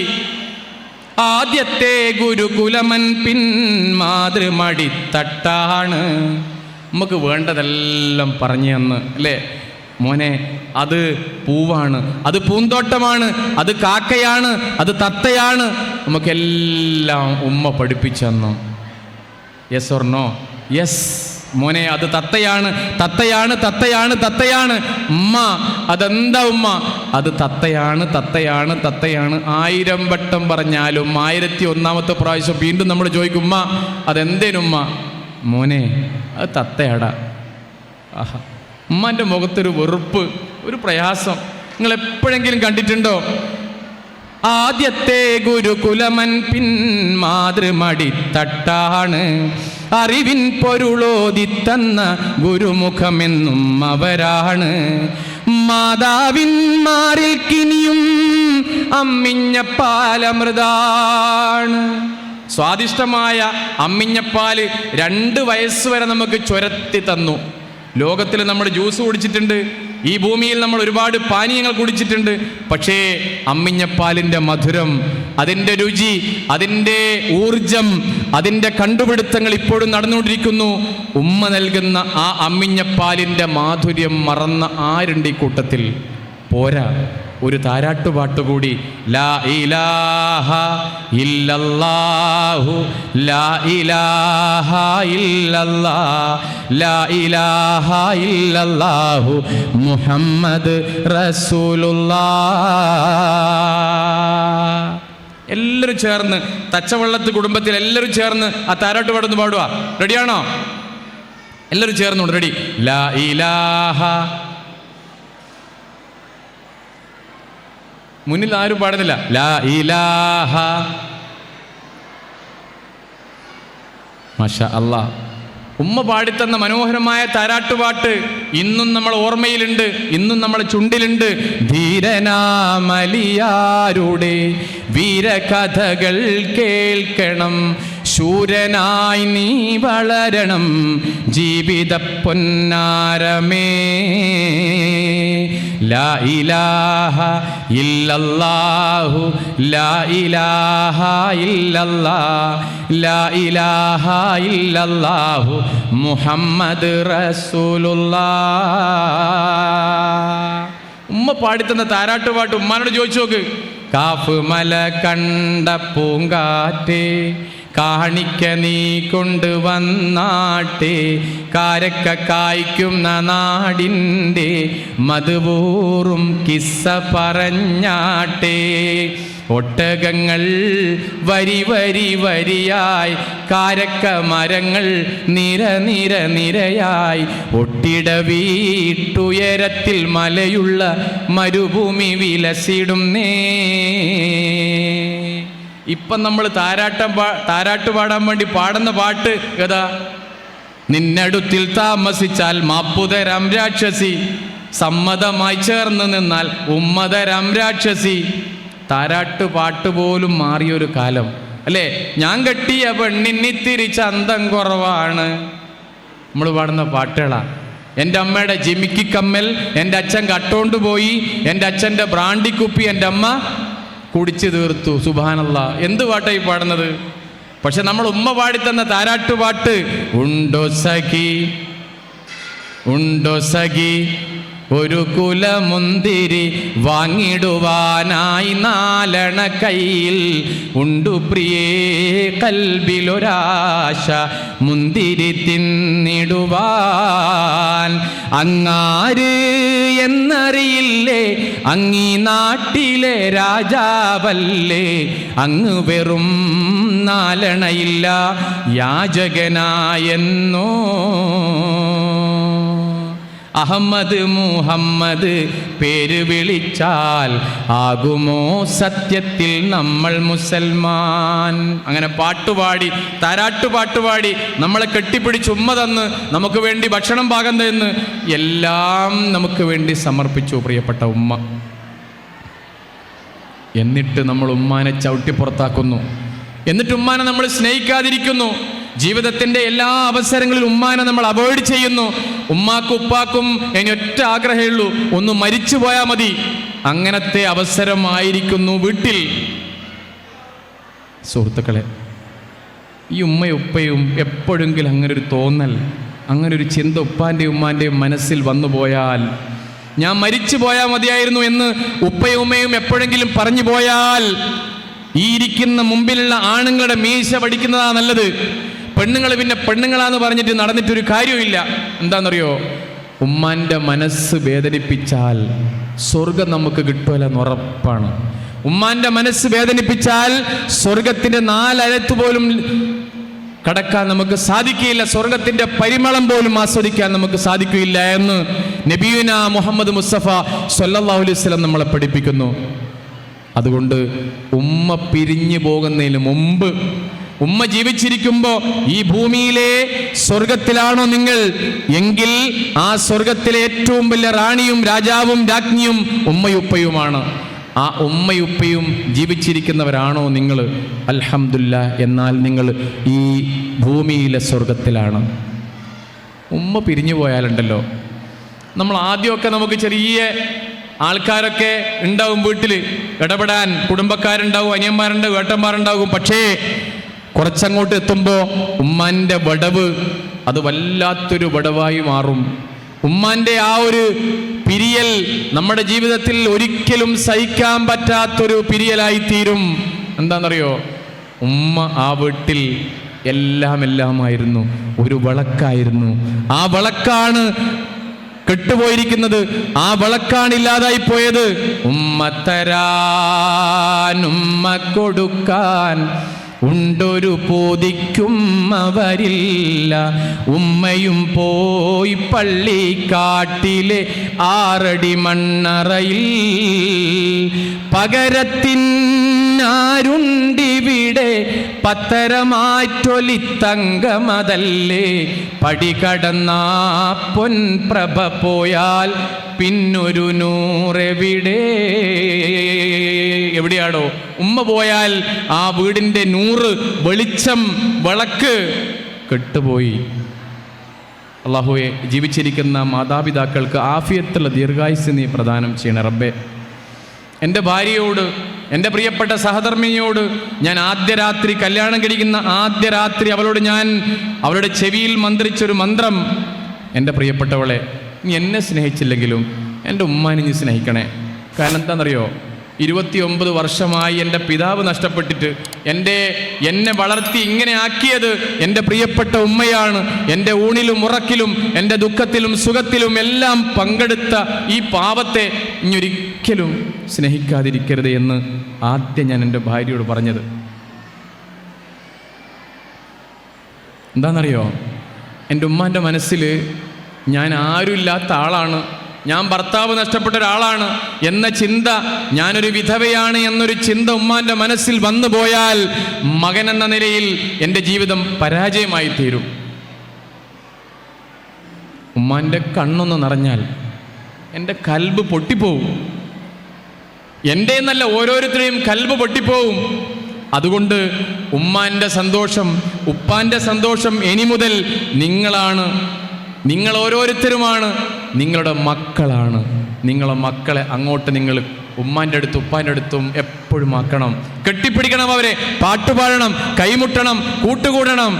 ആദ്യത്തെ ഗുരുകുലമൻ പിൻ മാതൃമടിത്തട്ടാണ്. നമുക്ക് വേണ്ടതെല്ലാം പറഞ്ഞു തന്ന്, അല്ലേ? മോനെ, അത് പൂവാണ്, അത് പൂന്തോട്ടമാണ്, അത് കാക്കയാണ്, അത് തത്തയാണ്, നമുക്കെല്ലാം ഉമ്മ പഠിപ്പിച്ചെന്നു. Yes or no? യെസ് മോനെ, അത് തത്തയാണ്, തത്തയാണ്, തത്തയാണ്, തത്തയാണ്. ഉമ്മ, അതെന്താ ഉമ്മ? അത് തത്തയാണ്, തത്തയാണ്, തത്തയാണ്. 1000 വട്ടം പറഞ്ഞാലും 1001ാമത്തെ പ്രാവശ്യം വീണ്ടും നമ്മൾ ചോദിക്കും, ഉമ്മ അതെന്തേനുമ്മ? മോനെ, അത് തത്തയാടാ. ആഹാ, ഉമ്മാൻ്റെ മുഖത്തൊരു വെറുപ്പ്. ഒരു പ്രയാസം. നിങ്ങൾ എപ്പോഴെങ്കിലും കണ്ടിട്ടുണ്ടോ? ആദ്യത്തെ ഗുരുകുലമൻ പിൻ മാതൃമടിത്തട്ടാണ്, അറിവിൻ പൊരുളോദിത്തന്ന ഗുരുമുഖമെന്നും അവരാണ്. മാതാവിന്മാരിൽ കിനിയും അമ്മിഞ്ഞപ്പാലമൃതാണ്. സ്വാദിഷ്ടമായ അമ്മിഞ്ഞപ്പാല് 2 വയസ്സ് വരെ നമുക്ക് ചുരത്തി തന്നു. ലോകത്തിൽ നമ്മൾ ജ്യൂസ് കുടിച്ചിട്ടുണ്ട്, ഈ ഭൂമിയിൽ നമ്മൾ ഒരുപാട് പാനീയങ്ങൾ കുടിച്ചിട്ടുണ്ട്. പക്ഷേ അമ്മിഞ്ഞപ്പാലിൻ്റെ മധുരം, അതിൻ്റെ രുചി, അതിൻ്റെ ഊർജം, അതിൻ്റെ കണ്ടുപിടുത്തങ്ങൾ ഇപ്പോഴും നടന്നുകൊണ്ടിരിക്കുന്നു. ഉമ്മ നൽകുന്ന ആ അമ്മിഞ്ഞപ്പാലിൻ്റെ മാധുര്യം മറന്ന ആരുണ്ട് ഈ കൂട്ടത്തിൽ? പോരാ, ഒരു താരാട്ടുപാട്ട് കൂടി. ലാ ഇലാഹ ഇല്ലല്ലാഹു ലാ ഇലാഹ ഇല്ലല്ലാഹ് ലാ ഇലാഹ ഇല്ലല്ലാഹു മുഹമ്മദ് റസൂലുള്ളാഹ്. എല്ലാവരും ചേർന്ന്, തച്ചവള്ളത്ത് കുടുംബത്തിൽ എല്ലാവരും ചേർന്ന് ആ താരാട്ടുപാട്ടൊന്ന് പാടുക. റെഡിയാണോ? എല്ലാവരും ചേർന്നുണ്ട്. റെഡി? ലാ ഇലാഹ. മുന്നിൽ ആരും പാടുന്നില്ല. ലാ ഇലാഹ. മാഷാ അല്ലാഹ്. ഉമ്മ പാടിത്തന്ന മനോഹരമായ താരാട്ടുപാട്ട് ഇന്നും നമ്മൾ ഓർമ്മയിലുണ്ട്, ഇന്നും നമ്മളെ ചുണ്ടിലുണ്ട്. ധീരനാമലിയാരുടെ വീരകഥകൾ കേൾക്കണം, ശൂരനായി നീ വളരണം ജീവിത പൊന്നാരമേ. ലാ ഇലാഹ ഇല്ലല്ലാഹു ലാ ഇലാഹ ഇല്ലല്ലാഹ് ലാ ഇലാഹ ഇല്ലല്ലാഹു മുഹമ്മദ് റസൂലുള്ളാഹ്. ഉമ്മ പാടിത്തന്ന താരാട്ടുപാട്ട് ഉമ്മാനോട് ചോദിച്ചു നോക്ക്. കാഫ് മല കണ്ട പൂങ്കാറ്റേ കാണിക്ക നീ കൊണ്ടുവന്നാട്ടെ, കാരക്ക കായ്ക്കുന്ന നാടിൻ്റെ മധുപൂറും കിസ്സ പറഞ്ഞാട്ടെ. ഒട്ടകങ്ങൾ വരി വരി വരിയായി, കാരക്ക മരങ്ങൾ നിര നിര നിരയായി, ഒട്ടിട വീട്ടുയരത്തിൽ മലയുള്ള മരുഭൂമി വിലസിടുന്നേ. ഇപ്പം നമ്മൾ താരാട്ട് പാടാൻ വേണ്ടി പാടുന്ന പാട്ട് ഏതാ? നിന്നടുത്തിൽ താമസിച്ചാൽ മാപ്പുതരാം രാക്ഷസി, സമ്മതമായി ചേർന്ന് നിന്നാൽ ഉമ്മതരാം രാക്ഷസി. താരാട്ട് പാട്ട് പോലും മാറിയൊരു കാലം അല്ലേ? ഞാൻ കെട്ടിയ പെണ്ണിന്നിത്തിരി ചന്തം കുറവാണ്. നമ്മൾ പാടുന്ന പാട്ടുകളാ. എൻ്റെ അമ്മയുടെ ജിമിക്കി കമ്മൽ എൻ്റെ അച്ഛൻ കട്ടോണ്ട് പോയി, എൻ്റെ അച്ഛൻ്റെ ബ്രാൻഡി കുപ്പി എൻ്റെ അമ്മ കുടിച്ചു തീർത്തു. സുബ്ഹാനല്ലാഹ്, എന്ത് പാട്ടായി പാടുന്നത്? പക്ഷെ നമ്മൾ ഉമ്മ പാടിത്തന്ന താരാട്ടുപാട്ട് ഉണ്ടോ സഖി ഉണ്ടോ സഖി ഒരു കുലമുന്തിരി വാങ്ങിടുവാനായി 4 കയ്യിൽ ഉണ്ടു പ്രിയേ കൽബിലൊരാശ മുന്തിരി തിന്നിടുവാൻ. അങ്ങാര് എന്നറിയില്ലേ, അങ്ങീ നാട്ടിലെ രാജാവല്ലേ, അങ്ങ് വെറും 4 യാചകനായെന്നോ. അഹമ്മദ് മുഹമ്മദ് പേര് വിളിച്ചാൽ ആകുമോ സത്യത്തിൽ നമ്മൾ മുസൽമാൻ? അങ്ങനെ പാട്ടുപാടി, താരാട്ടുപാട്ടുപാടി നമ്മളെ കെട്ടിപ്പിടിച്ച് ഉമ്മ തന്ന്, നമുക്ക് വേണ്ടി ഭക്ഷണം പാകം തന്ന്, എല്ലാം നമുക്ക് വേണ്ടി സമർപ്പിച്ചു പ്രിയപ്പെട്ട ഉമ്മ. എന്നിട്ട് നമ്മൾ ഉമ്മാനെ ചവിട്ടിപ്പുറത്താക്കുന്നു, എന്നിട്ട് ഉമ്മാനെ നമ്മൾ സ്നേഹിക്കാതിരിക്കുന്നു. ജീവിതത്തിൻ്റെ എല്ലാ അവസരങ്ങളിലും ഉമ്മാനെ നമ്മൾ അവോയ്ഡ് ചെയ്യുന്നു. ഉമ്മാക്കും ഉപ്പാക്കും ഇനി ഒറ്റ ആഗ്രഹമേ ഉള്ളൂ, ഒന്ന് മരിച്ചു പോയാൽ മതി. അങ്ങനത്തെ അവസരമായിരിക്കുന്നു വീട്ടിൽ. സുഹൃത്തുക്കളെ, ഈ ഉമ്മയും ഉപ്പയും എപ്പോഴെങ്കിലും അങ്ങനൊരു തോന്നൽ, അങ്ങനൊരു ചിന്ത ഉപ്പാൻ്റെയും ഉമ്മാൻ്റെയും മനസ്സിൽ വന്നു പോയാൽ, ഞാൻ മരിച്ചു പോയാൽ മതിയായിരുന്നു എന്ന് ഉപ്പയും ഉമ്മയും എപ്പോഴെങ്കിലും പറഞ്ഞു പോയാൽ, ഈ ഇരിക്കുന്ന മുമ്പിലുള്ള ആണുങ്ങളുടെ മീശ പഠിക്കുന്നതാ നല്ലത്. പെണ്ണുങ്ങൾ പിന്നെ പെണ്ണുങ്ങളാന്ന് പറഞ്ഞിട്ട് നടന്നിട്ടൊരു കാര്യമില്ല. എന്താണെന്നറിയോ? ഉമ്മാൻ്റെ മനസ്സ് വേദനിപ്പിച്ചാൽ സ്വർഗം നമുക്ക് കിട്ടുമല്ലെന്ന് ഉറപ്പാണ്. ഉമ്മാൻ്റെ മനസ്സ് വേദനിപ്പിച്ചാൽ സ്വർഗത്തിൻ്റെ 4 അഴത്ത് പോലും കടക്കാൻ നമുക്ക് സാധിക്കുകയില്ല, സ്വർഗത്തിന്റെ പരിമളം പോലും ആസ്വദിക്കാൻ നമുക്ക് സാധിക്കുകയില്ല എന്ന് നബിയുന മുഹമ്മദ് മുസ്തഫ സ്വല്ലല്ലാഹു അലൈഹി വസല്ലം നമ്മളെ പഠിപ്പിക്കുന്നു. അതുകൊണ്ട് ഉമ്മ പിരിഞ്ഞു പോകുന്നതിന് മുമ്പ്, ഉമ്മ ജീവിച്ചിരിക്കുമ്പോൾ ഈ ഭൂമിയിലെ സ്വർഗത്തിലാണോ നിങ്ങൾ എങ്കിൽ ആ സ്വർഗത്തിലെ ഏറ്റവും വലിയ റാണിയും രാജാവും രാജ്ഞിയും ഉമ്മയുപ്പയുമാണ്. ആ ഉമ്മയുപ്പയും ജീവിച്ചിരിക്കുന്നവരാണോ നിങ്ങൾ? അൽഹംദുലില്ലാഹ്, എന്നാൽ നിങ്ങൾ ഈ ഭൂമിയിലെ സ്വർഗത്തിലാണ്. ഉമ്മ പിരിഞ്ഞു പോയാലുണ്ടല്ലോ, നമ്മൾ ആദ്യമൊക്കെ നമുക്ക് ചെറിയ ആൾക്കാരൊക്കെ ഉണ്ടാവും വീട്ടിൽ ഇടപെടാൻ, കുടുംബക്കാരുണ്ടാവും, അനിയന്മാരുണ്ടാവും, ഏട്ടന്മാരുണ്ടാവും. പക്ഷേ കുറച്ചങ്ങോട്ട് എത്തുമ്പോൾ ഉമ്മാൻ്റെ വടവ് അത് വല്ലാത്തൊരു വടവായി മാറും. ഉമ്മാൻ്റെ ആ ഒരു പിരിയൽ നമ്മുടെ ജീവിതത്തിൽ ഒരിക്കലും സഹിക്കാൻ പറ്റാത്തൊരു പിരിയലായി തീരും. എന്താണെന്നറിയോ? ഉമ്മ ആ വീട്ടിൽ എല്ലാമായിരുന്നു, ഒരു വിളക്കായിരുന്നു. ആ വിളക്കാണ് കെട്ടുപോയിരിക്കുന്നത്, ആ വിളക്കാണ് ഇല്ലാതായി പോയത്. ഉമ്മ തരാൻ, ഉമ്മ കൊടുക്കാൻ ഉണ്ടൊരു പോതിക്കും അവരില്ല. ഉമ്മയും പോയി പള്ളിക്കാട്ടിലെ 6 അടി മണ്ണറയിൽ. പകരത്തിനാരുണ്ടിവിടെ പത്തരമാറ്റൊലിത്തങ്കമതല്ലേ. പടി കടന്ന പൊൻപ്രഭ പോയാൽ പിന്നൊരു നൂറെവിടെ? എവിടെയാണോ ഉമ്മ പോയാൽ ആ വീടിൻ്റെ നൂറ്, വെളിച്ചം, വിളക്ക് കെട്ടുപോയി. അല്ലാഹുവേ, ജീവിച്ചിരിക്കുന്ന മാതാപിതാക്കൾക്ക് ആഫിയത്തുള്ള ദീർഘായുസ്സ് നീ പ്രദാനം ചെയ്യണേ റബ്ബേ. എൻ്റെ ഭാര്യയോട്, എൻ്റെ പ്രിയപ്പെട്ട സഹധർമ്മിണിയോട് ഞാൻ ആദ്യ രാത്രി, കല്യാണം കഴിക്കുന്ന ആദ്യ രാത്രി അവളുടെ ചെവിയിൽ മന്ത്രിച്ചൊരു മന്ത്രം, എൻ്റെ പ്രിയപ്പെട്ടവളെ, നീ എന്നെ സ്നേഹിച്ചില്ലെങ്കിലും എൻ്റെ ഉമ്മാനെ നീ സ്നേഹിക്കണേ. കാരണം എന്താണെന്നറിയോ? 29 വർഷമായി എൻ്റെ പിതാവ് നഷ്ടപ്പെട്ടിട്ട് എന്നെ വളർത്തി ഇങ്ങനെ ആക്കിയത് എൻ്റെ പ്രിയപ്പെട്ട ഉമ്മയാണ്. എൻ്റെ ഊണിലും ഉറക്കിലും എൻ്റെ ദുഃഖത്തിലും സുഖത്തിലും എല്ലാം പങ്കെടുത്ത ഈ പാവത്തെ ഇനിയൊരിക്കലും സ്നേഹിക്കാതിരിക്കരുത് എന്ന് ആദ്യം ഞാൻ എൻ്റെ ഭാര്യയോട് പറഞ്ഞത്. എന്താണെന്നറിയോ? എൻ്റെ ഉമ്മാൻ്റെ മനസ്സിൽ ഞാൻ ആരുമില്ലാത്ത ആളാണ്, ഞാൻ ഭർത്താവ് നഷ്ടപ്പെട്ട ഒരാളാണ് എന്ന ചിന്ത, ഞാനൊരു വിധവയാണ് എന്നൊരു ചിന്ത ഉമ്മാൻ്റെ മനസ്സിൽ വന്നു പോയാൽ മകൻ എന്ന നിലയിൽ എൻ്റെ ജീവിതം പരാജയമായി തീരും. ഉമ്മാൻ്റെ കണ്ണൊന്ന് നിറഞ്ഞാൽ എൻ്റെ കൽബ് പൊട്ടിപ്പോവും. എൻ്റെ എന്നല്ല, ഓരോരുത്തരെയും കൽബ് പൊട്ടിപ്പോവും. അതുകൊണ്ട് ഉമ്മാൻ്റെ സന്തോഷം, ഉപ്പാൻ്റെ സന്തോഷം ഇനി മുതൽ നിങ്ങളാണ്, നിങ്ങൾ ഓരോരുത്തരുമാണ്, നിങ്ങളുടെ മക്കളാണ്. നിങ്ങളെ മക്കളെ അങ്ങോട്ട് നിങ്ങൾ ഉമ്മാൻ്റെ അടുത്തും ഉപ്പാൻ്റെ അടുത്തും എപ്പോഴും ആക്കണം. കെട്ടിപ്പിടിക്കണം, അവരെ പാട്ടുപാടണം, കൈമുട്ടണം, കൂട്ടുകൂടണം.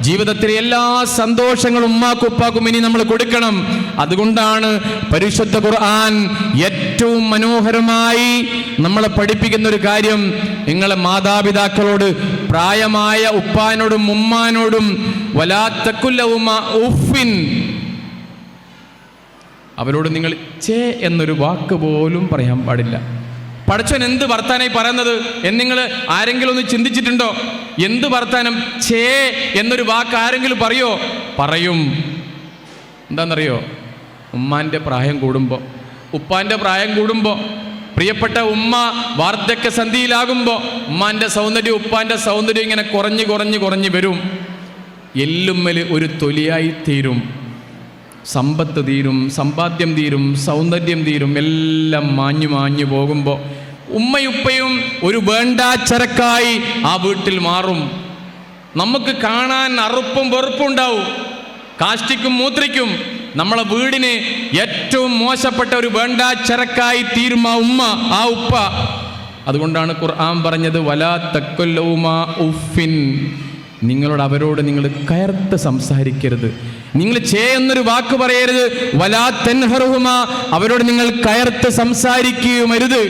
ജീവിതത്തിലെ എല്ലാ സന്തോഷങ്ങളും ഉമ്മാക്കും ഉപ്പാക്കും ഇനി നമ്മൾ കൊടുക്കണം. അതുകൊണ്ടാണ് പരിശുദ്ധ ഖുർആൻ ഏറ്റവും മനോഹരമായി നമ്മളെ പഠിപ്പിക്കുന്ന ഒരു കാര്യം, നിങ്ങളെ മാതാപിതാക്കളോട്, പ്രായമായ ഉപ്പാനോടും ഉമ്മാനോടും വലാ തഖുൽ ലഹുമാ ഉഫ്ഫിൻ, അവരോട് നിങ്ങൾ ചേ എന്നൊരു വാക്ക് പോലും പറയാൻ പാടില്ല. പടച്ചോൻ എന്ത് വർത്താനായി പറയുന്നത് എന്ന് നിങ്ങൾ ആരെങ്കിലും ഒന്ന് ചിന്തിച്ചിട്ടുണ്ടോ? എന്ത് വർത്താനം? ചേ എന്നൊരു വാക്ക് ആരെങ്കിലും പറയോ? പറയും. എന്താണെന്നറിയോ? ഉമ്മാൻ്റെ പ്രായം കൂടുമ്പോൾ, ഉപ്പാൻ്റെ പ്രായം കൂടുമ്പോൾ, പ്രിയപ്പെട്ട ഉമ്മ വാർദ്ധക്യ സന്ധിയിലാകുമ്പോൾ ഉമ്മാൻ്റെ സൗന്ദര്യം ഉപ്പാൻ്റെ സൗന്ദര്യം ഇങ്ങനെ കുറഞ്ഞ് കുറഞ്ഞ് കുറഞ്ഞ് വരും. എല്ലുമ്മൽ ഒരു തൊലിയായി തീരും. സമ്പത്ത് തീരും, സമ്പാദ്യം തീരും, സൗന്ദര്യം തീരും, എല്ലാം മാഞ്ഞു മാഞ്ഞു പോകുമ്പോൾ ഉമ്മയുപ്പയും ഒരു വേണ്ടാച്ചരക്കായി ആ വീട്ടിൽ മാറും. നമുക്ക് കാണാൻ അറുപ്പും വെറുപ്പും ഉണ്ടാവും, കാഷ്ടിക്കും മൂത്രിക്കും. നമ്മളെ വീടിന് ഏറ്റവും മോശപ്പെട്ട ഒരു വേണ്ടാച്ചരക്കായി തീരും ആ ഉമ്മ, ആ ഉപ്പ. അതുകൊണ്ടാണ് ഖുർആൻ പറഞ്ഞത് വലാ തഖുൽ ലഹുമാ ഉഫ്ഫിൻ, നിങ്ങളോട് അവരോട് നിങ്ങൾ കയർത്ത് സംസാരിക്കരുത്, നിങ്ങൾ എന്നൊരു വാക്ക് പറയരുത്. വലാ തൻഹറുഹുമാ, അവരോട് നിങ്ങൾ കയർത്ത് സംസാരിക്കുകയുമരുത്.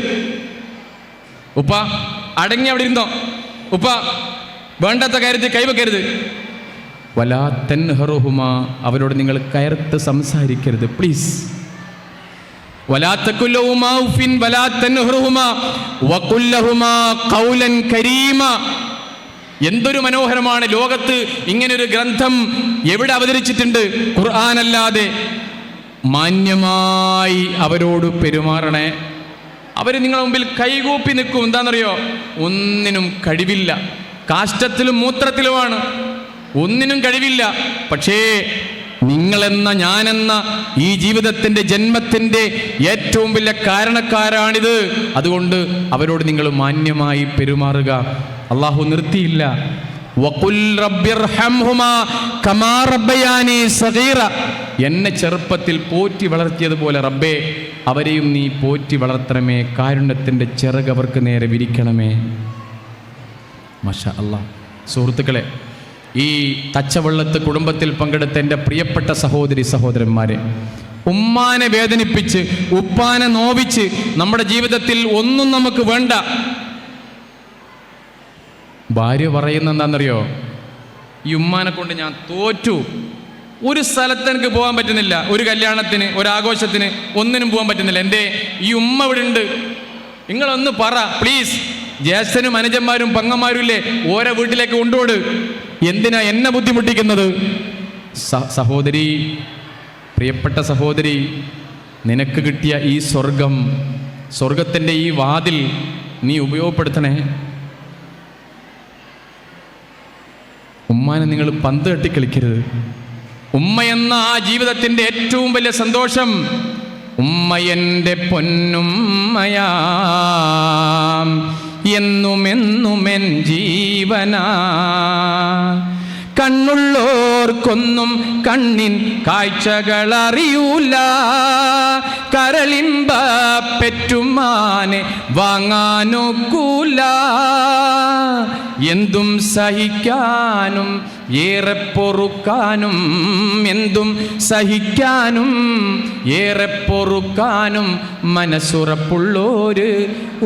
ഉപ്പ അടങ്ങി അവിടെ ഇരുന്നോ, ഉപ്പ വേണ്ടാത്ത കാര്യത്തിൽ കൈവെക്കരുത്. വലാ തൻഹറുഹുമാ, അവരോട് നിങ്ങൾ കയർത്ത് സംസാരിക്കരുത്, പ്ലീസ്. വലാ തഖുൽ ലഹുമാ ഉഫ്ഫിൻ വലാ തൻഹറുഹുമാ വഖുൽ ലഹുമാ ഖൗലൻ കരീമ, എന്തൊരു മനോഹരമാണ്! ലോകത്ത് ഇങ്ങനൊരു ഗ്രന്ഥം എവിടെ അവതരിച്ചിട്ടുണ്ട്? ഖുർആനല്ലാതെ. മാന്യമായി അവരോട് പെരുമാറണേ. അവർ നിങ്ങളുടെ മുമ്പിൽ കൈകൂപ്പി നിൽക്കും. എന്താണെന്നറിയോ? ഒന്നിനും കഴിവില്ല, കാഷ്ടത്തിലും മൂത്രത്തിലുമാണ്, ഒന്നിനും കഴിവില്ല. പക്ഷേ നിങ്ങളെന്ന, ഞാനെന്ന ഈ ജീവിതത്തിൻ്റെ, ജന്മത്തിൻ്റെ ഏറ്റവും വലിയ കാരണക്കാരാണിത്. അതുകൊണ്ട് അവരോട് നിങ്ങൾ മാന്യമായി പെരുമാറുക. അള്ളാഹു നിർത്തിയില്ല. വഖുൽ റബ്ബിർഹംഹുമാ കമാ റബ്ബയാനി സഗീറ. എന്നെ ചെറുപ്പത്തിൽ പോറ്റി വളർത്തിയതുപോലെ റബ്ബേ അവരെയും നീ പോറ്റി വളർത്തണമേ. കാരുണ്യത്തിൻ്റെ ചിറക് അവർക്ക് നേരെ വിരിക്കണമേ. മാഷാ അല്ലാഹ്. സുഹൃത്തുക്കളെ, ഈ തച്ചവെള്ളത്ത് കുടുംബത്തിൽ പങ്കെടുത്ത എൻ്റെ പ്രിയപ്പെട്ട സഹോദരി സഹോദരന്മാരെ, ഉമ്മാനെ വേദനിപ്പിച്ച് ഉപ്പാനെ നോവിച്ച് നമ്മുടെ ജീവിതത്തിൽ ഒന്നും നമുക്ക് വേണ്ട. ഭാര്യ പറയുന്ന എന്താണെന്നറിയോ? ഈ ഉമ്മാനെ കൊണ്ട് ഞാൻ തോറ്റു. ഒരു സ്ഥലത്ത് എനിക്ക് പോകാൻ പറ്റുന്നില്ല, ഒരു കല്യാണത്തിന്, ഒരാഘോഷത്തിന്, ഒന്നിനും പോകാൻ പറ്റുന്നില്ല. എൻ്റെ ഈ ഉമ്മ ഇവിടെ ഉണ്ട്, നിങ്ങളൊന്ന് പറ പ്ലീസ്. ജ്യേഷ്ഠനും അനുജന്മാരും പെങ്ങന്മാരും ഇല്ലേ, ഓരോ വീട്ടിലേക്ക് കൊണ്ടുപോട്. എന്തിനാ എന്നെ ബുദ്ധിമുട്ടിക്കുന്നത്? സഹോദരി, പ്രിയപ്പെട്ട സഹോദരി, നിനക്ക് കിട്ടിയ ഈ സ്വർഗത്തിൻ്റെ ഈ വാതിൽ നീ ഉപയോഗപ്പെടുത്തണേ. ഉമ്മാനെ നിങ്ങൾ പന്ത് തട്ടി കളിക്കരുത്. ഉമ്മ എന്ന ആ ജീവിതത്തിൻ്റെ ഏറ്റവും വലിയ സന്തോഷം, ഉമ്മ എൻ്റെ പൊന്നുമ്മയാം എന്നുമെന്നുമെൻ ജീവനാ. കണ്ണുള്ളോർക്കൊന്നും കണ്ണിൻ കാഴ്ചകളറിയൂല, കരളിമ്പ പെറ്റുമാനെ വാങ്ങാനൊക്കൂല. എന്തും സഹിക്കാനും ഏറെ പൊറുക്കാനും, എന്തും സഹിക്കാനും ഏറെ പൊറുക്കാനും മനസ്സുറപ്പുള്ളോര്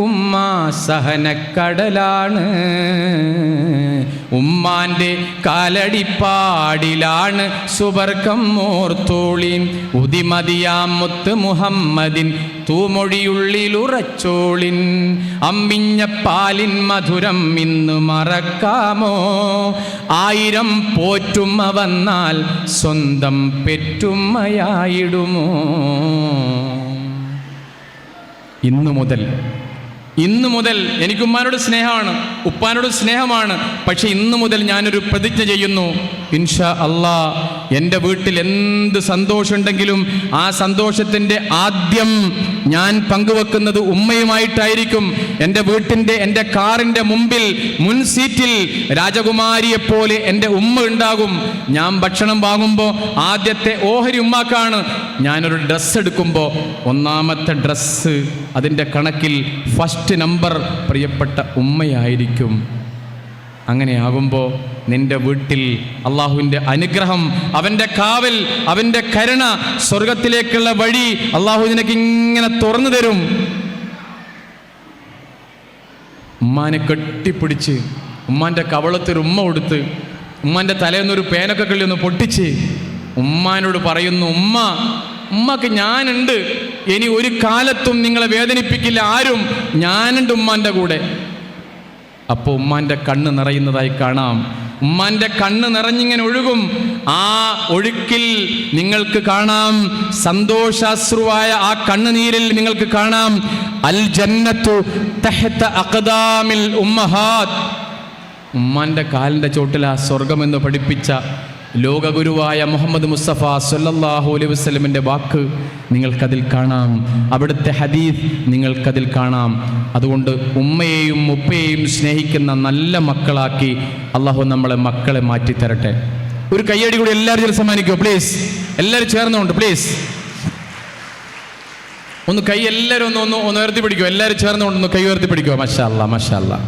ഉമ്മ സഹനക്കടലാണ്. ഉമ്മാൻ്റെ കാലടിപ്പാടിലാണ് സുബർക്കം ഓർത്തോളീൻ. ഉദിമതിയാം മുത്ത് മുഹമ്മദിൻ തൂമൊഴിയുള്ളിലുറച്ചോളിൻ. അമ്മിഞ്ഞ പാലിൻ മധുരം ഇന്ന് മറക്കാമോ? 1000 പോറ്റുമ്മ വന്നാൽ സ്വന്തം പെറ്റുമ്മയായിടുമോ? ഇന്നു മുതൽ എനിക്ക് ഉമ്മാനോട് സ്നേഹമാണ്, ഉപ്പാനോട് സ്നേഹമാണ്. പക്ഷെ ഇന്നു മുതൽ ഞാനൊരു പ്രതിജ്ഞ ചെയ്യുന്നു. ഇൻഷാ അല്ലാ, എൻ്റെ വീട്ടിൽ എന്ത് സന്തോഷമുണ്ടെങ്കിലും ആ സന്തോഷത്തിൻ്റെ ആദ്യം ഞാൻ പങ്കുവെക്കുന്നത് ഉമ്മയുമായിട്ടായിരിക്കും. എൻ്റെ വീട്ടിൻ്റെ, എൻ്റെ കാറിൻ്റെ മുമ്പിൽ മുൻ സീറ്റിൽ രാജകുമാരിയെപ്പോലെ എൻ്റെ ഉമ്മ ഉണ്ടാകും. ഞാൻ ഭക്ഷണം വാങ്ങുമ്പോൾ ആദ്യത്തെ ഓഹരി ഉമ്മാക്കാണ്. ഞാനൊരു ഡ്രസ്സ് എടുക്കുമ്പോൾ ഒന്നാമത്തെ ഡ്രസ്സ് അതിൻ്റെ കണക്കിൽ ഫസ്റ്റ് നമ്പർ പ്രിയപ്പെട്ട ഉമ്മയായിരിക്കും. അങ്ങനെയാകുമ്പോൾ നിന്റെ വീട്ടിൽ അള്ളാഹുവിൻ്റെ അനുഗ്രഹം, അവൻ്റെ കാവൽ, അവൻ്റെ കരുണ, സ്വർഗത്തിലേക്കുള്ള വഴി അള്ളാഹു നിനക്ക് ഇങ്ങനെ തുറന്നു തരും. ഉമ്മാനെ കെട്ടിപ്പിടിച്ച് ഉമ്മാൻ്റെ കവളത്തൊരു ഉമ്മ കൊടുത്ത് ഉമ്മാൻ്റെ തലേന്നൊരു പേനൊക്കെ കള്ളി ഒന്ന് പൊട്ടിച്ച് ഉമ്മാനോട് പറയുന്നു, ഉമ്മക്ക് ഞാനുണ്ട്, ഇനി ഒരു കാലത്തും നിങ്ങളെ വേദനിപ്പിക്കില്ല ആരും, ഞാനുണ്ട് ഉമ്മാൻ്റെ കൂടെ. അപ്പോൾ ഉമ്മാൻ്റെ കണ്ണ് നിറയുന്നതായി കാണാം. ഉമ്മാൻ്റെ കണ്ണ് നിറഞ്ഞിങ്ങനെ ഒഴുകും. ആ ഒഴുക്കിൽ നിങ്ങൾക്ക് കാണാം, സന്തോഷാശ്രുവായ ആ കണ്ണുനീരിൽ നിങ്ങൾക്ക് കാണാം, അൽ ജന്നത്തു തഹ്ത അഖ്ദാമിൽ ഉമ്മഹാത്ത്. ഉമ്മാൻ്റെ കാലിൻ്റെ ചോട്ടിൽ ആ സ്വർഗമെന്ന് പഠിപ്പിച്ച ലോകഗുരുവായ മുഹമ്മദ് മുസ്തഫ സല്ലല്ലാഹു അലൈഹി വസല്ലമിൻ്റെ വാക്ക് നിങ്ങൾക്കതിൽ കാണാം, അവിടുത്തെ ഹദീസ് നിങ്ങൾക്കതിൽ കാണാം. അതുകൊണ്ട് ഉമ്മയെയും ഉപ്പയെയും സ്നേഹിക്കുന്ന നല്ല മക്കളാക്കി അള്ളാഹു മക്കളെ മാറ്റിത്തരട്ടെ. ഒരു കയ്യടി കൂടി എല്ലാവരും സമ്മാനിക്കുമോ പ്ലീസ്? എല്ലാവരും ചേർന്നുകൊണ്ട് പ്ലീസ് ഒന്ന് കൈ എല്ലാവരും ഒന്ന് ഉയർത്തി പിടിക്കുമോ? എല്ലാവരും ചേർന്നുകൊണ്ടൊന്ന് കൈ ഉയർത്തി പിടിക്കുമോ? മാഷാ അല്ലാ, മാഷാ അല്ലാ.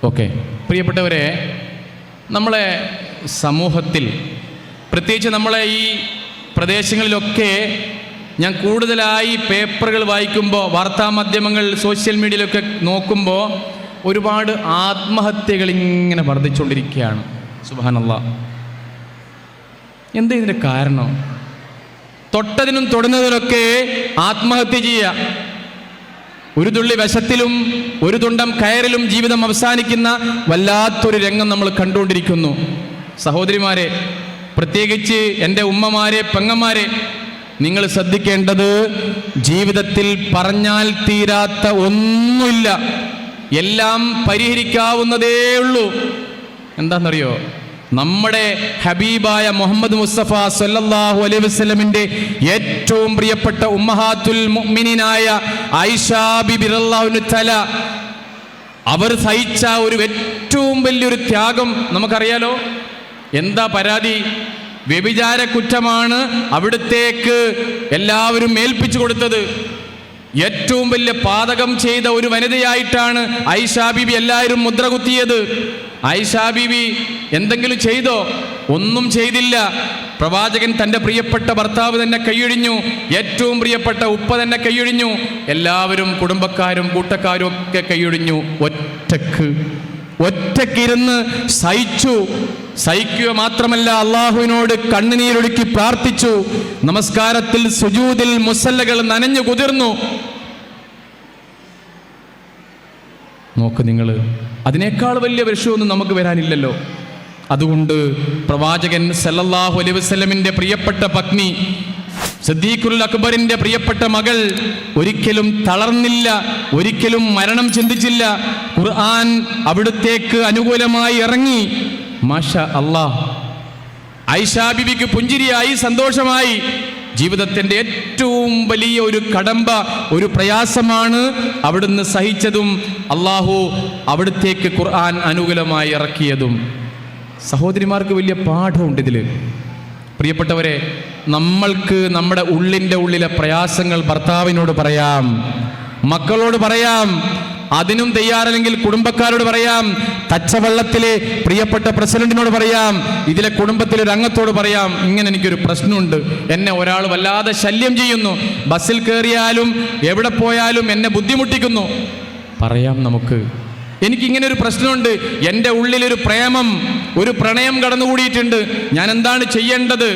ഓക്കെ, പ്രിയപ്പെട്ടവരെ, നമ്മളെ സമൂഹത്തിൽ, പ്രത്യേകിച്ച് നമ്മളെ ഈ പ്രദേശങ്ങളിലൊക്കെ ഞാൻ കൂടുതലായി പേപ്പറുകൾ വായിക്കുമ്പോൾ, വാർത്താമാധ്യമങ്ങൾ, സോഷ്യൽ മീഡിയയിലൊക്കെ നോക്കുമ്പോൾ ഒരുപാട് ആത്മഹത്യകൾ ഇങ്ങനെ വർദ്ധിച്ചുകൊണ്ടിരിക്കുകയാണ്. സുബ്ഹാനല്ലാഹ്. എന്താ ഇതിൻ്റെ കാരണം? തൊട്ടതിനും തൊടുന്നതിനൊക്കെ ആത്മഹത്യ ചെയ്യുക. ഒരു തുള്ളി വിഷത്തിലും ഒരു തുണ്ടം കയറിലും ജീവിതം അവസാനിക്കുന്ന വല്ലാത്തൊരു രംഗം നമ്മൾ കണ്ടുകൊണ്ടിരിക്കുന്നു. സഹോദരിമാരെ, പ്രത്യേകിച്ച് എൻ്റെ ഉമ്മമാരെ, പെങ്ങന്മാരെ, നിങ്ങൾ ശ്രദ്ധിക്കേണ്ടത്, ജീവിതത്തിൽ പറഞ്ഞാൽ തീരാത്ത ഒന്നുമില്ല, എല്ലാം പരിഹരിക്കാവുന്നതേ ഉള്ളൂ. എന്താണെന്നറിയോ? നമ്മുടെ ഹബീബായ മുഹമ്മദ് മുസ്തഫ സല്ലല്ലാഹു അലൈഹി വസല്ലമിന്റെ ഏറ്റവും പ്രിയപ്പെട്ട ഉമ്മഹാത്തുൽ മുഅ്മിനീനായ ആയിഷ ബിബി റളിയല്ലാഹു തആല അവർ സഹിച്ച ഒരു ഏറ്റവും വലിയൊരു ത്യാഗം നമുക്കറിയാലോ. എന്താ പരാതി? വ്യഭിചാര കുറ്റമാണ് അവിടുത്തേക്ക് എല്ലാവരും ഏൽപ്പിച്ചു കൊടുത്തത്. ഏറ്റവും വലിയ പാതകം ചെയ്ത ഒരു വനിതയായിട്ടാണ് ആയിഷ ബീബി എല്ലാവരും മുദ്ര കുത്തിയത്. ആയിഷ ബീബി എന്തെങ്കിലും ചെയ്തോ? ഒന്നും ചെയ്തില്ല. പ്രവാചകൻ തൻ്റെ പ്രിയപ്പെട്ട ഭർത്താവ് തന്നെ കൈയൊഴിഞ്ഞു, ഏറ്റവും പ്രിയപ്പെട്ട ഉപ്പ തന്നെ കൈയൊഴിഞ്ഞു, എല്ലാവരും കുടുംബക്കാരും കൂട്ടക്കാരും ഒക്കെ കൈയൊഴിഞ്ഞു. ഒറ്റക്കിരുന്ന് സഹിച്ചു. സഹിക്കുക മാത്രമല്ല, അള്ളാഹുവിനോട് കണ്ണുനീരൊഴുക്കി പ്രാർത്ഥിച്ചു. നമസ്കാരത്തിൽ സുജൂദിൽ മുസല്ലകൾ നനഞ്ഞു കുതിർന്നു. നോക്ക് നിങ്ങൾ, അതിനേക്കാൾ വലിയ വിഷയമൊന്നും നമുക്ക് വരാനില്ലല്ലോ. അതുകൊണ്ട് പ്രവാചകൻ സല്ലല്ലാഹു അലൈഹി വസല്ലമിന്റെ പ്രിയപ്പെട്ട പത്നി സിദ്ദീഖുൽ അക്ബറിന്റെ പ്രിയപ്പെട്ട മകൾ ഒരിക്കലും തളർന്നില്ല, ഒരിക്കലും മരണം ചിന്തിച്ചില്ല. ഖുർആൻ അവിടുത്തേക്ക് അനുകൂലമായി ഇറങ്ങി. മാഷാ അല്ലാഹ്, ആയിഷ ബീബിക്ക് പുഞ്ചിരിയായി, സന്തോഷമായി. ജീവിതത്തിൻ്റെ ഏറ്റവും വലിയ ഒരു കടമ്പ, ഒരു പ്രയാസമാണ് അവിടുന്ന് സഹിച്ചതും അള്ളാഹു അവിടുത്തേക്ക് ഖുർആൻ അനുകൂലമായി ഇറക്കിയതും. സഹോദരിമാർക്ക് വലിയ പാഠമുണ്ട് ഇതിൽ. പ്രിയപ്പെട്ടവരെ, നമ്മൾക്ക് നമ്മുടെ ഉള്ളിലെ പ്രയാസങ്ങൾ ഭർത്താവിനോട് പറയാം, മക്കളോട് പറയാം, അതിനും തയ്യാറല്ലെങ്കിൽ കുടുംബക്കാരോട് പറയാം, തച്ചവള്ളത്തിലെ പ്രിയപ്പെട്ട പ്രസിഡന്റിനോട് പറയാം, ഇതിലെ കുടുംബത്തിലെ ഒരു അംഗത്തോട് പറയാം, ഇങ്ങനെ എനിക്കൊരു പ്രശ്നമുണ്ട്, എന്നെ ഒരാൾ വല്ലാതെ ശല്യം ചെയ്യുന്നു, ബസ്സിൽ കയറിയാലും എവിടെ പോയാലും എന്നെ ബുദ്ധിമുട്ടിക്കുന്നു. പറയാം നമുക്ക്, എനിക്കിങ്ങനെ ഒരു പ്രശ്നമുണ്ട്, എൻ്റെ ഉള്ളിലൊരു പ്രേമം, ഒരു പ്രണയം കടന്നുകൂടിയിട്ടുണ്ട്, ഞാൻ എന്താണ് ചെയ്യേണ്ടത്?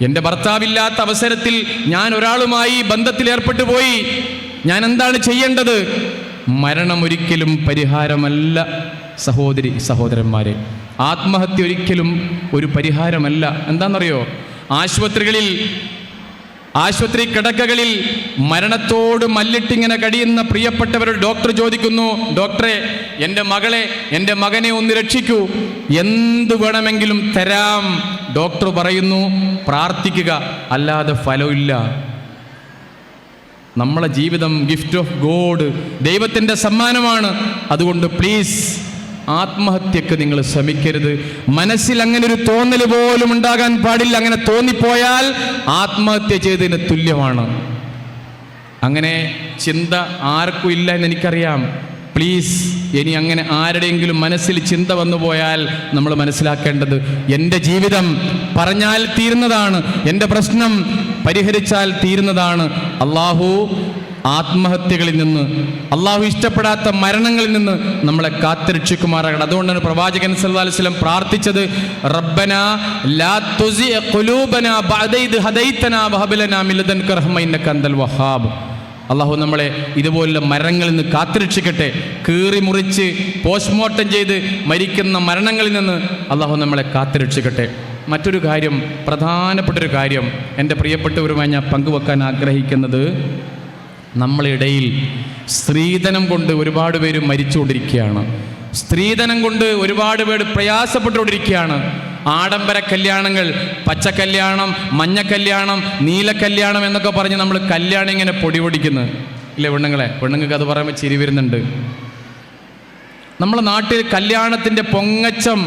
എൻ്റെ ഭർത്താവില്ലാത്ത അവസരത്തിൽ ഞാൻ ഒരാളുമായി ബന്ധത്തിൽ ഏർപ്പെട്ടു പോയി, ഞാൻ എന്താണ് ചെയ്യേണ്ടത്? മരണം ഒരിക്കലും പരിഹാരമല്ല സഹോദരന്മാരെ. ആത്മഹത്യ ഒരിക്കലും ഒരു പരിഹാരമല്ല. എന്താണെന്നറിയോ? ആശുപത്രി കിടക്കകളിൽ മരണത്തോട് മല്ലിട്ടിങ്ങനെ കഴിയുന്ന പ്രിയപ്പെട്ടവരോട് ഡോക്ടർ ചോദിക്കുന്നു, ഡോക്ടറെ, എൻ്റെ മകളെ, എൻ്റെ മകനെ ഒന്ന് രക്ഷിക്കൂ, എന്ത് വേണമെങ്കിലും തരാം. ഡോക്ടർ പറയുന്നു, പ്രാർത്ഥിക്കുക, അല്ലാതെ ഫലമില്ല. നമ്മളെ ജീവിതം ഗിഫ്റ്റ് ഓഫ് ഗോഡ്, ദൈവത്തിൻ്റെ സമ്മാനമാണ്. അതുകൊണ്ട് പ്ലീസ്, ആത്മഹത്യക്ക് നിങ്ങൾ ശ്രമിക്കരുത്. മനസ്സിൽ അങ്ങനെ ഒരു തോന്നൽ പോലും ഉണ്ടാകാൻ പാടില്ല. അങ്ങനെ തോന്നിപ്പോയാൽ ആത്മഹത്യ ചെയ്തതിന് തുല്യമാണ്. അങ്ങനെ ചിന്ത ആർക്കും ഇല്ല എന്ന് എനിക്കറിയാം. പ്ലീസ്, ഇനി അങ്ങനെ ആരുടെയെങ്കിലും മനസ്സിൽ ചിന്ത വന്നു പോയാൽ നമ്മൾ മനസ്സിലാക്കേണ്ടത്, എൻ്റെ ജീവിതം പറഞ്ഞാൽ തീരുന്നതാണ്, എൻ്റെ പ്രശ്നം പരിഹരിച്ചാൽ തീരുന്നതാണ്. അള്ളാഹു ആത്മഹത്യകളിൽ നിന്ന്, അള്ളാഹു ഇഷ്ടപ്പെടാത്ത മരണങ്ങളിൽ നിന്ന് നമ്മളെ കാത്തുരക്ഷിക്കുമാറാകണം. അതുകൊണ്ടാണ് പ്രവാചകൻ സല്ലല്ലാഹു അലൈഹി വസല്ലം പ്രാർത്ഥിച്ചത്, റബ്ബനാ ലാ തുസിഅ ഖുലൂബനാ ബഅദ ഇദ് ഹദൈതനാ വഹബ് ലനാ മിൻ ലദൻക റഹ്മ ഇന്നക അൻതൽ വഹാബ്. അള്ളാഹു നമ്മളെ ഇതുപോലുള്ള മരണങ്ങളിൽ നിന്ന് കാത്തുരക്ഷിക്കട്ടെ. കീറി മുറിച്ച് പോസ്റ്റ്മോർട്ടം ചെയ്ത് മരിക്കുന്ന മരണങ്ങളിൽ നിന്ന് അള്ളാഹു നമ്മളെ കാത്തുരക്ഷിക്കട്ടെ. മറ്റൊരു കാര്യം, പ്രധാനപ്പെട്ടൊരു കാര്യം എൻ്റെ പ്രിയപ്പെട്ടവരുമായി ഞാൻ പങ്കുവെക്കാൻ ആഗ്രഹിക്കുന്നത്, നമ്മളെ ഇടയിൽ സ്ത്രീധനം കൊണ്ട് ഒരുപാട് പേര് മരിച്ചുകൊണ്ടിരിക്കുകയാണ്. സ്ത്രീധനം കൊണ്ട് ഒരുപാട് പേര് പ്രയാസപ്പെട്ടുകൊണ്ടിരിക്കുകയാണ്. ആഡംബര കല്യാണങ്ങൾ, പച്ചക്കല്യാണം, മഞ്ഞക്കല്യാണം, നീലക്കല്യാണം എന്നൊക്കെ പറഞ്ഞ് നമ്മൾ കല്യാണം ഇങ്ങനെ പൊടിപൊടിക്കുന്നു ഇല്ലേ പെണ്ണുങ്ങൾക്ക് അത് പറയുമ്പോൾ ചിരി വരുന്നുണ്ട്. നമ്മളെ നാട്ടിൽ കല്യാണത്തിൻ്റെ പൊങ്ങച്ചം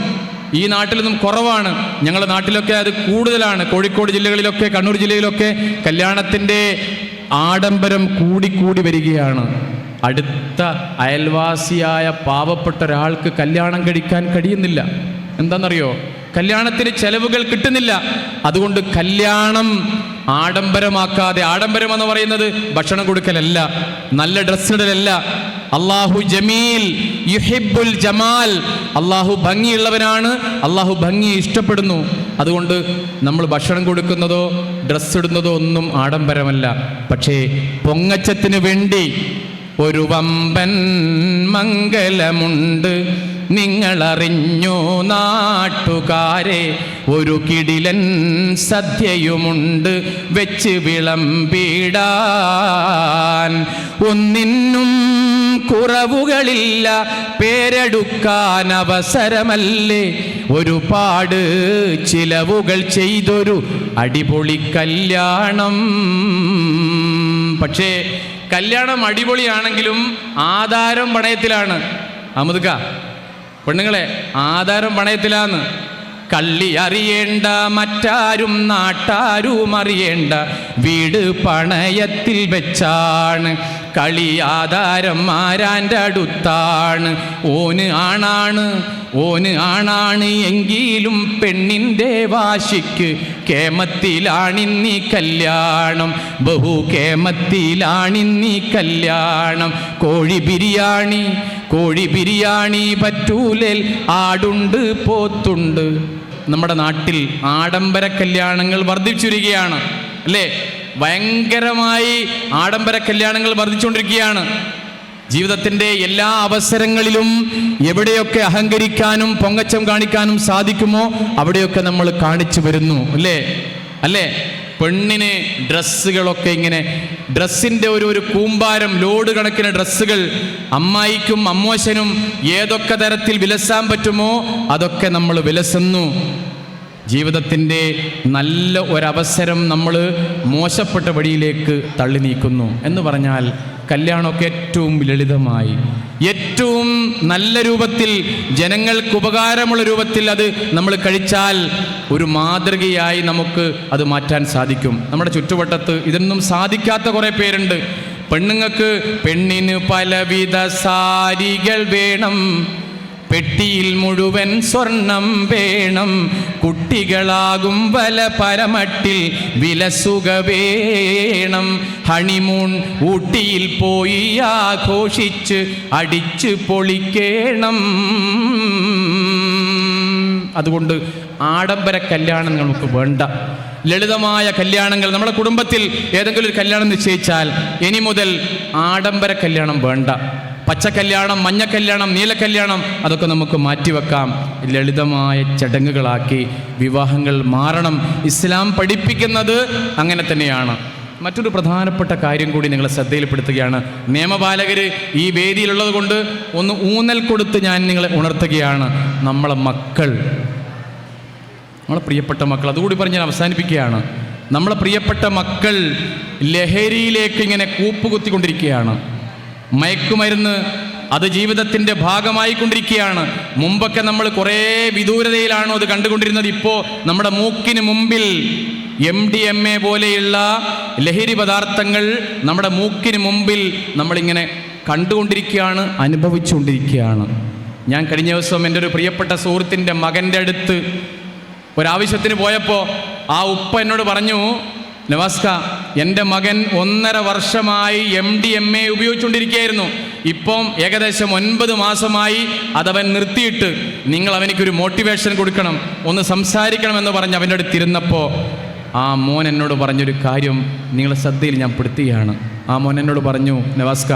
ഈ നാട്ടിൽ നിന്നും കുറവാണ്. ഞങ്ങളുടെ നാട്ടിലൊക്കെ അത് കൂടുതലാണ്. കോഴിക്കോട് ജില്ലകളിലൊക്കെ, കണ്ണൂർ ജില്ലയിലൊക്കെ കല്യാണത്തിൻ്റെ ആഡംബരം കൂടിക്കൂടി വരികയാണ്. അടുത്ത അയൽവാസിയായ പാവപ്പെട്ട ഒരാൾക്ക് കല്യാണം കഴിക്കാൻ കഴിയുന്നില്ല. എന്താണെന്നറിയോ? കല്യാണത്തിന് ചെലവുകൾ കിട്ടുന്നില്ല. അതുകൊണ്ട് കല്യാണം ആഡംബരമാക്കാതെ, ആഡംബരം എന്ന് പറയുന്നത് ഭക്ഷണം കൊടുക്കലല്ല, നല്ല ഡ്രസ്സ് ഇടലല്ല. അള്ളാഹു ജമീൽ യുഹിബ്ബുൽ ജമാൽ, അള്ളാഹു ഭംഗിയുള്ളവനാണ്, അള്ളാഹു ഭംഗി ഇഷ്ടപ്പെടുന്നു. അതുകൊണ്ട് നമ്മൾ ഭക്ഷണം കൊടുക്കുന്നതോ ഡ്രസ്സ് ഇടുന്നതോ ഒന്നും ആഡംബരമല്ല. പക്ഷേ പൊങ്ങച്ചത്തിന് വേണ്ടി ഒരു വമ്പൻ മംഗലമുണ്ട്, നിങ്ങളറിഞ്ഞോ നാട്ടുകാരെ, ഒരു കിടിലൻ സദ്യയുമുണ്ട് വെച്ച് വിളമ്പിടാൻ. ഒന്നിനും കുറവുകളില്ല, പേരെടുക്കാൻ അവസരമല്ലേ, ഒരുപാട് ചിലവുകൾ ചെയ്തൊരു അടിപൊളി കല്യാണം. പക്ഷേ കല്യാണം അടിപൊളിയാണെങ്കിലും ആധാരം പണയത്തിലാണ്. അമുതുക്ക പെണ്ണുങ്ങളെ, ആധാരം പണയത്തിലാന്ന്. കള്ളി അറിയേണ്ട, മറ്റാരും നാട്ടാരും അറിയേണ്ട, വീട് പണയത്തിൽ വെച്ചാണ്. കളി ആധാരം ആരാൻ്റെ അടുത്താണ്. ഓന് ആണാണ് എങ്കിലും പെണ്ണിൻ്റെ വാശിക്ക് കേമത്തിലാണിന്നീ കല്യാണം, ബഹു കേമത്തിലാണിന്നീ കല്യാണം. കോഴി ബിരിയാണി പറ്റൂലേൽ, ആടുണ്ട് പോത്തുണ്ട്. നമ്മുടെ നാട്ടിൽ ആഡംബര കല്യാണങ്ങൾ വർദ്ധിച്ചിരിക്കുകയാണ് അല്ലേ? ഭയങ്കരമായി ആഡംബര കല്യാണങ്ങൾ വർദ്ധിച്ചുകൊണ്ടിരിക്കുകയാണ്. ജീവിതത്തിൻ്റെ എല്ലാ അവസരങ്ങളിലും എവിടെയൊക്കെ അഹങ്കരിക്കാനും പൊങ്ങച്ചം കാണിക്കാനും സാധിക്കുമോ അവിടെയൊക്കെ നമ്മൾ കാണിച്ചു വരുന്നു അല്ലേ? പെണ്ണിന് ഡ്രസ്സുകളൊക്കെ ഇങ്ങനെ, ഡ്രസ്സിൻ്റെ ഒരു കൂമ്പാരം, ലോഡ് കണക്കിന് ഡ്രസ്സുകൾ. അമ്മായിക്കും അമ്മോശനും ഏതൊക്കെ തരത്തിൽ വിലസാൻ പറ്റുമോ അതൊക്കെ നമ്മൾ വിലസുന്നു. ജീവിതത്തിൻ്റെ നല്ല ഒരവസരം നമ്മൾ മോശപ്പെട്ട വഴിയിലേക്ക് തള്ളി നീക്കുന്നു എന്ന് പറഞ്ഞാൽ കല്യാണമൊക്കെ ഏറ്റവും ലളിതമായി, ഏറ്റവും നല്ല രൂപത്തിൽ, ജനങ്ങൾക്ക് ഉപകാരമുള്ള രൂപത്തിൽ അത് നമ്മൾ കഴിച്ചാൽ ഒരു മാതൃകയായി നമുക്ക് അത് മാറ്റാൻ സാധിക്കും. നമ്മുടെ ചുറ്റുവട്ടത്ത് ഇതൊന്നും സാധിക്കാത്ത കുറേ പേരുണ്ട്. പെണ്ണിന് പലവിധ സാരികൾ വേണം, പെട്ടിയിൽ മുഴുവൻ സ്വർണം വേണം, കുട്ടികളാകും വല പരമട്ടിൽ വിലസുക വേണം, ഹണിമൂൺ ഊട്ടിയിൽ പോയി ആഘോഷിച്ച് അടിച്ച് പൊളിക്കേണം. അതുകൊണ്ട് ആഡംബര കല്യാണം നമുക്ക് വേണ്ട. ലളിതമായ കല്യാണങ്ങൾ, നമ്മുടെ കുടുംബത്തിൽ ഏതെങ്കിലും ഒരു കല്യാണം നിശ്ചയിച്ചാൽ ഇനി മുതൽ ആഡംബര കല്യാണം വേണ്ട. പച്ചക്കല്യാണം, മഞ്ഞക്കല്യാണം, നീലക്കല്യാണം അതൊക്കെ നമുക്ക് മാറ്റിവെക്കാം. ലളിതമായ ചടങ്ങുകളാക്കി വിവാഹങ്ങൾ മാറണം. ഇസ്ലാം പഠിപ്പിക്കുന്നത് അങ്ങനെ തന്നെയാണ്. മറ്റൊരു പ്രധാനപ്പെട്ട കാര്യം കൂടി നിങ്ങളെ ശ്രദ്ധയിൽപ്പെടുത്തുകയാണ്. നിയമപാലകർ ഈ വേദിയിലുള്ളത് കൊണ്ട് ഒന്ന് ഊന്നൽ കൊടുത്ത് ഞാൻ നിങ്ങളെ ഉണർത്തുകയാണ്. നമ്മളെ പ്രിയപ്പെട്ട മക്കൾ, അതുകൂടി പറഞ്ഞ് ഞാൻ അവസാനിപ്പിക്കുകയാണ്. നമ്മളെ പ്രിയപ്പെട്ട മക്കൾ ലഹരിയിലേക്ക് ഇങ്ങനെ കൂപ്പുകുത്തിക്കൊണ്ടിരിക്കുകയാണ്. മയക്കുമരുന്ന് അത് ജീവിതത്തിൻ്റെ ഭാഗമായി കൊണ്ടിരിക്കുകയാണ്. മുമ്പൊക്കെ നമ്മൾ കുറേ വിദൂരതയിലാണോ അത് കണ്ടുകൊണ്ടിരുന്നത്. ഇപ്പോൾ നമ്മുടെ മൂക്കിന് മുമ്പിൽ MDMA പോലെയുള്ള ലഹരി പദാർത്ഥങ്ങൾ നമ്മുടെ മൂക്കിന് മുമ്പിൽ നമ്മളിങ്ങനെ കണ്ടുകൊണ്ടിരിക്കുകയാണ്, അനുഭവിച്ചുകൊണ്ടിരിക്കുകയാണ്. ഞാൻ കഴിഞ്ഞ ദിവസം എൻ്റെ ഒരു പ്രിയപ്പെട്ട സുഹൃത്തിൻ്റെ മകൻ്റെ അടുത്ത് ഒരാവശ്യത്തിന് പോയപ്പോൾ ആ ഉപ്പ എന്നോട് പറഞ്ഞു, നവാസ്ക, എൻ്റെ മകൻ 1.5 വർഷമായി MDMA ഉപയോഗിച്ചുകൊണ്ടിരിക്കുകയായിരുന്നു. ഇപ്പം ഏകദേശം 9 മാസമായി അതവൻ നിർത്തിയിട്ട്, നിങ്ങൾ അവനിക്കൊരു മോട്ടിവേഷൻ കൊടുക്കണം, ഒന്ന് സംസാരിക്കണമെന്ന് പറഞ്ഞ് അവൻ്റെ അടുത്തിരുന്നപ്പോൾ ആ മോൻ എന്നോട് പറഞ്ഞൊരു കാര്യം നിങ്ങളെ ശ്രദ്ധയിൽ ഞാൻ പെടുത്തുകയാണ്. ആ മോൻ എന്നോട് പറഞ്ഞു, നവാസ്ക,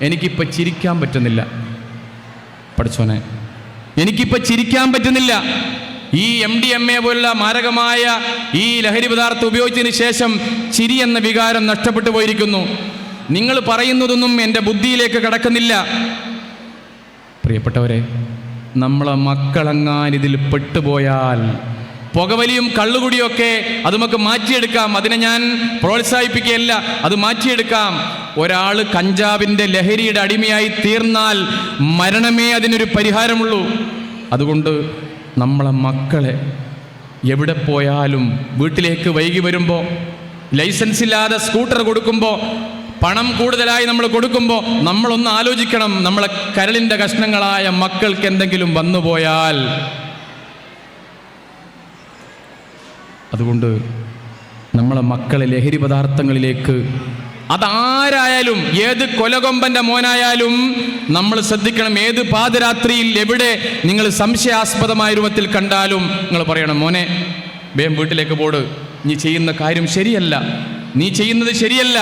എനിക്കിപ്പോൾ ചിരിക്കാൻ പറ്റുന്നില്ല. പഠിച്ചോനെ, എനിക്കിപ്പോൾ ചിരിക്കാൻ പറ്റുന്നില്ല. ഈ MDMA പോലുള്ള മാരകമായ ഈ ലഹരി പദാർത്ഥം ഉപയോഗിച്ചതിന് ശേഷം ചിരി എന്ന വികാരം നഷ്ടപ്പെട്ടു പോയിരിക്കുന്നു. നിങ്ങൾ പറയുന്നതൊന്നും എൻ്റെ ബുദ്ധിയിലേക്ക് കടക്കുന്നില്ല. പ്രിയപ്പെട്ടവരെ, നമ്മളെ മക്കളെങ്ങാനിതിൽ പെട്ടുപോയാൽ, പുകവലിയും കള്ളുകുടിയൊക്കെ അത് നമുക്ക് മാറ്റിയെടുക്കാം. അതിനെ ഞാൻ പ്രോത്സാഹിപ്പിക്കുകയല്ല, അത് മാറ്റിയെടുക്കാം. ഒരാൾ കഞ്ചാവിൻ്റെ ലഹരിയുടെ അടിമയായി തീർന്നാൽ മരണമേ അതിനൊരു പരിഹാരമുള്ളൂ. അതുകൊണ്ട് നമ്മളെ മക്കളെ എവിടെ പോയാലും, വീട്ടിലേക്ക് വൈകി വരുമ്പോൾ, ലൈസൻസ് ഇല്ലാതെ സ്കൂട്ടർ കൊടുക്കുമ്പോൾ, പണം കൂടുതലായി നമ്മൾ കൊടുക്കുമ്പോൾ നമ്മളൊന്ന് ആലോചിക്കണം, നമ്മളെ കരളിൻ്റെ കഷ്ണങ്ങളായ മക്കൾക്ക് എന്തെങ്കിലും വന്നുപോയാൽ. അതുകൊണ്ട് നമ്മളെ മക്കളെ ലഹരി പദാർത്ഥങ്ങളിലേക്ക്, അതാരായാലും, ഏത് കൊലകൊമ്പൻ്റെ മോനായാലും നമ്മൾ ശ്രദ്ധിക്കണം. ഏത് പാതിരാത്രിയിൽ എവിടെ നിങ്ങൾ സംശയാസ്പദമായ രൂപത്തിൽ കണ്ടാലും നിങ്ങൾ പറയണം, മോനെ വേഗം വീട്ടിലേക്ക് പോട്, നീ ചെയ്യുന്ന കാര്യം ശരിയല്ല, നീ ചെയ്യുന്നത് ശരിയല്ല.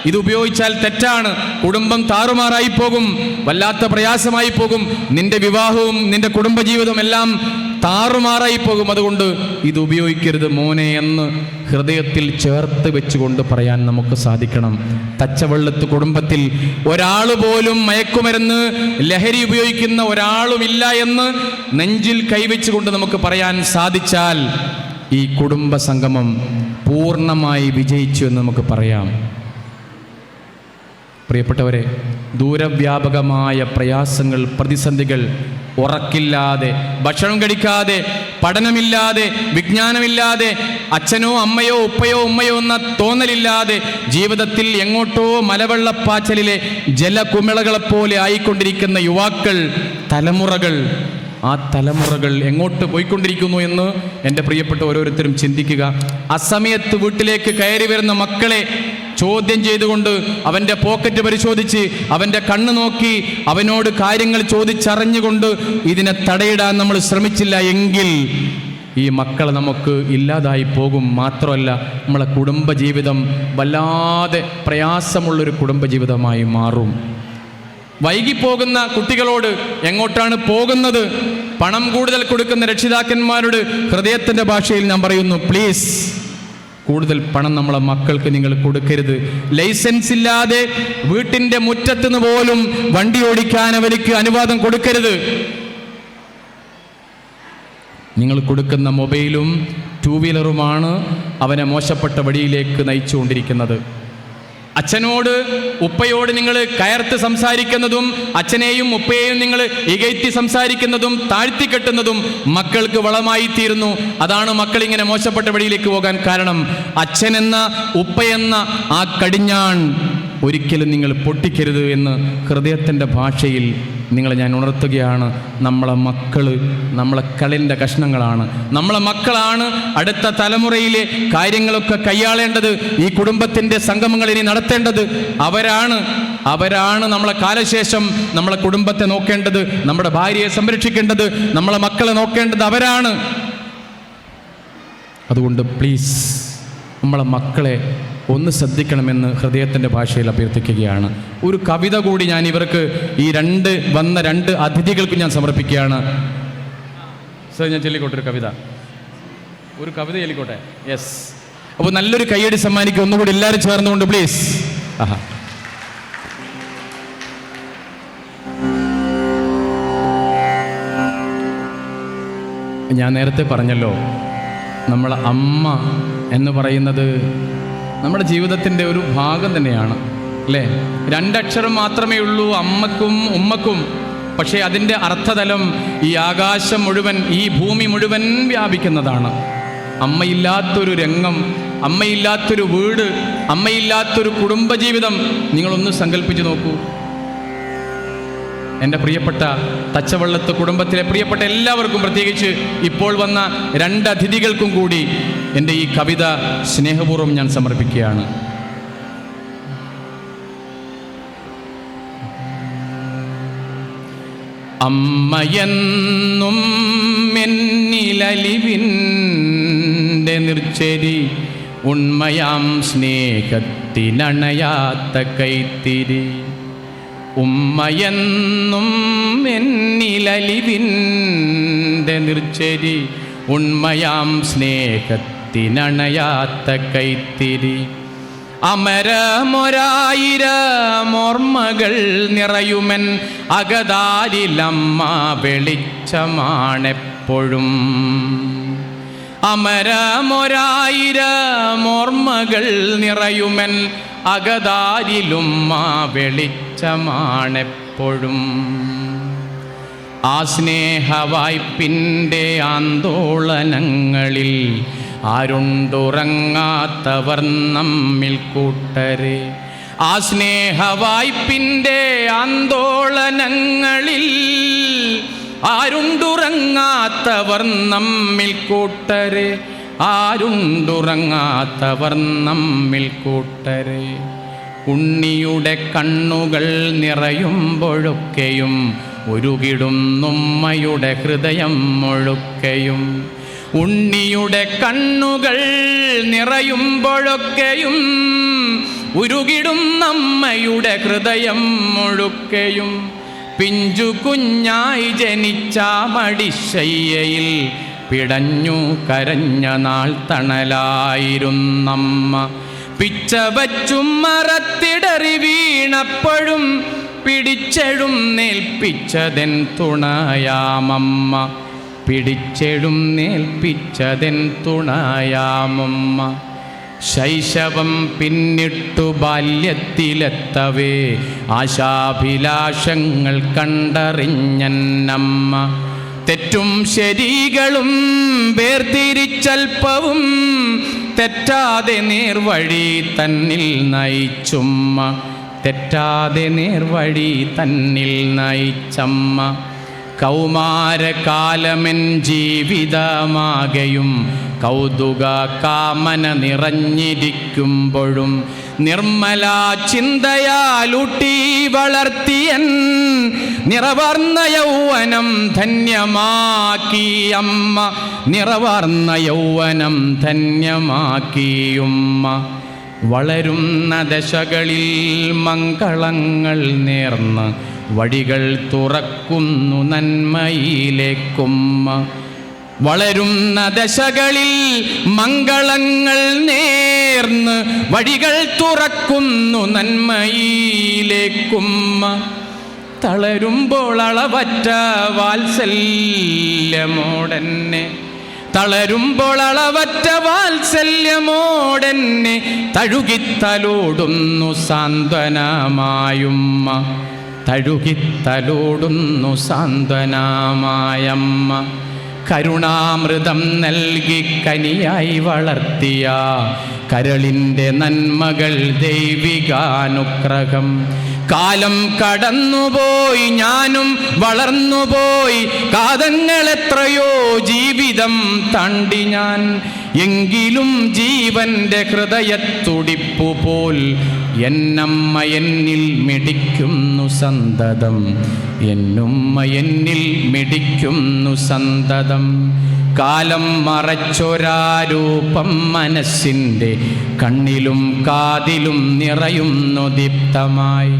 ഇത് ഉപയോഗിച്ചാൽ തെറ്റാണ്, കുടുംബം താറുമാറായി പോകും, വല്ലാത്ത പ്രയാസമായി പോകും, നിന്റെ വിവാഹവും നിന്റെ കുടുംബജീവിതവും എല്ലാം താറുമാറായി പോകും, അതുകൊണ്ട് ഇത് ഉപയോഗിക്കരുത് മോനെ എന്ന് ഹൃദയത്തിൽ ചേർത്ത് വെച്ചുകൊണ്ട് പറയാൻ നമുക്ക് സാധിക്കണം. തച്ചവെള്ളത്ത് കുടുംബത്തിൽ ഒരാൾ പോലും മയക്കുമരുന്ന് ലഹരി ഉപയോഗിക്കുന്ന ഒരാളുമില്ല എന്ന് നെഞ്ചിൽ കൈവച്ചുകൊണ്ട് നമുക്ക് പറയാൻ സാധിച്ചാൽ ഈ കുടുംബ സംഗമം പൂർണ്ണമായി വിജയിച്ചു എന്ന് നമുക്ക് പറയാം. പ്രിയപ്പെട്ടവരെ, ദൂരവ്യാപകമായ പ്രയാസങ്ങൾ, പ്രതിസന്ധികൾ, ഉറക്കില്ലാതെ, ഭക്ഷണം കഴിക്കാതെ, പഠനമില്ലാതെ, വിജ്ഞാനമില്ലാതെ, അച്ഛനോ അമ്മയോ ഉപ്പയോ ഉമ്മയോ എന്ന തോന്നലില്ലാതെ ജീവിതത്തിൽ എങ്ങോട്ടോ മലവെള്ളപ്പാച്ചലിലെ ജലകുമിളകളെപ്പോലെ ആയിക്കൊണ്ടിരിക്കുന്ന യുവാക്കൾ, തലമുറകൾ, ആ തലമുറകൾ എങ്ങോട്ട് പോയിക്കൊണ്ടിരിക്കുന്നു എന്ന് എൻ്റെ പ്രിയപ്പെട്ട ഓരോരുത്തരും ചിന്തിക്കുക. അസമയത്ത് വീട്ടിലേക്ക് കയറി വരുന്ന മക്കളെ ചോദ്യം ചെയ്തുകൊണ്ട്, അവൻ്റെ പോക്കറ്റ് പരിശോധിച്ച്, അവൻ്റെ കണ്ണ് നോക്കി, അവനോട് കാര്യങ്ങൾ ചോദിച്ചറിഞ്ഞുകൊണ്ട് ഇതിനെ തടയിടാൻ നമ്മൾ ശ്രമിച്ചില്ല എങ്കിൽ ഈ മക്കളെ നമുക്ക് ഇല്ലാതായി പോകും. മാത്രമല്ല, നമ്മളെ കുടുംബജീവിതം വല്ലാതെ പ്രയാസമുള്ളൊരു കുടുംബജീവിതമായി മാറും. വൈകിപ്പോകുന്ന കുട്ടികളോട് എങ്ങോട്ടാണ് പോകുന്നത്, പണം കൂടുതൽ കൊടുക്കുന്ന രക്ഷിതാക്കന്മാരോട് ഹൃദയത്തിൻ്റെ ഭാഷയിൽ ഞാൻ പറയുന്നു, പ്ലീസ് കൂടുതൽ പണം നമ്മളെ മക്കൾക്ക് നിങ്ങൾ കൊടുക്കരുത്. ലൈസൻസ് ഇല്ലാതെ വീട്ടിൻ്റെ മുറ്റത്തുനിന്ന് പോലും വണ്ടി ഓടിക്കാൻ അവർക്ക് അനുവാദം കൊടുക്കരുത്. നിങ്ങൾ കൊടുക്കുന്ന മൊബൈലും ടൂ വീലറുമാണ് അവനെ മോശപ്പെട്ട വഴിയിലേക്ക് നയിച്ചുകൊണ്ടിരിക്കുന്നത്. അച്ഛനോട് ഉപ്പയോട് നിങ്ങൾ കയർത്ത് സംസാരിക്കുന്നതും, അച്ഛനെയും ഉപ്പയെയും നിങ്ങൾ ഇകഴ്ത്തി സംസാരിക്കുന്നതും, താഴ്ത്തിക്കെട്ടുന്നതും മക്കൾക്ക് വളമായി തീരുന്നു. അതാണ് മക്കൾ ഇങ്ങനെ മോശപ്പെട്ട വഴിയിലേക്ക് പോകാൻ കാരണം. അച്ഛനെന്ന ഉപ്പയെന്ന ആ കടിഞ്ഞാൺ ഒരിക്കലും നിങ്ങൾ പൊട്ടിക്കരുത് എന്ന് ഹൃദയത്തിൻ്റെ ഭാഷയിൽ നിങ്ങളെ ഞാൻ ഉണർത്തുകയാണ്. നമ്മളെ മക്കൾ നമ്മളെ കളിൻ്റെ കഷ്ണങ്ങളാണ്. നമ്മളെ മക്കളാണ് അടുത്ത തലമുറയിലെ കാര്യങ്ങളൊക്കെ കൈയാളേണ്ടത്, ഈ കുടുംബത്തിൻ്റെ സംഗമങ്ങൾ ഇനി നടത്തേണ്ടത്. അവരാണ് നമ്മളെ കാലശേഷം നമ്മളെ കുടുംബത്തെ നോക്കേണ്ടത്, നമ്മുടെ ഭാര്യയെ സംരക്ഷിക്കേണ്ടത്, നമ്മളെ മക്കളെ നോക്കേണ്ടത് അവരാണ്. അതുകൊണ്ട് പ്ലീസ് നമ്മളെ മക്കളെ ഒന്ന് ശ്രദ്ധിക്കണമെന്ന് ഹൃദയത്തിൻ്റെ ഭാഷയിൽ അഭ്യർത്ഥിക്കുകയാണ്. ഒരു കവിത കൂടി ഞാൻ ഇവർക്ക്, ഈ വന്ന രണ്ട് അതിഥികൾക്ക് ഞാൻ സമർപ്പിക്കുകയാണ്. സർ, ഞാൻ ചൊല്ലിക്കോട്ടെ ഒരു കവിത ചൊല്ലിക്കോട്ടെ. യെസ്. അപ്പോൾ നല്ലൊരു കയ്യടി സമ്മാനിക്കും ഒന്നുകൂടി എല്ലാവരും ചേർന്നുകൊണ്ട് പ്ലീസ്. ആഹാ, ഞാൻ നേരത്തെ പറഞ്ഞല്ലോ, നമ്മളെ അമ്മ എന്ന് പറയുന്നത് നമ്മുടെ ജീവിതത്തിൻ്റെ ഒരു ഭാഗം തന്നെയാണ്, അല്ലേ? രണ്ടക്ഷരം മാത്രമേ ഉള്ളൂ അമ്മക്കും ഉമ്മക്കും. പക്ഷേ അതിൻ്റെ അർത്ഥതലം ഈ ആകാശം മുഴുവൻ, ഈ ഭൂമി മുഴുവൻ വ്യാപിക്കുന്നതാണ്. അമ്മയില്ലാത്തൊരു രംഗം, അമ്മയില്ലാത്തൊരു വീട്, അമ്മയില്ലാത്തൊരു കുടുംബജീവിതം നിങ്ങളൊന്ന് സങ്കല്പിച്ച് നോക്കൂ. എൻ്റെ പ്രിയപ്പെട്ട തച്ചവെള്ളത്ത് കുടുംബത്തിലെ പ്രിയപ്പെട്ട എല്ലാവർക്കും, പ്രത്യേകിച്ച് ഇപ്പോൾ വന്ന രണ്ട് അതിഥികൾക്കും കൂടി എൻ്റെ ഈ കവിത സ്നേഹപൂർവ്വം ഞാൻ സമർപ്പിക്കുകയാണ്. അമ്മയെന്നും എന്നിലലിവിൻ്റെ നിർച്ചരി, ഉണ്മയാം സ്നേഹത്തിനണയാത്ത കൈത്തിരി. ഉമ്മയെന്നും എന്നിലലിവിൻ്റെ നിർച്ചരി, ഉണ്മയാം സ്നേഹത്തിനണയാത്ത കൈത്തിരി. അമരമൊരായിരമോർമ്മകൾ നിറയുമൻ അകതാരിലമ്മ വെളിച്ചമാണെപ്പോഴും. അമരമൊരായിരമോർമ്മകൾ നിറയുമൻ അകതാരിലുമ്മ വെളിച്ചമാണെപ്പോഴും. ആ സ്നേഹവായ്പിൻ്റെ ആന്തോളനങ്ങളിൽ ആരുണ്ടുറങ്ങാത്തവർ നമ്മിൽ കൂട്ടരെ. ആ സ്നേഹവായ്പിൻ്റെ ആന്തോളനങ്ങളിൽ ആരുണ്ടുറങ്ങാത്തവർ നമ്മിൽ കൂട്ടരെ. ആരുണ്ടുറങ്ങാത്തവർ നമ്മിൽ കൂട്ടരെ. ഉണ്ണിയുടെ കണ്ണുകൾ നിറയുമ്പോഴൊക്കെയും ഉരുകിടും നമ്മയുടെ ഹൃദയം മുഴുക്കയും. ഉണ്ണിയുടെ കണ്ണുകൾ നിറയുമ്പോഴൊക്കെയും ഉരുകിടും നമ്മയുടെ ഹൃദയം മുഴുക്കയും പിഞ്ചു കുഞ്ഞായി ജനിച്ച മടിശയ്യയിൽ പിടഞ്ഞു കരഞ്ഞ നാൾ തണലായിരുന്നമ്മ. പിച്ച വച്ചും മറത്തിടറി വീണപ്പോഴും പിടിച്ചെഴുന്നേൽപ്പിച്ചതെൻ തുണയാമമ്മ. പിടിച്ചെഴുന്നേൽപ്പിച്ചതെൻ തുണയാമമ്മ. ശൈശവം പിന്നിട്ടു ബാല്യത്തിലെത്തവേ ആശാഭിലാഷങ്ങൾ കണ്ടറിഞ്ഞന്നമ്മ. തെറ്റും ശരികളും വേർതിരിച്ചൽപ്പവും തെറ്റാതെ നേർവഴി തന്നിൽ നയിച്ചുമ്മ. തെറ്റാതെ നേർവഴി തന്നിൽ നയിച്ചമ്മ. കൗമാരകാലമെൻ ജീവിതമാകെയും കൗതുക കാമന നിറഞ്ഞിരിക്കുമ്പോഴും നിർമ്മല ചിന്തയാലൂട്ടി വളർത്തിയൻ നിറവാർന്ന യൗവനം ധന്യമാക്കി അമ്മ. നിറവാർന്ന യൗവനം ധന്യമാക്കിയുമ്മ. വളരുന്ന ദശകളിൽ മംഗളങ്ങൾ നേർന്ന് വഴികൾ തുറക്കുന്നു നന്മയിലേക്കുമ്മ. വളരുന്ന ദശകളിൽ മംഗളങ്ങൾ നേർന്ന് വഴികൾ തുറക്കുന്നു നന്മയിലേക്കുമ്മ. തളരുമ്പോൾ അളവറ്റ വാത്സല്യമോടെന്നെ തളരുമ്പോൾ അളവറ്റ വാത്സല്യമോടെന്നെ തഴുകിത്തലോടുന്നു സാന്ത്വനമായുമ്മ. തഴുകിത്തലോടുന്നു സാന്ത്വനമായമ്മ. കരുണാമൃതം നൽകി കനിയായി വളർത്തിയ കരളിൻ്റെ നന്മകൾ ദൈവികാനുഗ്രഹം. കാലം കടന്നുപോയി ഞാനും വളർന്നുപോയി കാതങ്ങൾ എത്രയോ ജീവിതം താണ്ടി ഞാൻ. എങ്കിലും ജീവന്റെ ഹൃദയത്തുടിപ്പു പോൽ എന്നമ്മ എന്നിൽ മിടിക്കുന്നു സന്തതം. എന്നുമ്മ എന്നിൽ മിടിക്കുന്നു സന്തതം. കാലം മറച്ചൊരാരൂപം മനസ്സിൻ്റെ കണ്ണിലും കാതിലും നിറയുന്നു ദീപ്തമായി.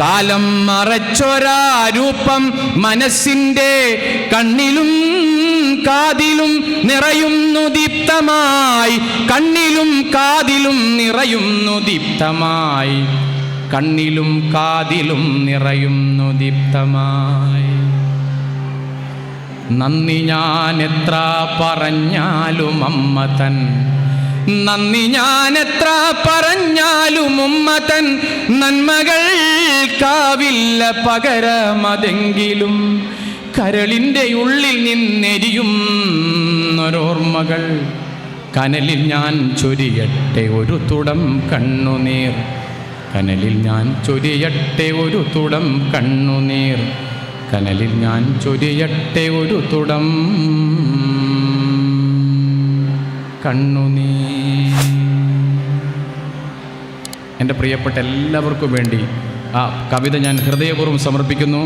കാലം മറച്ചൊരാരൂപം മനസ്സിൻ്റെ കണ്ണിലും കാതിലും നിറയുന്നു ദീപ്തമായി. കണ്ണിലും കാതിലും നിറയുന്നു ദീപ്തമായി. കണ്ണിലും കാതിലും നിറയുന്നു ദീപ്തമായി. നന്ദി ഞാൻ എത്ര പറഞ്ഞാലും അമ്മ തൻ നന്ദി ഞാൻ എത്ര പറഞ്ഞാലും ഉമ്മ തൻ നന്മകൾക്കാവില്ല പകരമതെങ്കിലും കരളിൻ്റെ ഉള്ളിൽ നിന്നെരിയുന്നൊരോർമ്മകൾ കനലിൽ ഞാൻ ചൊരിയട്ടെ ഒരു തുടം കണ്ണുനീർ. കനലിൽ ഞാൻ ചൊരിയട്ടെ ഒരു തുടം കണ്ണുനീർ. കനലിൽ ഞാൻ ചൊരിയട്ടെ ഒരു തുടം കണ്ണുനീർ. എൻ്റെ പ്രിയപ്പെട്ട എല്ലാവർക്കും വേണ്ടി ആ കവിത ഞാൻ ഹൃദയപൂർവ്വം സമർപ്പിക്കുന്നു.